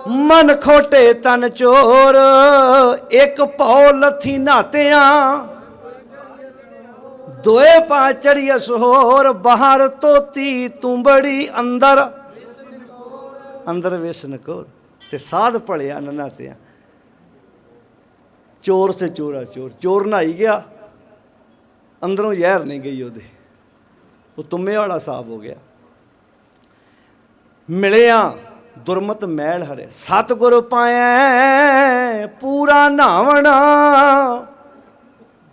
ਮਨ ਖੋਟੇ ਤਨ ਚੋਰ। ਇੱਕ ਭਉ ਲੱਥੀ ਨਹਾਤਿਆਂ, ਦੋਏ ਪਾ ਚੜੀਅਸ ਹੋਰ। ਬਾਹਰ ਤੋਤੀ ਤੂੰ ਬੜੀ, ਅੰਦਰ ਅੰਦਰ ਵਿਸ਼ਨ ਕੋਰ। ਤੇ ਸਾਧ ਭਲਿਆ ਨਹਾਤਿਆਂ। ਚੋਰ ਸੇ ਚੋਰਾ ਚੋਰ, ਚੋਰ ਨਹਾਈ ਗਿਆ, ਅੰਦਰੋਂ ਜ਼ਹਿਰ ਨਹੀਂ ਗਈ ਉਹਦੇ, ਉਹ ਤੁੰਮੇ ਵਾਲਾ ਸਾਫ ਹੋ ਗਿਆ। ਮਿਲਿਆ ਦੁਰਮਤ ਮੈਲ ਹਰੇ, ਸਤਿਗੁਰ ਪਾਇਐ ਪੂਰਾ ਨਹਾਵਣ।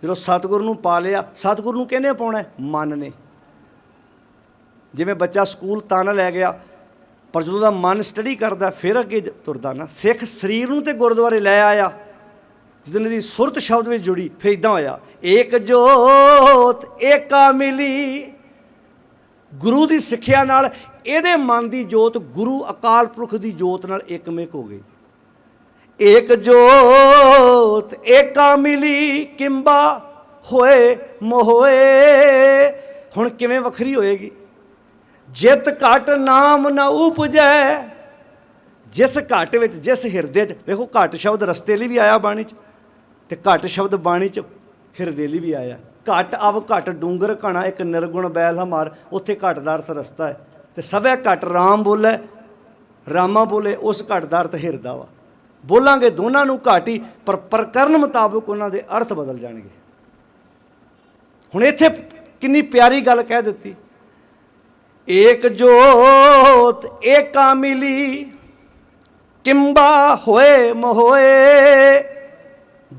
ਜਦੋਂ ਸਤਿਗੁਰੂ ਨੂੰ ਪਾ ਲਿਆ, ਸਤਿਗੁਰੂ ਨੂੰ ਕਿਹਨੇ ਪਾਉਣਾ? ਮਨ ਨੇ। ਜਿਵੇਂ ਬੱਚਾ ਸਕੂਲ ਤਨ ਲੈ ਗਿਆ, ਪਰ ਜਦੋਂ ਦਾ ਮਨ ਸਟੱਡੀ ਕਰਦਾ ਫਿਰ ਅੱਗੇ ਤੁਰਦਾ ਨਾ। ਸਿੱਖ ਸਰੀਰ ਨੂੰ ਤੇ ਗੁਰਦੁਆਰੇ ਲੈ ਆਇਆ, ਜਦੋਂ ਦੀ ਸੁਰਤ ਸ਼ਬਦ ਵਿੱਚ ਜੁੜੀ, ਫਿਰ ਇੱਦਾਂ ਹੋਇਆ ਏਕ ਜੋਤ ਏਕਾ ਮਿਲੀ। ਗੁਰੂ ਦੀ ਸਿੱਖਿਆ ਨਾਲ ਇਹਦੇ ਮਨ ਦੀ ਜੋਤ ਗੁਰੂ ਅਕਾਲ ਪੁਰਖ ਦੀ ਜੋਤ ਨਾਲ ਇੱਕਮਿਕ ਹੋ ਗਈ। ਏਕ ਜੋਤ ਏਕਾ ਮਿਲੀ, ਕਿੰਬਾ ਹੋਏ ਮੋਹੇ। ਹੁਣ ਕਿਵੇਂ ਵੱਖਰੀ ਹੋਏਗੀ? ਜਿਤ ਘਟ ਨਾਮ ਨਾ ਉਪਜੈ। ਜਿਸ ਘਟ ਵਿੱਚ, ਜਿਸ ਹਿਰਦੇ 'ਚ, ਵੇਖੋ ਘਟ ਸ਼ਬਦ ਰਸਤੇ ਲਈ ਵੀ ਆਇਆ ਬਾਣੀ 'ਚ, ਤੇ ਘਟ ਸ਼ਬਦ ਬਾਣੀ 'ਚ ਹਿਰਦੇ ਲਈ ਵੀ ਆਇਆ। ਘਟ ਅਵ ਘਟ ਡੂੰਗਰ ਘਣਾ, ਇੱਕ ਨਿਰਗੁਣ ਬੈਲ ਹਮਾਰ, ਉੱਥੇ ਘਟ ਦਾ ਅਰਥ ਰਸਤਾ ਹੈ। ਤੇ ਸਭੈ ਘਟ ਰਾਮ ਬੋਲੇ, ਰਾਮਾ ਬੋਲੇ, ਉਸ ਘਟ ਦਾ ਅਰਥ ਹਿਰਦਾ ਵਾ। ਬੋਲਾਂਗੇ ਦੋਨਾਂ ਨੂੰ ਘੱਟ ਹੀ, ਪਰ ਪ੍ਰਕਰਨ ਮੁਤਾਬਕ ਉਹਨਾਂ ਦੇ ਅਰਥ ਬਦਲ ਜਾਣਗੇ। ਹੁਣ ਇੱਥੇ ਕਿੰਨੀ ਪਿਆਰੀ ਗੱਲ ਕਹਿ ਦਿੱਤੀ, ਏਕ ਜੋਤ ਏਕਾ ਮਿਲੀ, ਕਿੰਬਾ ਹੋਏ ਮੋਏ।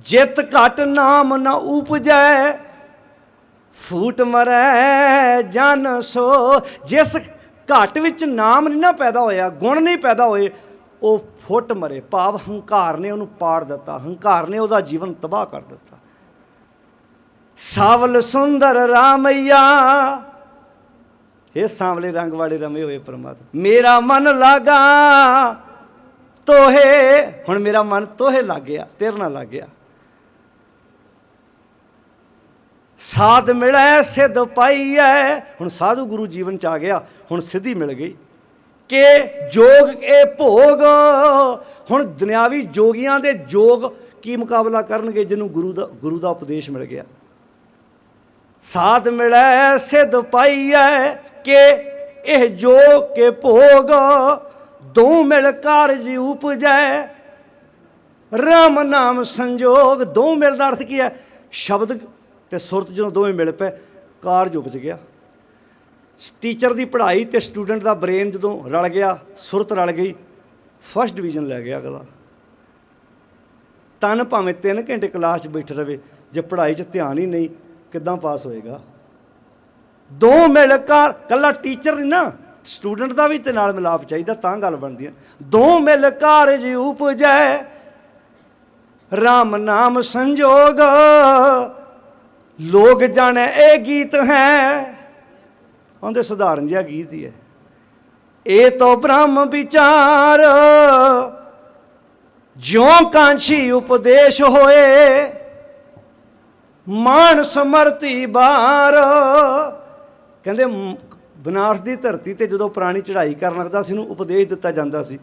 ਜਿਤ ਘਟ ਨਾਮ ਨਾ ਉਪਜੈ, ਫੂਟ ਮਰੈ ਜਨ ਸੋ। ਜਿਸ ਘਟ ਵਿੱਚ ਨਾਮ ਨਹੀਂ ਨਾ ਪੈਦਾ ਹੋਇਆ, ਗੁਣ ਨਹੀਂ ਪੈਦਾ ਹੋਏ, ਉਹ ਫੁੱਟ ਮਰੇ। ਭਾਵ ਹੰਕਾਰ ਨੇ ਉਹਨੂੰ ਪਾੜ ਦਿੱਤਾ, ਹੰਕਾਰ ਨੇ ਉਹਦਾ ਜੀਵਨ ਤਬਾਹ ਕਰ ਦਿੱਤਾ। ਸਾਵਲ ਸੁੰਦਰ ਰਾਮਈਆ, ਇਹ ਸਾਂਵਲੇ ਰੰਗ ਵਾਲੇ ਰਮੇ ਹੋਏ ਪਰਮਾਤਮਾ। ਮੇਰਾ ਮਨ ਲਾਗਾ ਤੋਹੇ, ਹੁਣ ਮੇਰਾ ਮਨ ਤੋਹੇ ਲੱਗ ਗਿਆ, ਤੇਰੇ ਨਾਲ ਲੱਗ ਗਿਆ। ਸਾਧ ਮਿਲੈ ਸਿੱਧ ਪਾਈਐ, ਹੁਣ ਸਾਧੂ ਗੁਰੂ ਜੀਵਨ 'ਚ ਆ ਗਿਆ, ਹੁਣ ਸਿੱਧੀ ਮਿਲ ਗਈ। ਕਿ ਜੋਗ ਇਹ ਭੋਗ, ਹੁਣ ਦੁਨਿਆਵੀ ਜੋਗੀਆਂ ਦੇ ਜੋਗ ਕੀ ਮੁਕਾਬਲਾ ਕਰਨਗੇ ਜਿਹਨੂੰ ਗੁਰੂ ਦਾ ਉਪਦੇਸ਼ ਮਿਲ ਗਿਆ। ਸਾਧ ਮਿਲੈ ਸਿੱਧ ਪਾਈਐ, ਕਿ ਇਹ ਜੋਗ ਕੇ ਭੋਗ। ਦੋ ਮਿਲ ਕਾਰਜ ਉਪਜੈ, ਰਾਮ ਨਾਮ ਸੰਜੋਗ। ਦੋ ਮਿਲ ਦਾ ਅਰਥ ਕੀ ਹੈ? ਸ਼ਬਦ ਤੇ ਸੁਰਤ ਜਦੋਂ ਦੋਵੇਂ ਮਿਲ ਪਏ, ਕਾਰਜ ਉਪਜ ਗਿਆ। ਟੀਚਰ ਦੀ ਪੜ੍ਹਾਈ ਤੇ ਸਟੂਡੈਂਟ ਦਾ ਬ੍ਰੇਨ ਜਦੋਂ ਰਲ ਗਿਆ, ਸੁਰਤ ਰਲ ਗਈ, ਫਸਟ ਡਿਵੀਜ਼ਨ ਲੈ ਗਿਆ ਅਗਲਾ। ਤਨ ਭਾਵੇਂ 3 ਘੰਟੇ ਕਲਾਸ 'ਚ ਬੈਠ ਰਵੇ, ਜੇ ਪੜ੍ਹਾਈ 'ਚ ਧਿਆਨ ਹੀ ਨਹੀਂ, ਕਿੱਦਾਂ ਪਾਸ ਹੋਏਗਾ? ਦੋ ਮਿਲ ਕਾਰ, ਕੱਲਾ ਟੀਚਰ ਨਹੀਂ ਨਾ, ਸਟੂਡੈਂਟ ਦਾ ਵੀ ਤੇ ਨਾਲ ਮਿਲਾਪ ਚਾਹੀਦਾ, ਤਾਂ ਗੱਲ ਬਣਦੀ ਹੈ। ਦੋ ਮਿਲ ਕਾਰਜ ਉਪਜੈ, ਰਾਮ ਨਾਮ ਸੰਜੋਗ। ਲੋਕ ਜਾਣੇ ਇਹ ਗੀਤ ਹੈ, ਉਹਦੇ ਸਧਾਰਨ ਜਿਹਾ ਗੀਤ ਹੀ ਹੈ। ਇਹ ਤੋਂ ਬ੍ਰਹਮ ਵਿਚਾਰ, ਜਿਉਂ ਕਾਂਛੀ ਉਪਦੇਸ਼ ਹੋਏ। ਮਾਨ ਸਮਰਤੀ ਬਾਰ, ਕਹਿੰਦੇ ਬਨਾਰਸ ਦੀ ਧਰਤੀ ਤੇ ਜਦੋਂ ਪ੍ਰਾਣੀ ਚੜ੍ਹਾਈ ਕਰਨ ਲੱਗਦਾ ਸੀ, ਇਹਨੂੰ ਉਪਦੇਸ਼ ਦਿੱਤਾ ਜਾਂਦਾ ਸੀ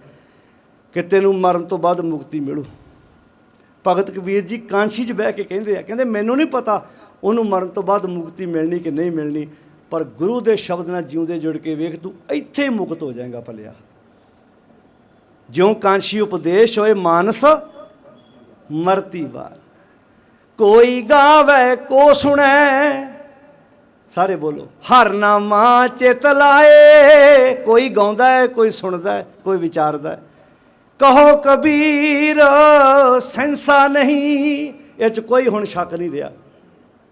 ਕਿ ਤੈਨੂੰ ਮਰਨ ਤੋਂ ਬਾਅਦ ਮੁਕਤੀ ਮਿਲੂ। ਭਗਤ ਕਬੀਰ ਜੀ ਕਾਂਛੀ 'ਚ ਬਹਿ ਕੇ ਕਹਿੰਦੇ ਆ, ਕਹਿੰਦੇ ਮੈਨੂੰ ਨਹੀਂ ਪਤਾ ਉਹਨੂੰ ਮਰਨ ਤੋਂ ਬਾਅਦ ਮੁਕਤੀ ਮਿਲਣੀ ਕਿ ਨਹੀਂ ਮਿਲਣੀ, ਪਰ ਗੁਰੂ ਦੇ ਸ਼ਬਦ ਨਾਲ ਜਿਉਂਦੇ ਜੁੜ ਕੇ ਵੇਖ, ਤੂੰ ਇੱਥੇ ਮੁਕਤ ਹੋ ਜਾਏਗਾ ਭਲਿਆ। ਜਿਉਂ ਕਾਂਛੀ ਉਪਦੇਸ਼ ਹੋਏ, ਮਾਨਸ ਮਰਤੀ ਵਾਰ। कोई गावे को सुने, सारे बोलो, हर नामा चित लाए। कोई गाउंदा है, कोई सुनदा है, कोई विचारदा है। कहो कबीर सेंसा नहीं, इस कोई हुण शक नहीं रहा।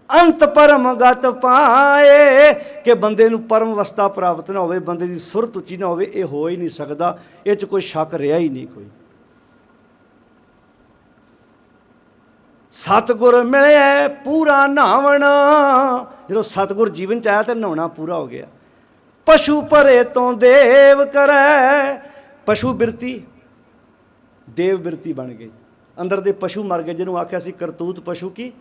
अंत परम गत पाए, कि बंदे नूं परम अवस्था प्राप्त ना होवे, बंदे दी सुरत उच्ची ना होवे, ये हो ही नहीं सकदा। इस कोई शक रहा ही नहीं। कोई सतगुर मिले पूरा नहावण, जो सतगुर जीवन च आया तो नहाना पूरा हो गया। पशु परे तो देव करे, पशु बिरती देव बिरती बन गई। अंदर दे पशु मर गए, जिन्होंने आख्या सी करतूत पशु की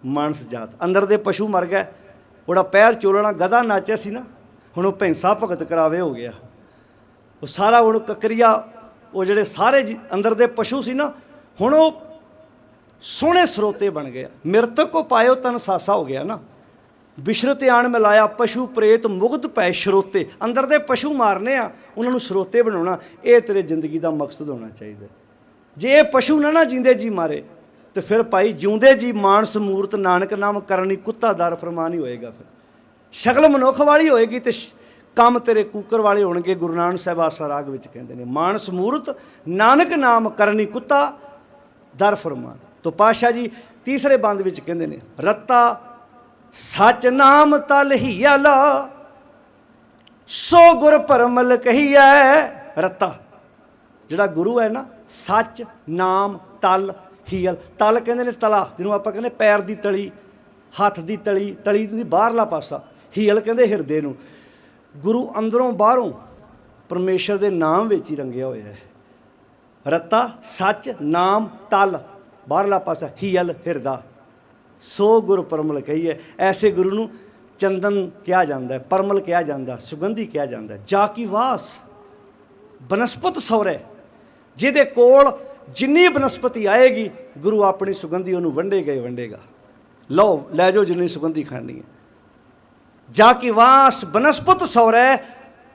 मानस जात। अंदर दे पशु मर गए। ओड़ा पैर चोलना गधा नाचिया सी ना, हुण वो भैंसा भगत करावे हो गया। वो सारा हुण ककरिया, वो जिहड़े सारे अंदर दे पशु सी ना, हुण वो सोहणे स्रोते बन गया। मृतक को पायो तन सासा हो गया ना। बिशरत आण मिलाया पशु प्रेत मुग्ध पै श्रोते। अंदर दे पशु मारने आ, उन्होंने श्रोते बनाना, ये तेरे जिंदगी का मकसद होना चाहिए। जे ये पशु ना जींदे जी मारे, तो फिर भाई जिउंदे जी मानस मूरत नानक नाम करनी कुत्ता दर फरमान ही होएगा। फिर शक्ल मनुख वाली होएगी तो काम तेरे कूकर वाले होणगे। गुरु नानक साहिब आसा राग विच कहंदे ने, मानस मूरत नानक नाम करनी कुत्ता दर फरमान। तो पातशाह जी तीसरे बंद विच कहंदे ने, रत्ता सच नाम तल हीयल, सो गुर परमल कहिए। रत्ता जिहड़ा गुरु है ना, सच नाम तल हीयल। तल कहंदे ने तला, जिन्होंने आपां कहंदे पैर दी तली, हत्थ दी तली, तली दी बाहरला पासा। हीयल कहंदे हिरदे नूं। गुरु अंदरों बाहरों परमेश्वर दे नाम विच ही रंगिया होया है। रत्ता सच नाम तल बाहरला पासा, हीयल हिरदा, सो गुरु परमल कहिए। ऐसे गुरु नूं चंदन कहा जाता है, परमल कहा जाता, सुगंधी कहा जाता है। जाकी वास बनस्पत सौरे, जिहदे कोल जिन्नी बनस्पति आएगी, गुरु अपनी सुगंधी उन्होंने वंडेगा ही वंडेगा। लो लै जाओ जिन्नी सुगंधी खानी है। जाकी वास बनस्पत सौरे,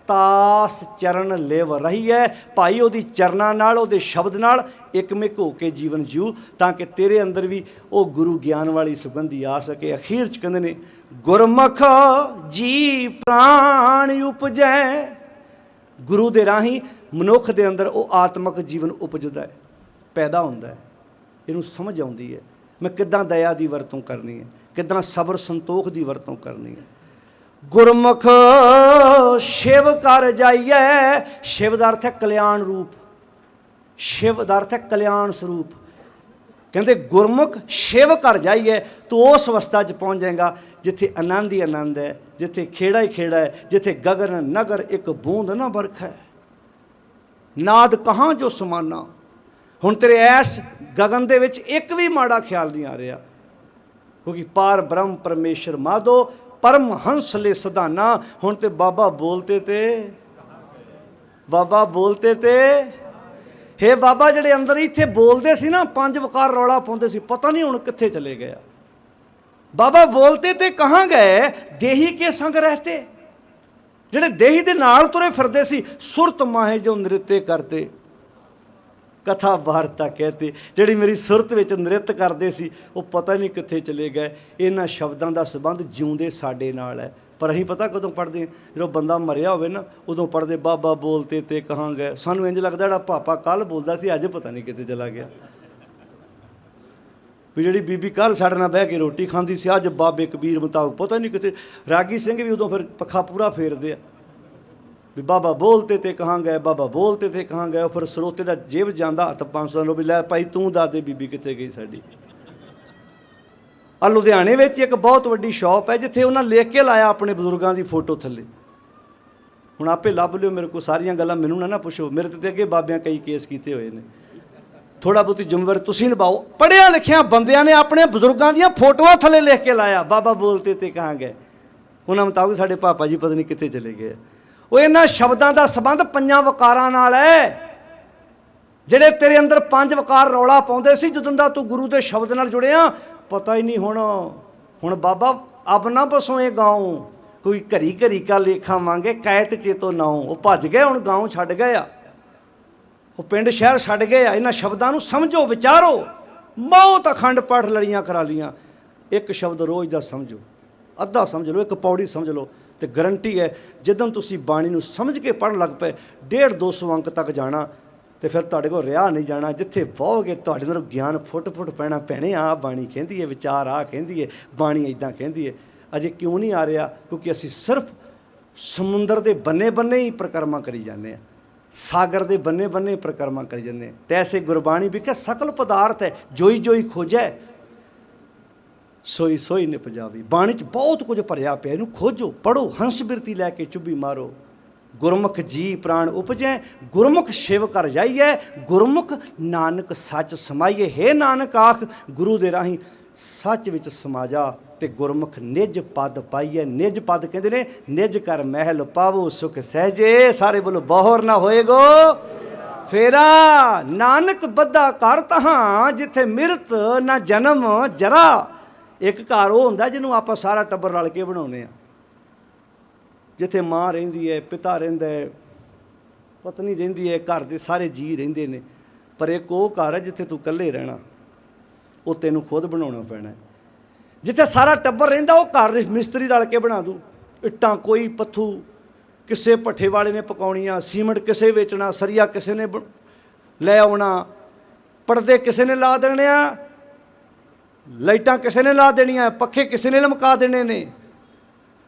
तास चरण लेव रही है। भाई ਉਹਦੀ ਚਰਨਾਂ ਨਾਲ, ਉਹਦੇ ਸ਼ਬਦ ਨਾਲ ਇੱਕਮਿਕ ਹੋ ਕੇ ਜੀਵਨ ਜੀਉ, ਤਾਂ ਕਿ ਤੇਰੇ ਅੰਦਰ ਵੀ ਉਹ ਗੁਰੂ ਗਿਆਨ ਵਾਲੀ ਸੁਗੰਧੀ ਆ ਸਕੇ। ਅਖੀਰ 'ਚ ਕਹਿੰਦੇ ਨੇ, ਗੁਰਮੁਖ ਜੀ ਪ੍ਰਾਣ ਉਪਜੈ। ਗੁਰੂ ਦੇ ਰਾਹੀਂ ਮਨੁੱਖ ਦੇ ਅੰਦਰ ਉਹ ਆਤਮਿਕ ਜੀਵਨ ਉਪਜਦਾ ਹੈ, ਪੈਦਾ ਹੁੰਦਾ ਹੈ। ਇਹਨੂੰ ਸਮਝ ਆਉਂਦੀ ਹੈ ਮੈਂ ਕਿੱਦਾਂ ਦਇਆ ਦੀ ਵਰਤੋਂ ਕਰਨੀ ਹੈ, ਕਿੱਦਾਂ ਸਬਰ ਸੰਤੋਖ ਦੀ ਵਰਤੋਂ ਕਰਨੀ ਹੈ। गुरमुख शिव कर जाइए। शिव का अर्थ है कल्याण रूप, शिव का अर्थ है कल्याण स्वरूप। कहते गुरमुख शिव कर जाइए, तो उस अवस्था च पहुँच जाएगा जिथे आनंद ही आनंद है, जिथे खेड़ा ही खेड़ा है, जिथे गगन नगर एक बूंद ना बरख है। नाद कहाँ जो समाना। हुण तेरे ऐस गगन दे विच एक भी माड़ा ख्याल नहीं आ रहा, क्योंकि पार ब्रह्म परमेश्वर माधो परम हंस ले सदाना। हुण ते बाबा बोलते थे, बाबा बोलते थे। हे बाबा जिहड़े अंदर इत्थे बोलते सी ना, पंज वकार रौला पाउंदे सी, पता नहीं हुण कित्थे चले गया। बाबा बोलते थे कहाँ गए, देही के संग रहते। जिहड़े देही दे नाल तुरे फिरदे सी, सुरत माहे जो नृत्य करते, कथा वार्ता कहते। जिहड़ी मेरी सुरत विच नृत्य करते सी, वो पता नहीं कित्थे चले गए। इन्हां शब्दां दा संबंध जिउंदे साडे नाल है, पर असीं पता कदों पढ़दे हां, जो बंदा मरिया होवे ना, उदों पढ़दे बाबा बोलते ते कहाँ गए। सानूं इंज लगदा जिहड़ा पापा कल बोलदा सी, अज पता नहीं कित्थे चला गया। भी जिहड़ी बीबी कल साडे नाल बह के रोटी खांदी सी, अज बाबे कबीर मुताबक पता नहीं कित्थे। रागी सिंह भी उदों फिर पखा पूरा फेरदे आ भी बाबा बोलते थे कहाँ गए, बाबा बोलते थे कहाँ गए। फिर सरोते का जेब जाता हथ 500 लो भी लै भाई तू दस दे बीबी कित्थे गई साडी। आ लुधियाने में एक बहुत वड्डी शॉप है, जिथे उन्हें लिख के लाया अपने बजुर्गों की फोटो थले। हुण आपे लभ लियो, मेरे को सारियां गल्लां मैनूं ना पुछो, मेरे ते अगे बाबियां कई केस किए हुए हैं। थोड़ा बहुती जिम्मेवारी तुसीं निभाओ। पढ़िया लिखिया बंदियां ने अपने बजुर्गों दी फोटोआं थले लिख के लाया, बाबा बोलते थे कहाँ गए। उन्होंने मुताबिक साडे पापा जी पता नहीं कित्थे चले गए। वो इन्हां शब्दां दा संबंध पंजां वकारां नाल है, जिहड़े तेरे अंदर पंज वकार रौला पाउंदे सी। जदों दा तू गुरु दे शब्द नाल जुड़िया, पता ही नहीं हुण बाबा अब ना बसोए गाँव, कोई घरी घरी का लेखा मांगे कैत चेतो नाऊं। वो भज गए, हुण गाँव छड्ड गए आ, वो पिंड शहर छड्ड गए आ। इन्हां शब्दां नूं समझो, विचारो, बहुत अखंड पाठ लड़ियाँ करा लियाँ, एक शब्द रोज़ का समझो, अद्धा समझ लो, एक पौड़ी समझ लो, तो गारंटी है जिदन तुसी बाणी नूं समझ के पढ़ लग पे 150-200 अंक तक जाना, तो फिर तुहाडे कोल रिहा नहीं जाना। जिथे बहोगे तुहाडे अंदर ज्ञान फुट फुट पैना, भैणे आ बाणी कहंदी है, विचार आ कहंदी है, बाणी इदां कहंदी है। अजे क्यों नहीं आ रहा? क्योंकि असी सिर्फ समुंदर के बन्ने बन्ने ही परिक्रमा करी जाने, सागर के बन्ने बन्ने ही परिक्रमा करी जाने। तैसे गुरबाणी भी क्या सकल पदार्थ है, जोई जोई खोजै सोई सोई निपजावी। बाणी च बहुत कुछ भरिया पिया, इनू खोजो, पढ़ो, हंस बिरती लैके चुभी मारो। गुरमुख जी प्राण उपजै, गुरमुख शिव कर जाइए, गुरमुख नानक सच समाइए। हे नानक आख गुरु दे राही सच विच समा जा, ते गुरमुख निज पद पाइए। निज पद कहते ने, निज कर महल पावो सुख सहजे। सारे बोलो बहोर ना होएगो फेरा। नानक बद्धा कर तहां जिथे मिरत ना जन्म जरा। एक घर वो हुंदा जिन्हों आपां सारा टब्बर रल के बनाउने आ, जिथे माँ रहिंदी है, पिता रहिंदा है, पत्नी रहिंदी है, घर दे सारे जी रहिंदे ने। पर एक वो घर है जिथे तू कल्ले रहना, वो तैनूं खुद बनाउणा पैना है। जिथे सारा टब्बर रहिंदा वो घर मिस्त्री रल के बना दूँ। इट्टां कोई पत्थू किसे भट्ठे वाले ने पकाउणियां, सीमेंट किसे वेचना, सरिया किसे ने लै आउणा, पर्दे किसे ने ला देने आ, लाइटां किसे ने ला देनियां, पखे किसे ने लमका देने ने,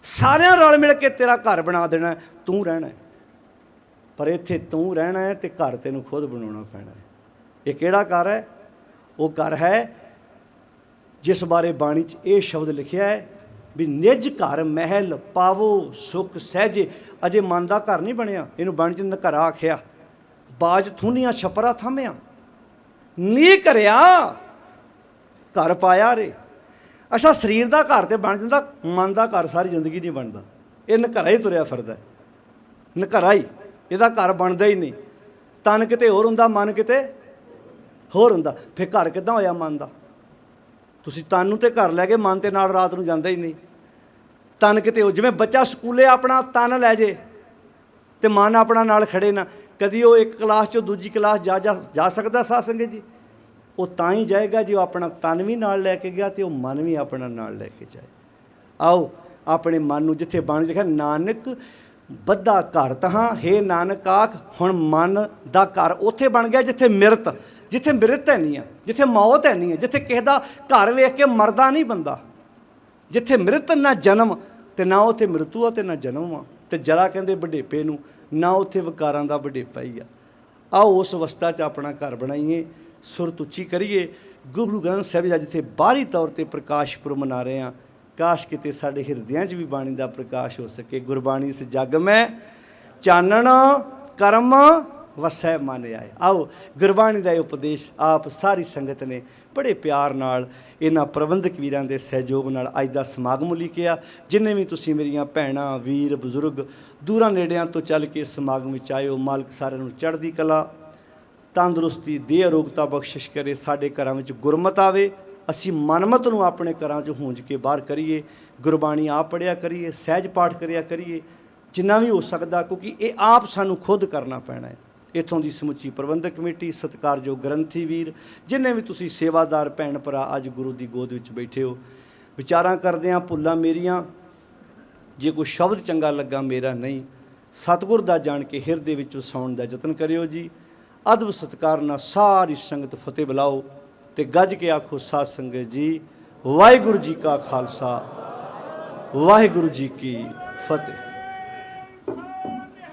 सारियां रल मिल के तेरा घर बना देना, तू रहना है। पर इत्थे तू रहना है तो घर तैनूं खुद बनाउणा पैना है। ये किहड़ा घर है? वो घर है जिस बारे बाणी च ये शब्द लिखिया है भी निज घर महल पावो सुख सहजे। अजे मन का घर नहीं बनिया, इनू बाणी च नघरा आखिया। बाज थूनिया छपरा थामिया, नी करिया घर पाया रे। अच्छा शरीर का घर तो बन जाता, मन का घर सारी जिंदगी नहीं बनता। ये नघरा ही तुरया फिरदा, नघरा ही, इहदा घर बनता ही नहीं। तन किते होर हुंदा, मन किते होर हुंदा, फिर घर किदां होया मन का? तुसीं तन नूं ते घर लै गए, मन ते नाल रात नूं जांदा ही नहीं। तन किते हो, जिवें बच्चा स्कूले अपना तन लै जे ते मन अपना नाल खड़े ना। कदी वो एक क्लास चों दूजी क्लास जा सकदा साध संगत जी? वो तां ही जाएगा जो अपना तन भी नाल लैके गया तो मन भी अपना नाल लैके जाए। आओ अपने मन नूं, जिथे बाणी लिखिआ नानक बद्धा घर तहां, हे नानक आख हुण मन दा घर उत्थे बन गया जिथे मिरत, जिथे मृत है नहीं है, जिथे मौत है नहीं है, जिथे किसी का घर वेख के मरदा नहीं बंदा, जिथे मृत ना जन्म ते ना उत्थे मृत्यु आ ते ना जन्म आ, ते जरा कहंदे वडेपे नूं, ना उत्थे विकारां दा वडेपा ही आ। आओ उस अवस्था च अपना घर बनाइए, सुरत उच्ची करिए। गुरु ग्रंथ साहिब जी जिथे बाहरी तौर पर प्रकाश पुरब मना रहे हैं, काश किते साडे हिरदियां च भी बाणी का प्रकाश हो सके। गुरबाणी इस जग में चानण कर्म वसै मन आए। आओ गुरबाणी का उपदेश आप सारी संगत ने बड़े प्यार नाल इन्हां प्रबंधक वीरां दे सहयोग नाल अज दा समागम लिखिआ। जिन्ने भी तुसीं मेरियां भैणां वीर बजुर्ग दूरां नेड़ियां तो चल के समागम विच आए हो, मालक सारिआं नूं चढ़दी कला तंदुरुस्ती देह अरोगता बख्शिश करे। साडे घरां विच गुरमत आवे, असीं मनमत नूं अपने घरां चों हूंज के बाहर करिए। गुरबाणी आप पढ़िया करिए, सहज पाठ करिया करिए जिन्ना भी हो सकदा, क्योंकि ये आप सानूं खुद करना पैना है। इत्थों की समुची प्रबंधक कमेटी, सत्कारयोग ग्रंथी वीर, जिन्ने भी तुसीं सेवादार भैन भरा अज गुरु की गोद विच बैठे हो, विचारां करदिआं भुल्लां मेरियां, जे कोई शब्द चंगा लगा मेरा नहीं, सतगुर दा जान के हिरदे विच वसाउण दा यतन करियो जी। अदब सत्कार नाल सारी संगत फतेह बुलाओ ते गज के आखो साध संगत जी, वाहिगुरू जी का खालसा वाहिगुरू जी की फतेह।